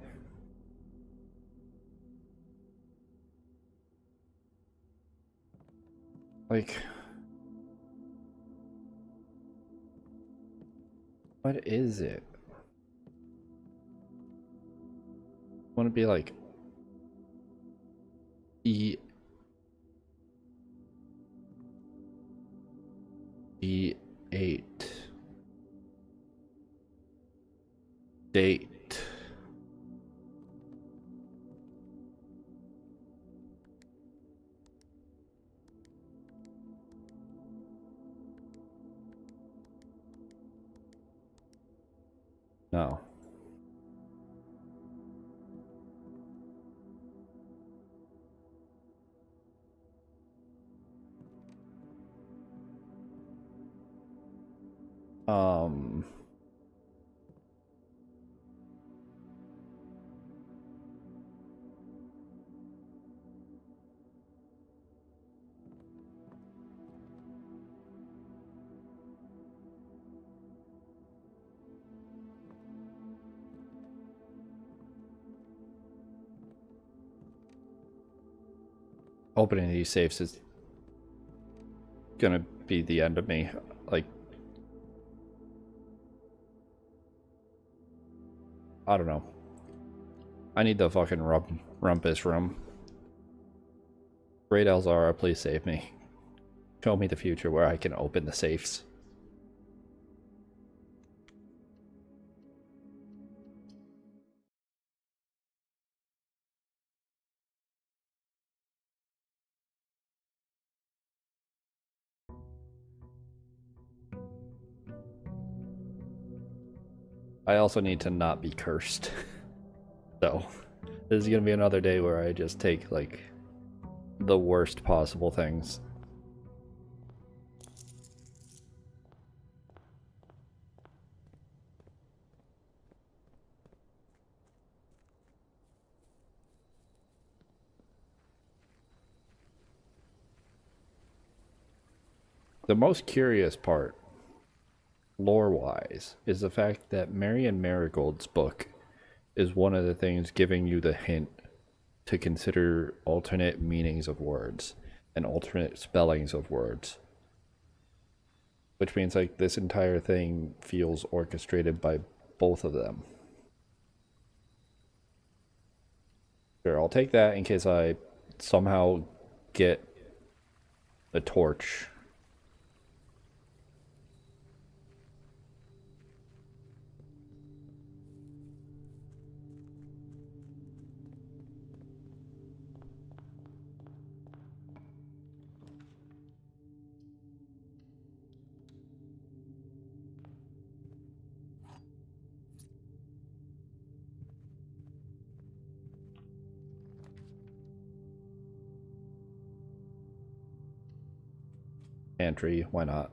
Like, what is it? Want to be like E8 date. No. Um, Opening these safes is gonna be the end of me. Like, I don't know. I need the fucking rumpus room. Great Elzara, please save me. Show me the future where I can open the safes. I also need to not be cursed. So, this is gonna be another day where I just take, like, the worst possible things. The most curious part, lore-wise, is the fact that Marion Marigold's book is one of the things giving you the hint to consider alternate meanings of words and alternate spellings of words. Which means, like, this entire thing feels orchestrated by both of them. Sure, I'll take that in case I somehow get the torch. Pantry, why not?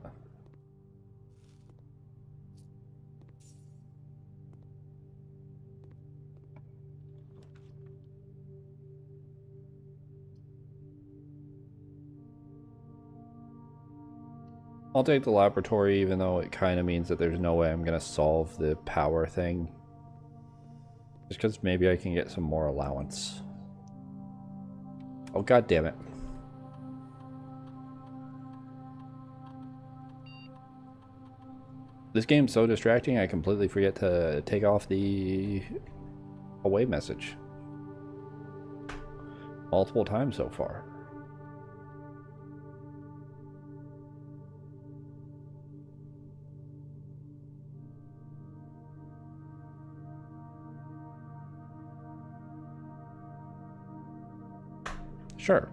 I'll take the laboratory, even though it kind of means that there's no way I'm going to solve the power thing. Just because maybe I can get some more allowance. Oh, god damn it. This game's so distracting, I completely forget to take off the away message. Multiple times so far. Sure.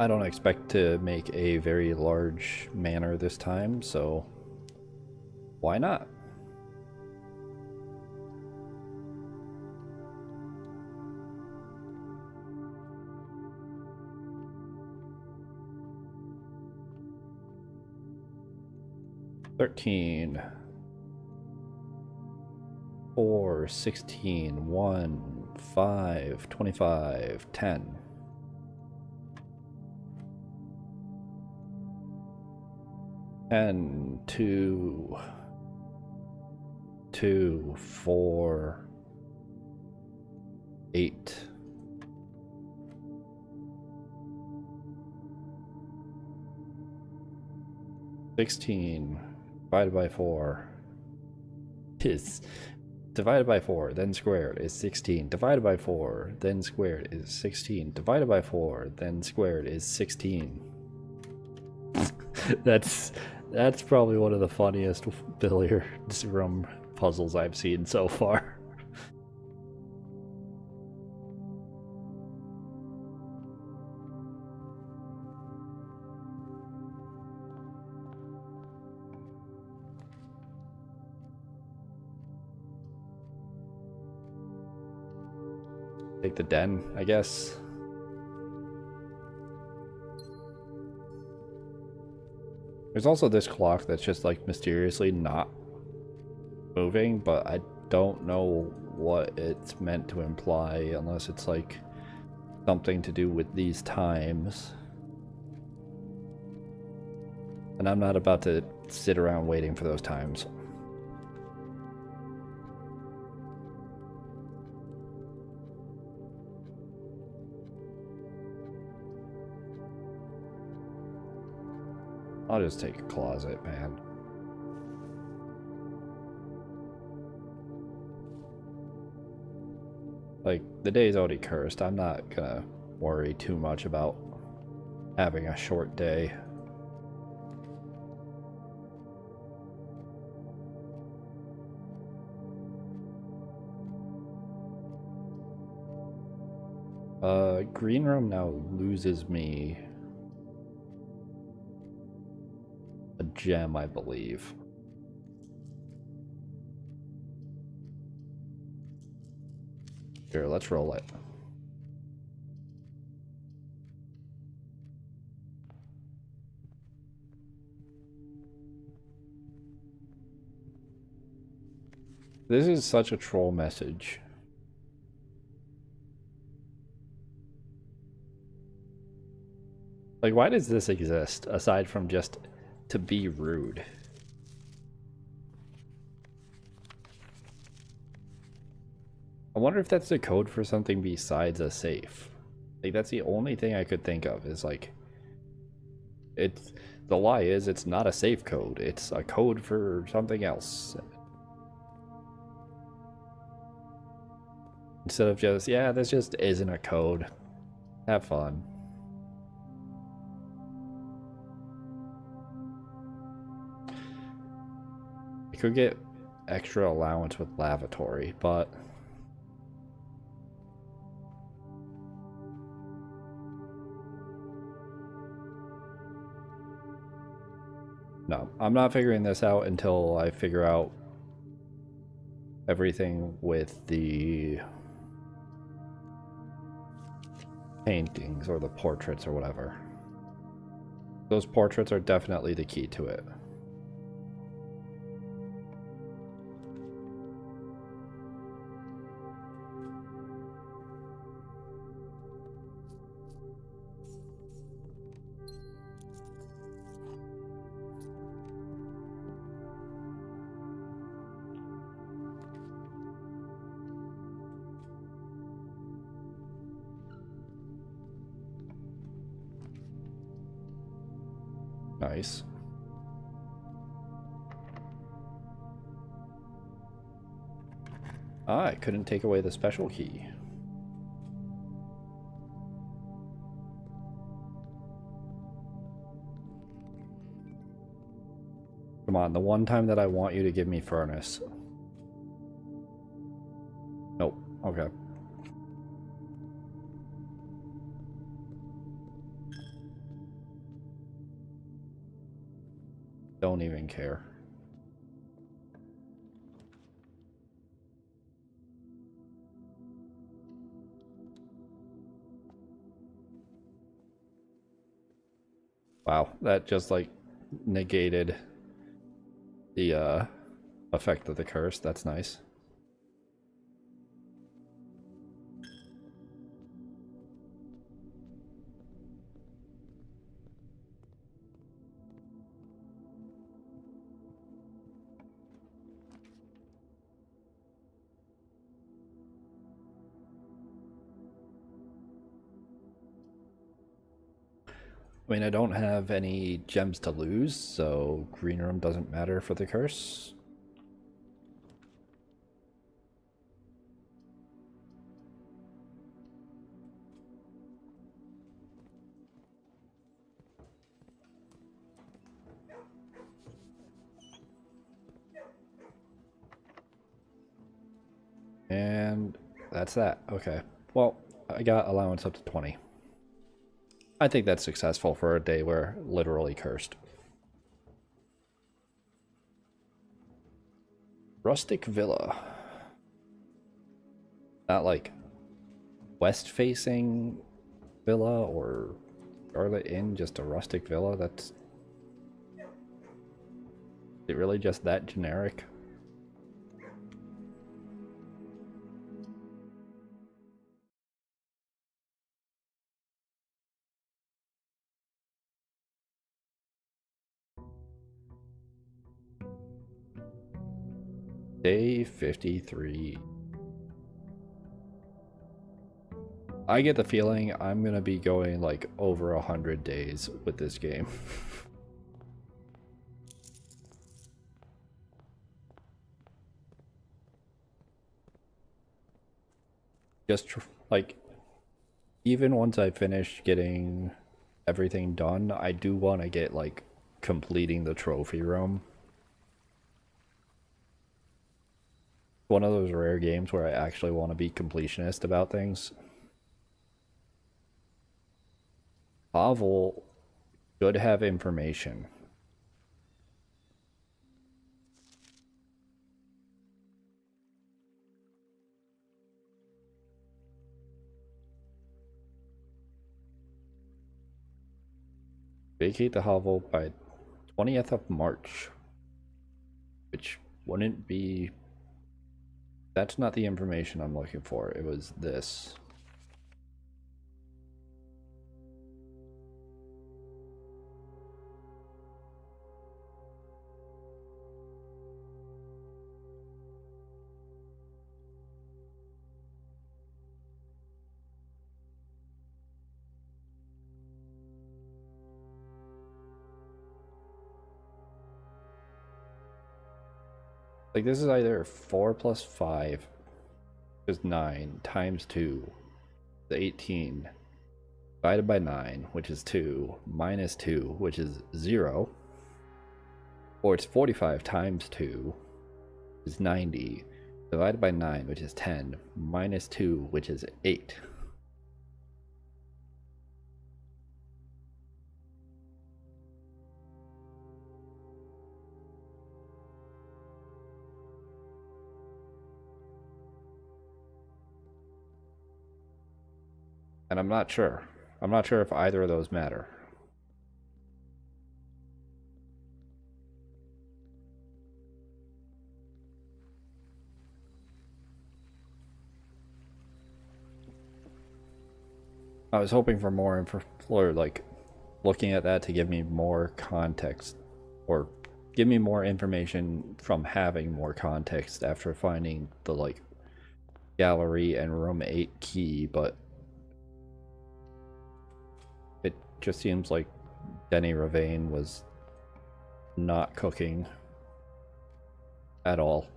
I don't expect to make a very large manor this time, so why not? $13, 4, 16, 1, 5, 25, 10. 10, 2, 2, 4, 8. $16 divided by 4 is divided by 4, then squared is 16. Divided by 4, then squared is 16. Divided by 4, then squared is 16. That's probably one of the funniest billiards room puzzles I've seen so far. Take the den, I guess. There's also this clock that's just like mysteriously not moving, but I don't know what it's meant to imply unless it's like something to do with these times. And I'm not about to sit around waiting for those times. I'll just take a closet, man. Like, the day's already cursed. I'm not gonna worry too much about having a short day. Green room now loses me a gem, I believe. Here, let's roll it. This is such a troll message. Like, why does this exist aside from just to be rude? I wonder if that's the code for something besides a safe. Like, that's the only thing I could think of is like, it's, the lie is it's not a safe code. It's a code for something else. Instead of just, yeah, this just isn't a code. Have fun. I could get extra allowance with lavatory, but no, I'm not figuring this out until I figure out everything with the paintings or the portraits or whatever. Those portraits are definitely the key to it. Nice. Ah, I couldn't take away the special key. Come on, the one time that I want you to give me furnace. Nope. Okay. Don't even care. Wow, that just like negated the effect of the curse. That's nice. I mean, I don't have any gems to lose, so green room doesn't matter for the curse. And that's that. Okay. Well, I got allowance up to 20. I think that's successful for a day where literally cursed. Rustic Villa. Not like west-facing villa or Charlotte Inn, just a rustic villa. That's... Is it really just that generic? Day 53. I get the feeling I'm gonna be going like over 100 days with this game. Just like, even once I finish getting everything done, I do want to get like completing the trophy room. One of those rare games where I actually want to be completionist about things. Pavel should have information. Vacate the hovel by 20th of March. Which wouldn't be... That's not the information I'm looking for. It was this. Like, this is either 4 plus 5 is 9 times 2 is 18 divided by 9, which is 2, minus 2, which is 0, or it's 45 times 2 is 90 divided by 9, which is 10, minus 2, which is 8. And I'm not sure. I'm not sure if either of those matter. I was hoping for more info, or like looking at that to give me more context, or give me more information from having more context after finding the like gallery and room 8 key, but it just seems like Denny Ravane was not cooking at all.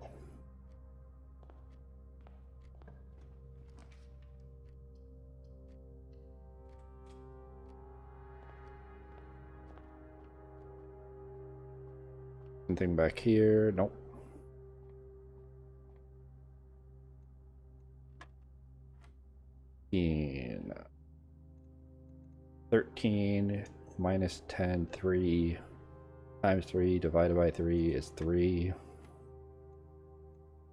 Anything back here? Nope. In 13 minus 10, 3 times 3 divided by 3 is 3.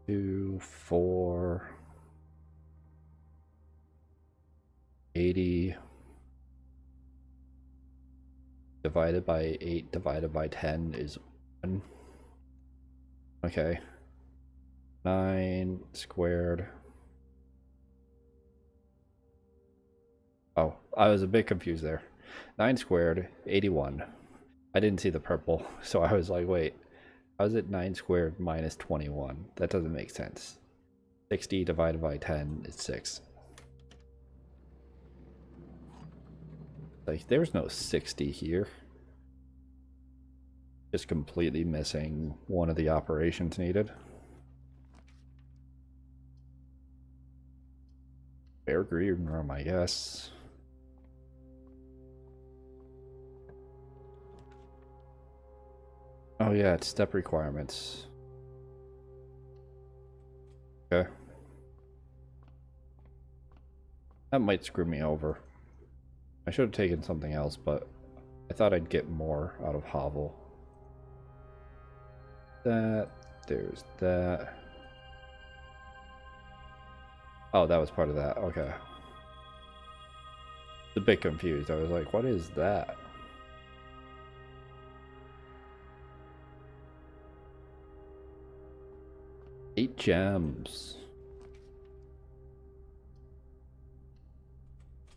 2, 4, 80 divided by 8 divided by 10 is 1. Okay. 9 squared. Oh, I was a bit confused there. 9 squared, 81. I didn't see the purple, so I was like, wait, how is it 9 squared minus 21? That doesn't make sense. 60 divided by 10 is 6. Like, there's no 60 here. Just completely missing one of the operations needed. Fair green room, I guess. Oh yeah, it's step requirements. Okay. That might screw me over. I should have taken something else, but I thought I'd get more out of Hovel. There's that. Oh, that was part of that. Okay. A bit confused. I was like, what is that? Eight gems.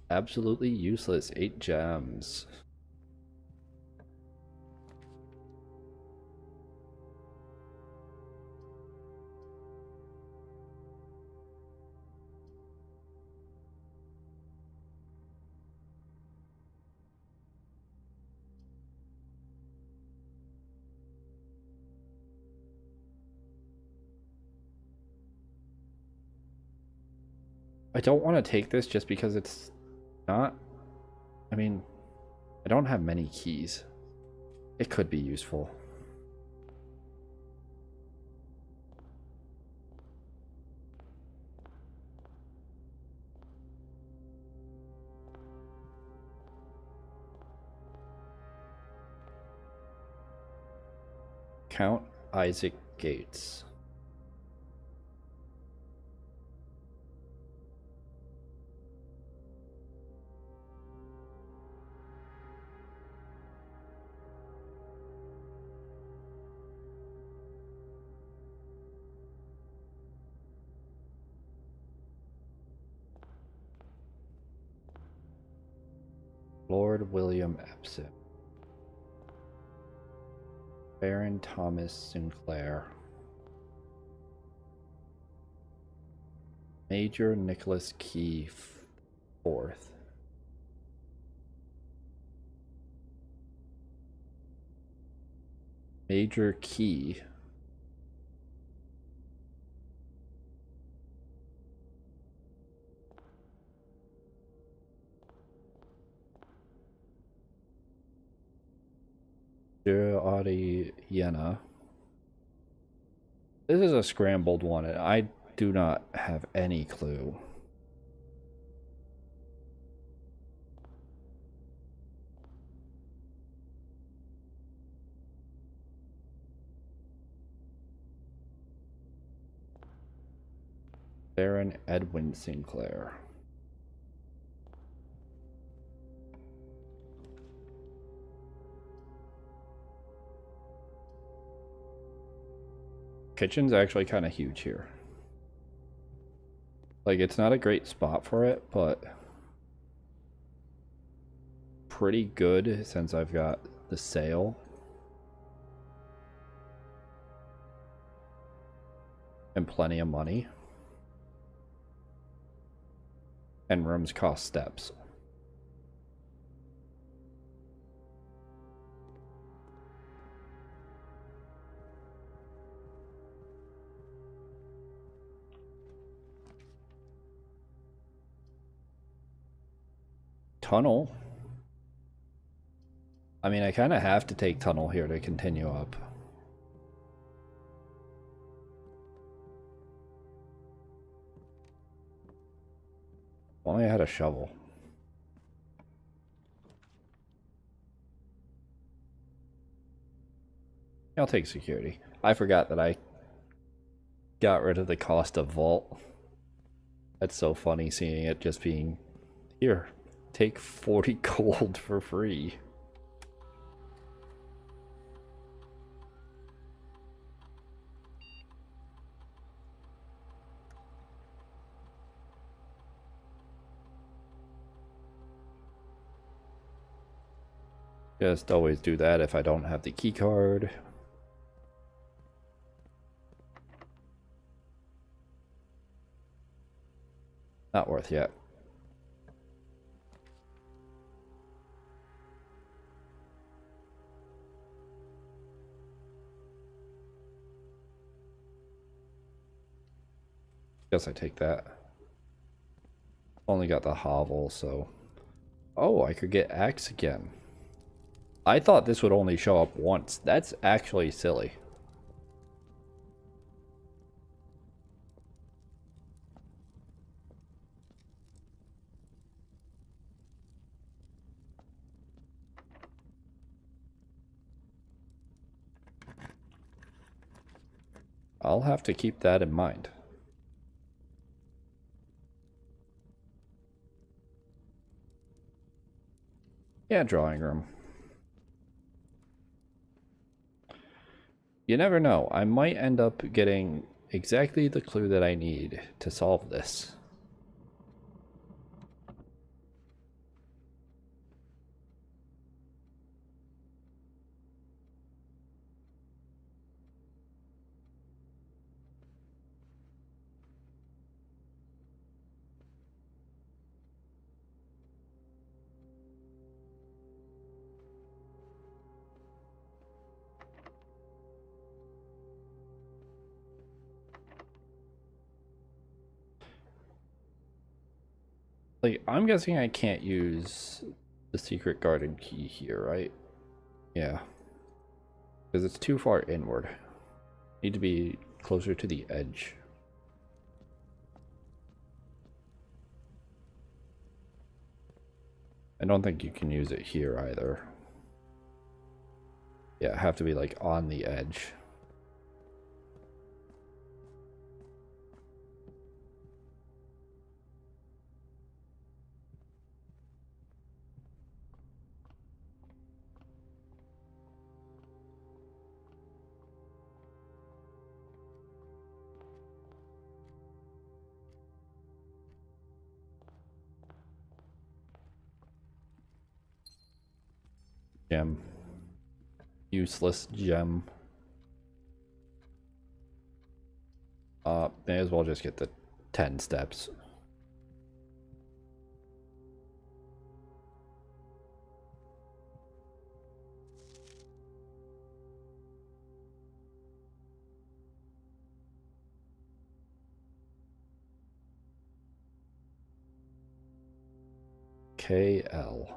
Absolutely useless. 8 gems. I don't want to take this just because it's not... I mean, I don't have many keys. It could be useful. Count Isaac Gates. Lord William Epsom. Baron Thomas Sinclair. Major Nicholas Key IV. Major Key. Yena. This is a scrambled one, and I do not have any clue. Baron Edwin Sinclair. Kitchen's actually kind of huge here. Like, it's not a great spot for it, but pretty good since I've got the sale. And plenty of money. And rooms cost steps. Tunnel. I mean, I kind of have to take tunnel here to continue up. If only I had a shovel. I'll take security. I forgot that I got rid of the cost of vault. That's so funny seeing it just being here. Take 40 gold for free. Just always do that if I don't have the key card. Not worth yet. Guess I take that. Only got the hovel, so... Oh, I could get axe again. I thought this would only show up once. That's actually silly. I'll have to keep that in mind. Yeah, drawing room. You never know. I might end up getting exactly the clue that I need to solve this. Like, I'm guessing I can't use the secret garden key here, right? Yeah. Because it's too far inward. Need to be closer to the edge. I don't think you can use it here either. Yeah, have to be like on the edge. Gem. Useless gem. May as well just get the 10 steps. KL.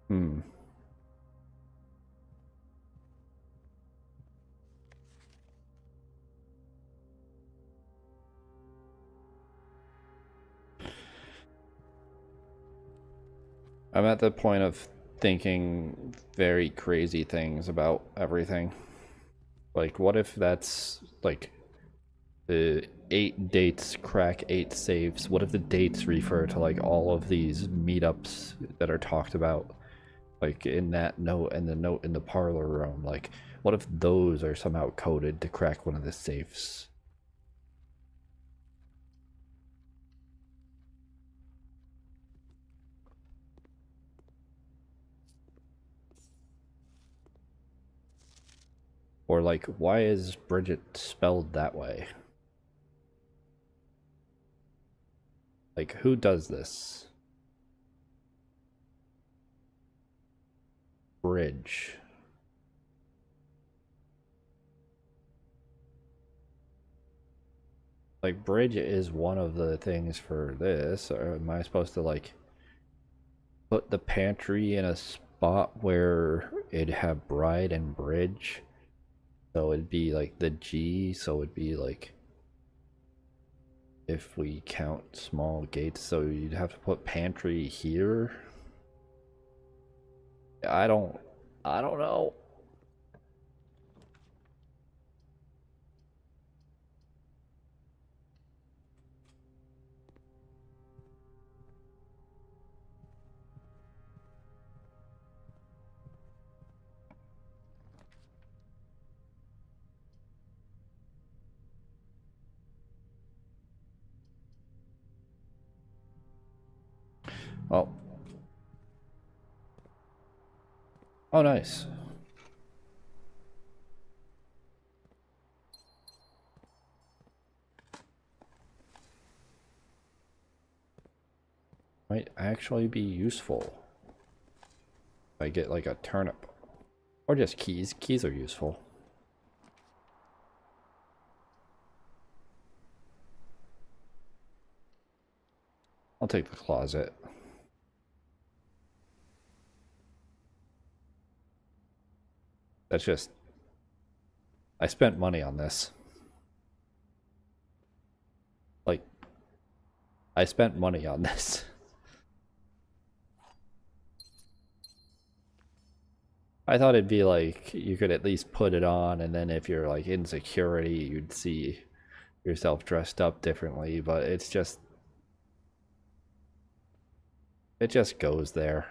Hmm. I'm at the point of thinking very crazy things about everything. Like, what if that's like the 8 dates crack 8 saves? What if the dates refer to like all of these meetups that are talked about, like in that note and the note in the parlor room? Like, what if those are somehow coded to crack one of the safes? Or like, why is Bridget spelled that way? Like, who does this? Bridge. Like, bridge is one of the things for this. Or am I supposed to like put the pantry in a spot where it'd have bride and bridge? So it'd be like the G, so it'd be like, if we count small gates, so you'd have to put pantry here. I don't know. Oh. Oh, nice. Might actually be useful. If I get like a turnip. Or just keys. Keys are useful. I'll take the closet. That's just... I spent money on this. Like, I spent money on this. I thought it'd be like, you could at least put it on, and then if you're like in security, you'd see yourself dressed up differently, but it's just... It just goes there.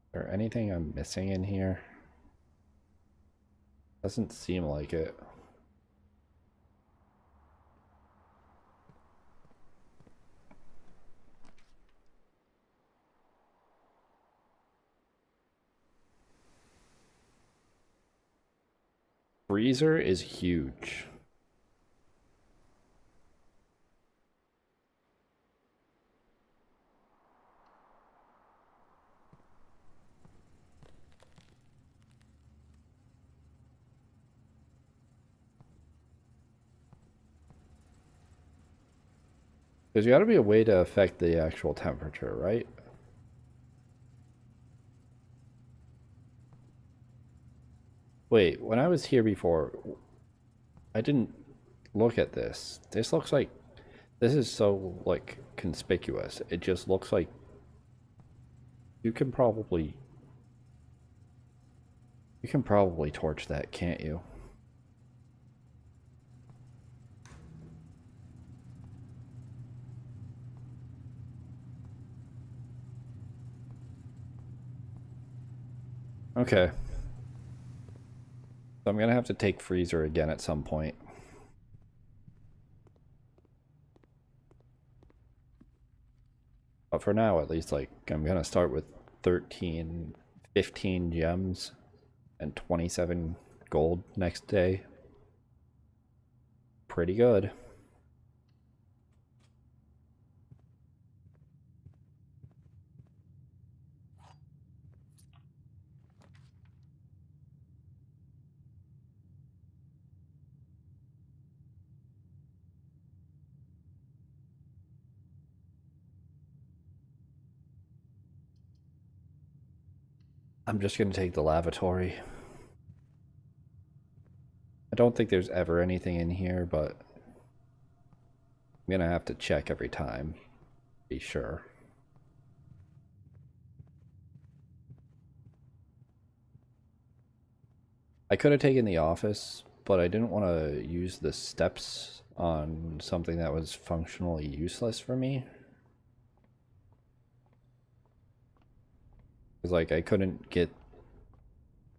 Is there anything I'm missing in here? Doesn't seem like it. Freezer is huge. There's got to be a way to affect the actual temperature, right? Wait, when I was here before, I didn't look at this. This looks like... This is so, like, conspicuous. It just looks like... You can probably torch that, can't you? Okay. So I'm gonna have to take freezer again at some point. But for now, at least, like, I'm gonna start with 15 gems and 27 gold next day. Pretty good. I'm just gonna take the lavatory. I don't think there's ever anything in here, but I'm gonna have to check every time. Be sure. I could have taken the office, but I didn't want to use the steps on something that was functionally useless for me. Because, like, I couldn't get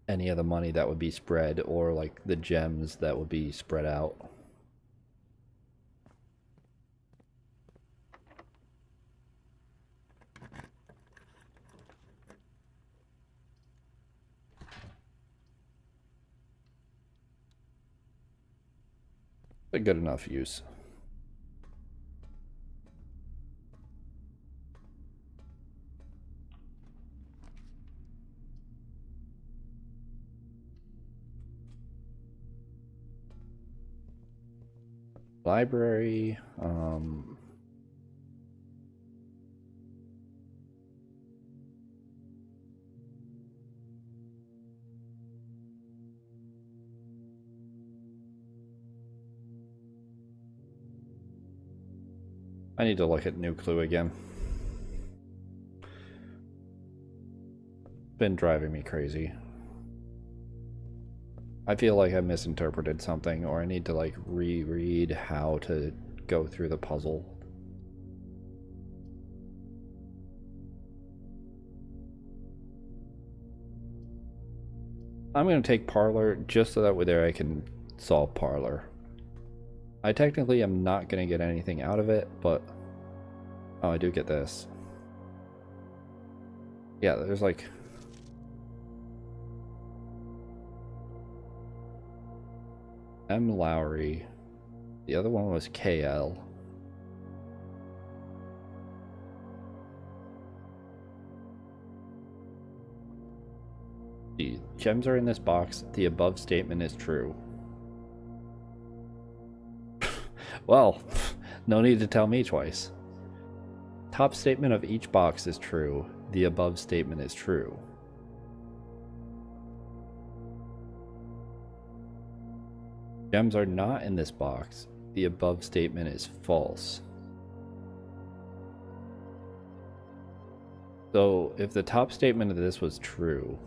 any of the money that would be spread, or, like, the gems that would be spread out. A good enough use. Library, I need to look at New Clue again. Been driving me crazy. I feel like I misinterpreted something, or I need to, like, reread how to go through the puzzle. I'm gonna take Parlor just so that way there I can solve Parlor. I technically am not gonna get anything out of it, but... Oh, I do get this. Yeah, there's like... M. Lowry. The other one was KL. The gems are in this box. The above statement is true. Well, no need to tell me twice. Top statement of each box is true. The above statement is true. Gems are not in this box. The above statement is false. So if the top statement of this was true,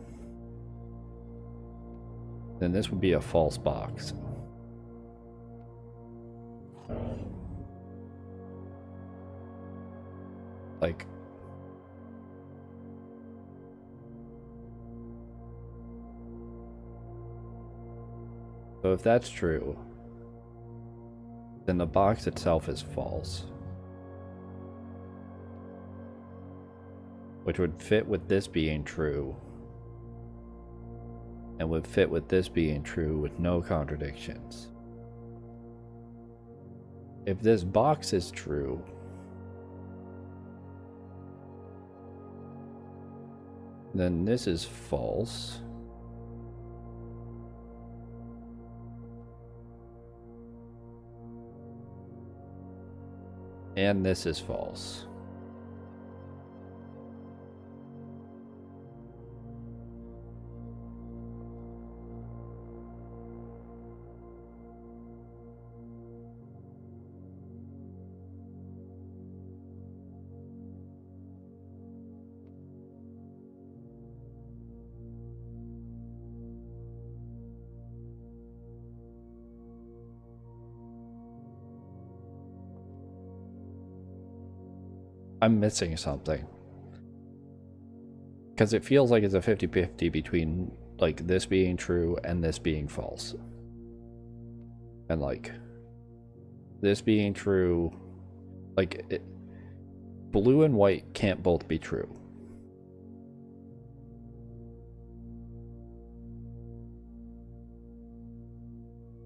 then this would be a false box. Like, so if that's true, then the box itself is false, which would fit with this being true, and would fit with this being true with no contradictions. If this box is true, then this is false. And this is false. I'm missing something. Because it feels like it's a 50-50 between, like, this being true and this being false. And, like, this being true, like, blue and white can't both be true.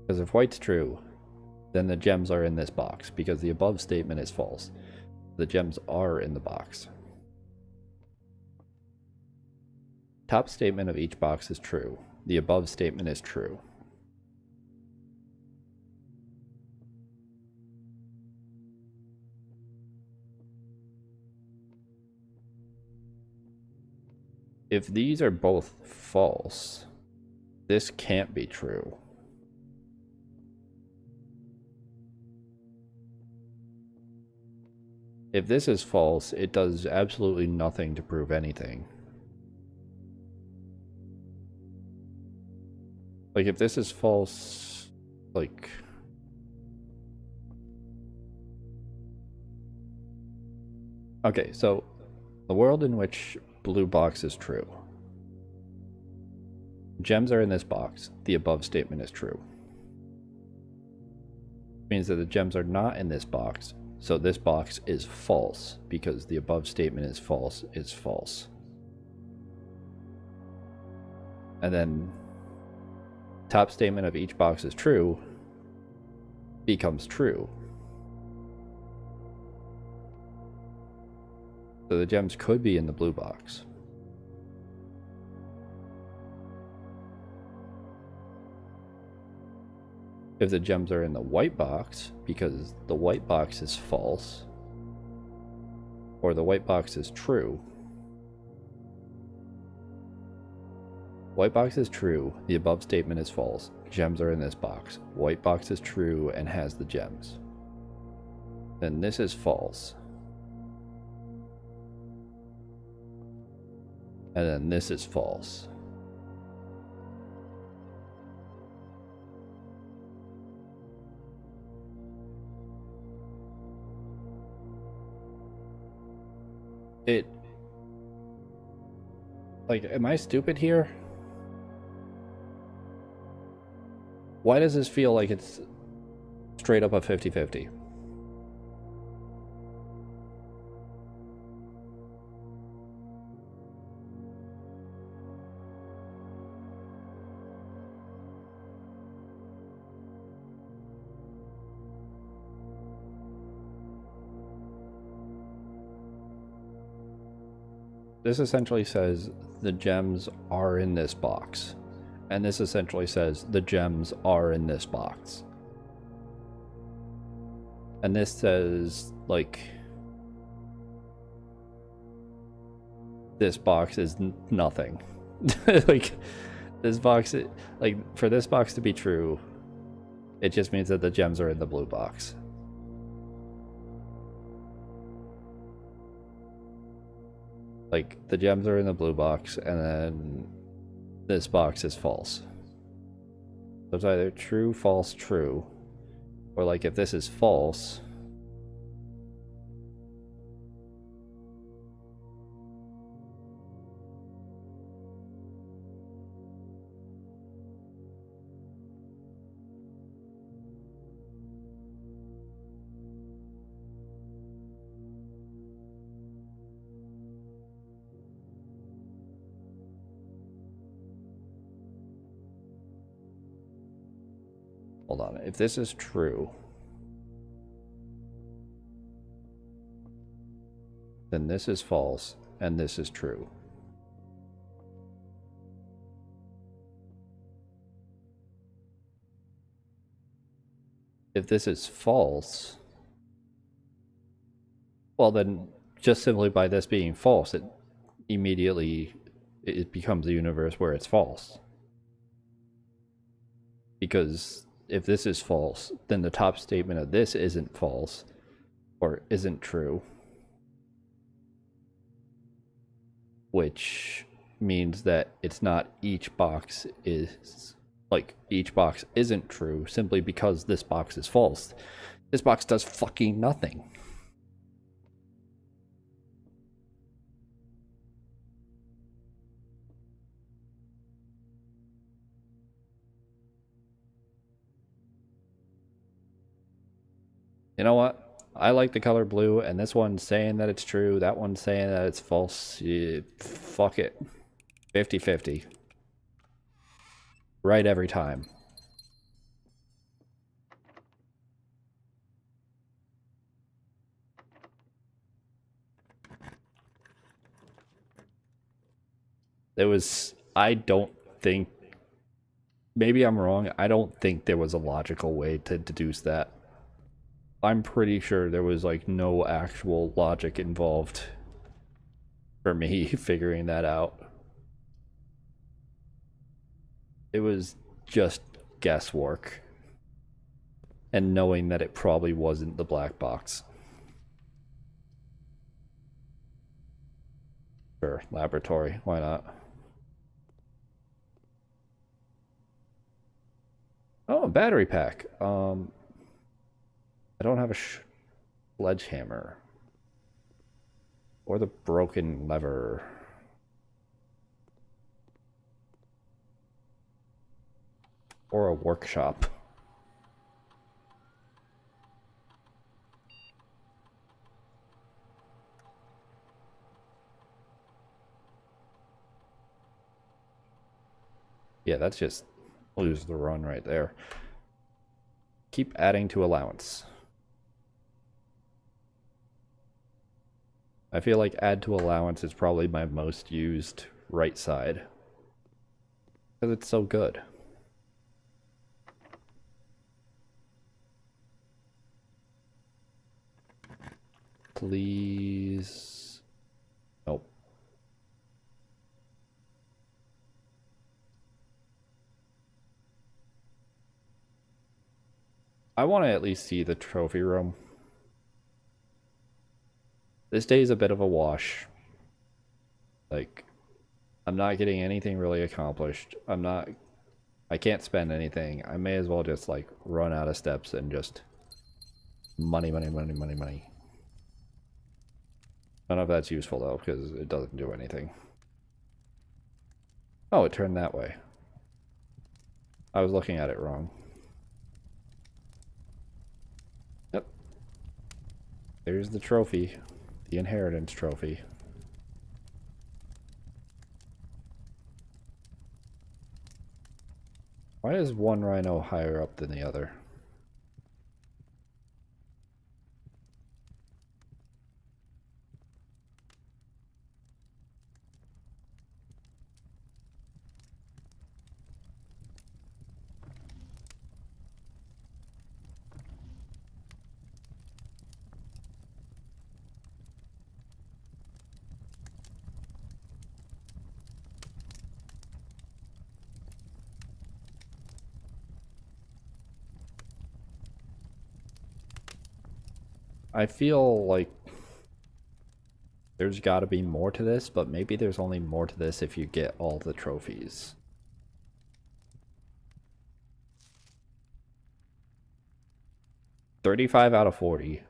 Because if white's true, then the gems are in this box, because the above statement is false. The gems are in the box. Top statement of each box is true. The above statement is true. If these are both false, this can't be true. If this is false, it does absolutely nothing to prove anything. Like, if this is false, like... Okay, so the world in which blue box is true. Gems are in this box. The above statement is true. It means that the gems are not in this box. So this box is false, because the above statement is false. And then top statement of each box is true becomes true. So the gems could be in the blue box. If the gems are in the white box, because the white box is false, or the white box is true. White box is true, the above statement is false. Gems are in this box. White box is true and has the gems. Then this is false. And then this is false. Like, am I stupid here? Why does this feel like it's straight up a 50-50? This essentially says the gems are in this box. And this essentially says the gems are in this box. And this says, like, this box is nothing. Like, this box, like, for this box to be true, it just means that the gems are in the blue box. Like, the gems are in the blue box, and then this box is false. So it's either true, false, true. Or, like, if this is false... Hold on, if this is true, then this is false, and this is true. If this is false, well then, just simply by this being false, it becomes a universe where it's false. Because if this is false, then the top statement of this isn't false, or isn't true. Which means that it's not each box is, like, each box isn't true simply because this box is false. This box does fucking nothing. You know what? I like the color blue, and this one's saying that it's true, that one's saying that it's false. Fuck it. 50-50. Right every time. There was... I don't think... Maybe I'm wrong. I don't think there was a logical way to deduce that. I'm pretty sure there was, like, no actual logic involved for me figuring that out. It was just guesswork. And knowing that it probably wasn't the black box. Sure, laboratory, why not? Oh, a battery pack. I don't have a sledgehammer. Or the broken lever. Or a workshop. Yeah, that's just lose the run right there. Keep adding to allowance. I feel like add to allowance is probably my most used right side. Because it's so good. Please. Nope. I want to at least see the trophy room. This day is a bit of a wash. Like, I'm not getting anything really accomplished. I can't spend anything. I may as well just, like, run out of steps and just money, money, money, money, money. None of that's useful though, because it doesn't do anything. Oh, it turned that way. I was looking at it wrong. Yep. There's the trophy. The inheritance trophy. Why is one rhino higher up than the other? I feel like there's got to be more to this, but maybe there's only more to this if you get all the trophies. $35 out of 40.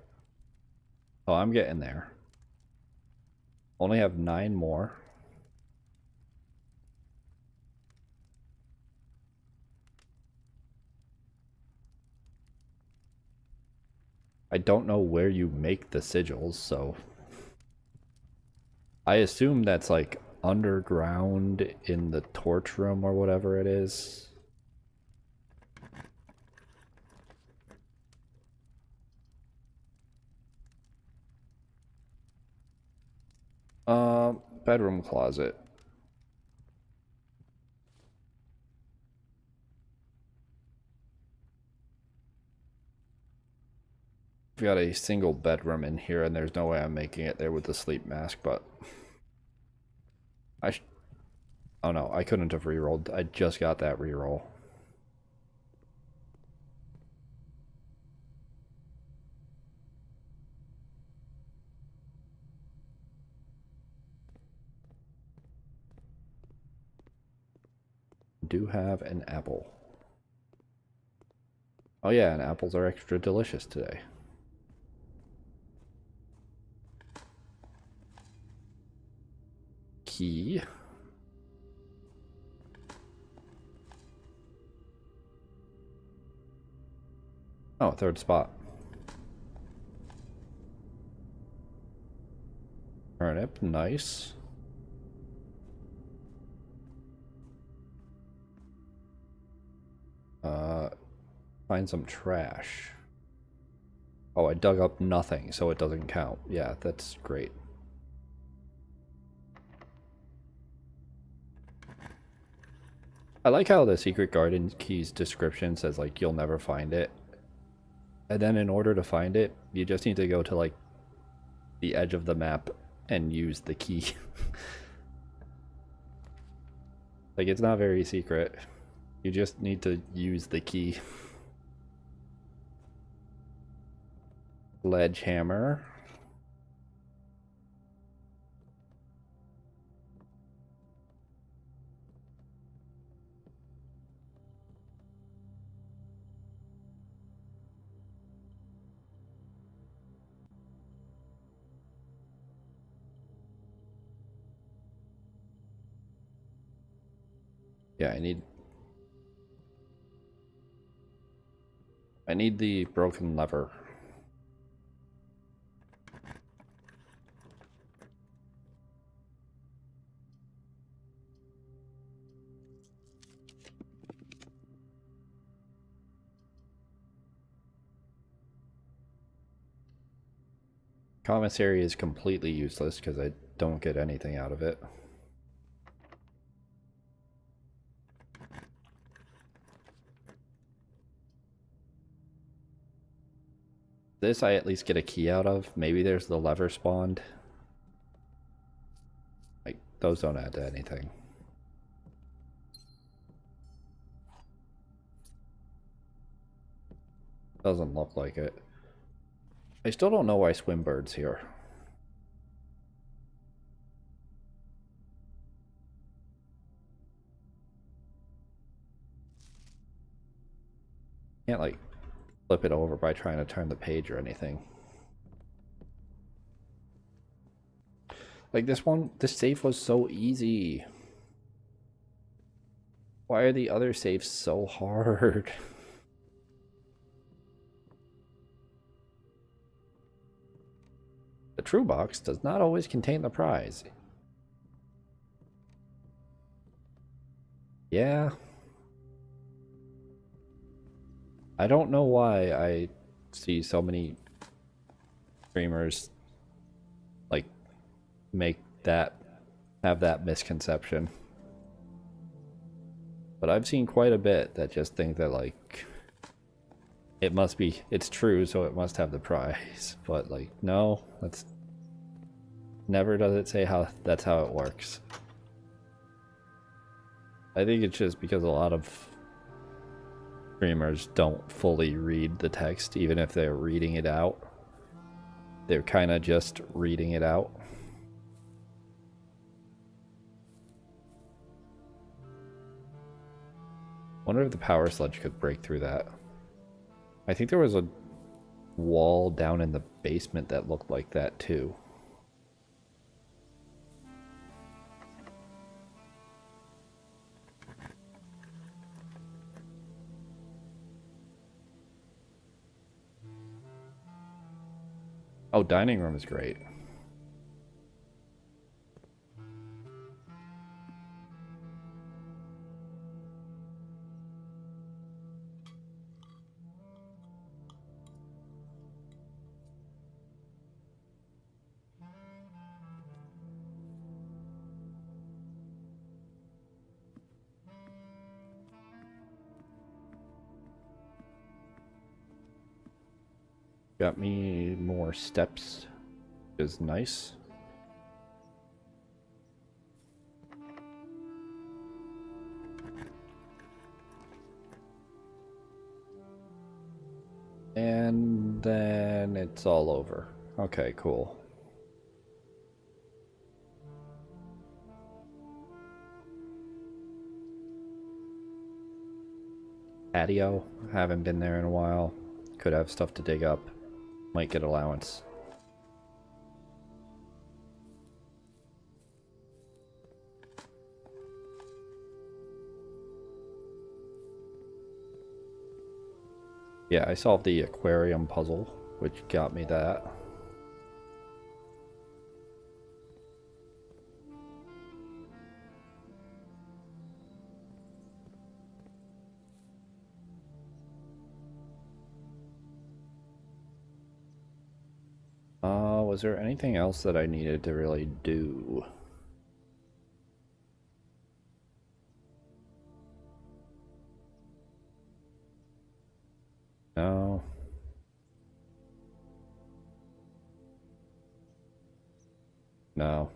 Oh, I'm getting there. Only have 9 more. I don't know where you make the sigils, so I assume that's like underground in the torch room or whatever it is. Bedroom closet. We've got a single bedroom in here, and there's no way I'm making it there with the sleep mask, but oh no, I couldn't have rerolled. I just got that reroll. Do have an apple. Oh yeah, and apples are extra delicious today. Key. Oh, third spot. Turnip, nice. Find some trash. Oh, I dug up nothing, so it doesn't count. Yeah, that's great. I like how the secret garden key's description says, like, you'll never find it. And then in order to find it, you just need to go to, like, the edge of the map and use the key. Like, it's not very secret. You just need to use the key. Sledgehammer. Yeah, I need the broken lever. Commissary is completely useless because I don't get anything out of it. This I at least get a key out of. Maybe there's the lever spawned. Like, those don't add to anything. Doesn't look like it. I still don't know why Swimbird's here. Can't, like, flip it over by trying to turn the page or anything. Like, this safe was so easy. Why are the other safes so hard? The true box does not always contain the prize. Yeah. I don't know why I see so many streamers like have that misconception. But I've seen quite a bit that just think that, like, it's true, so it must have the prize. But, like, no, that's never does it say that's how it works. I think it's just because a lot of streamers don't fully read the text, even if they're reading it out. they're kind of just reading it out. Wonder if the power sledge could break through that. I think there was a wall down in the basement that looked like that too. Oh, dining room is great. Got me more steps, which is nice. And then it's all over. Okay, cool. Patio, haven't been there in a while. Could have stuff to dig up. Might get allowance. Yeah, I solved the aquarium puzzle, which got me that. Was there anything else that I needed to really do? No. No.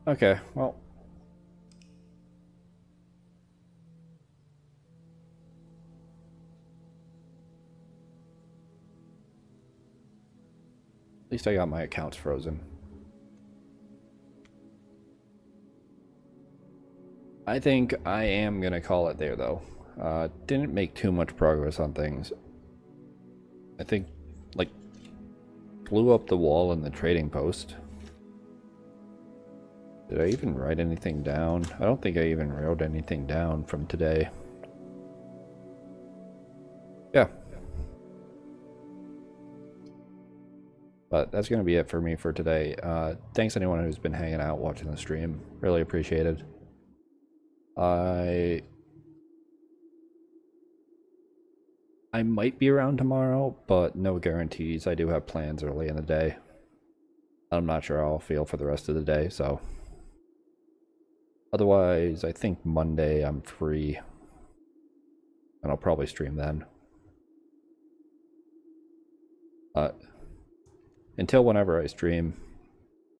Okay, well. At least I got my accounts frozen. I think I am gonna call it there though. Didn't make too much progress on things. I think, like, blew up the wall in the trading post. Did I even write anything down? I don't think I even wrote anything down from today. Yeah. But that's going to be it for me for today. Thanks anyone who's been hanging out watching the stream. Really appreciated. I might be around tomorrow, but no guarantees. I do have plans early in the day. I'm not sure how I'll feel for the rest of the day, so. Otherwise, I think Monday I'm free. And I'll probably stream then. Until whenever I stream,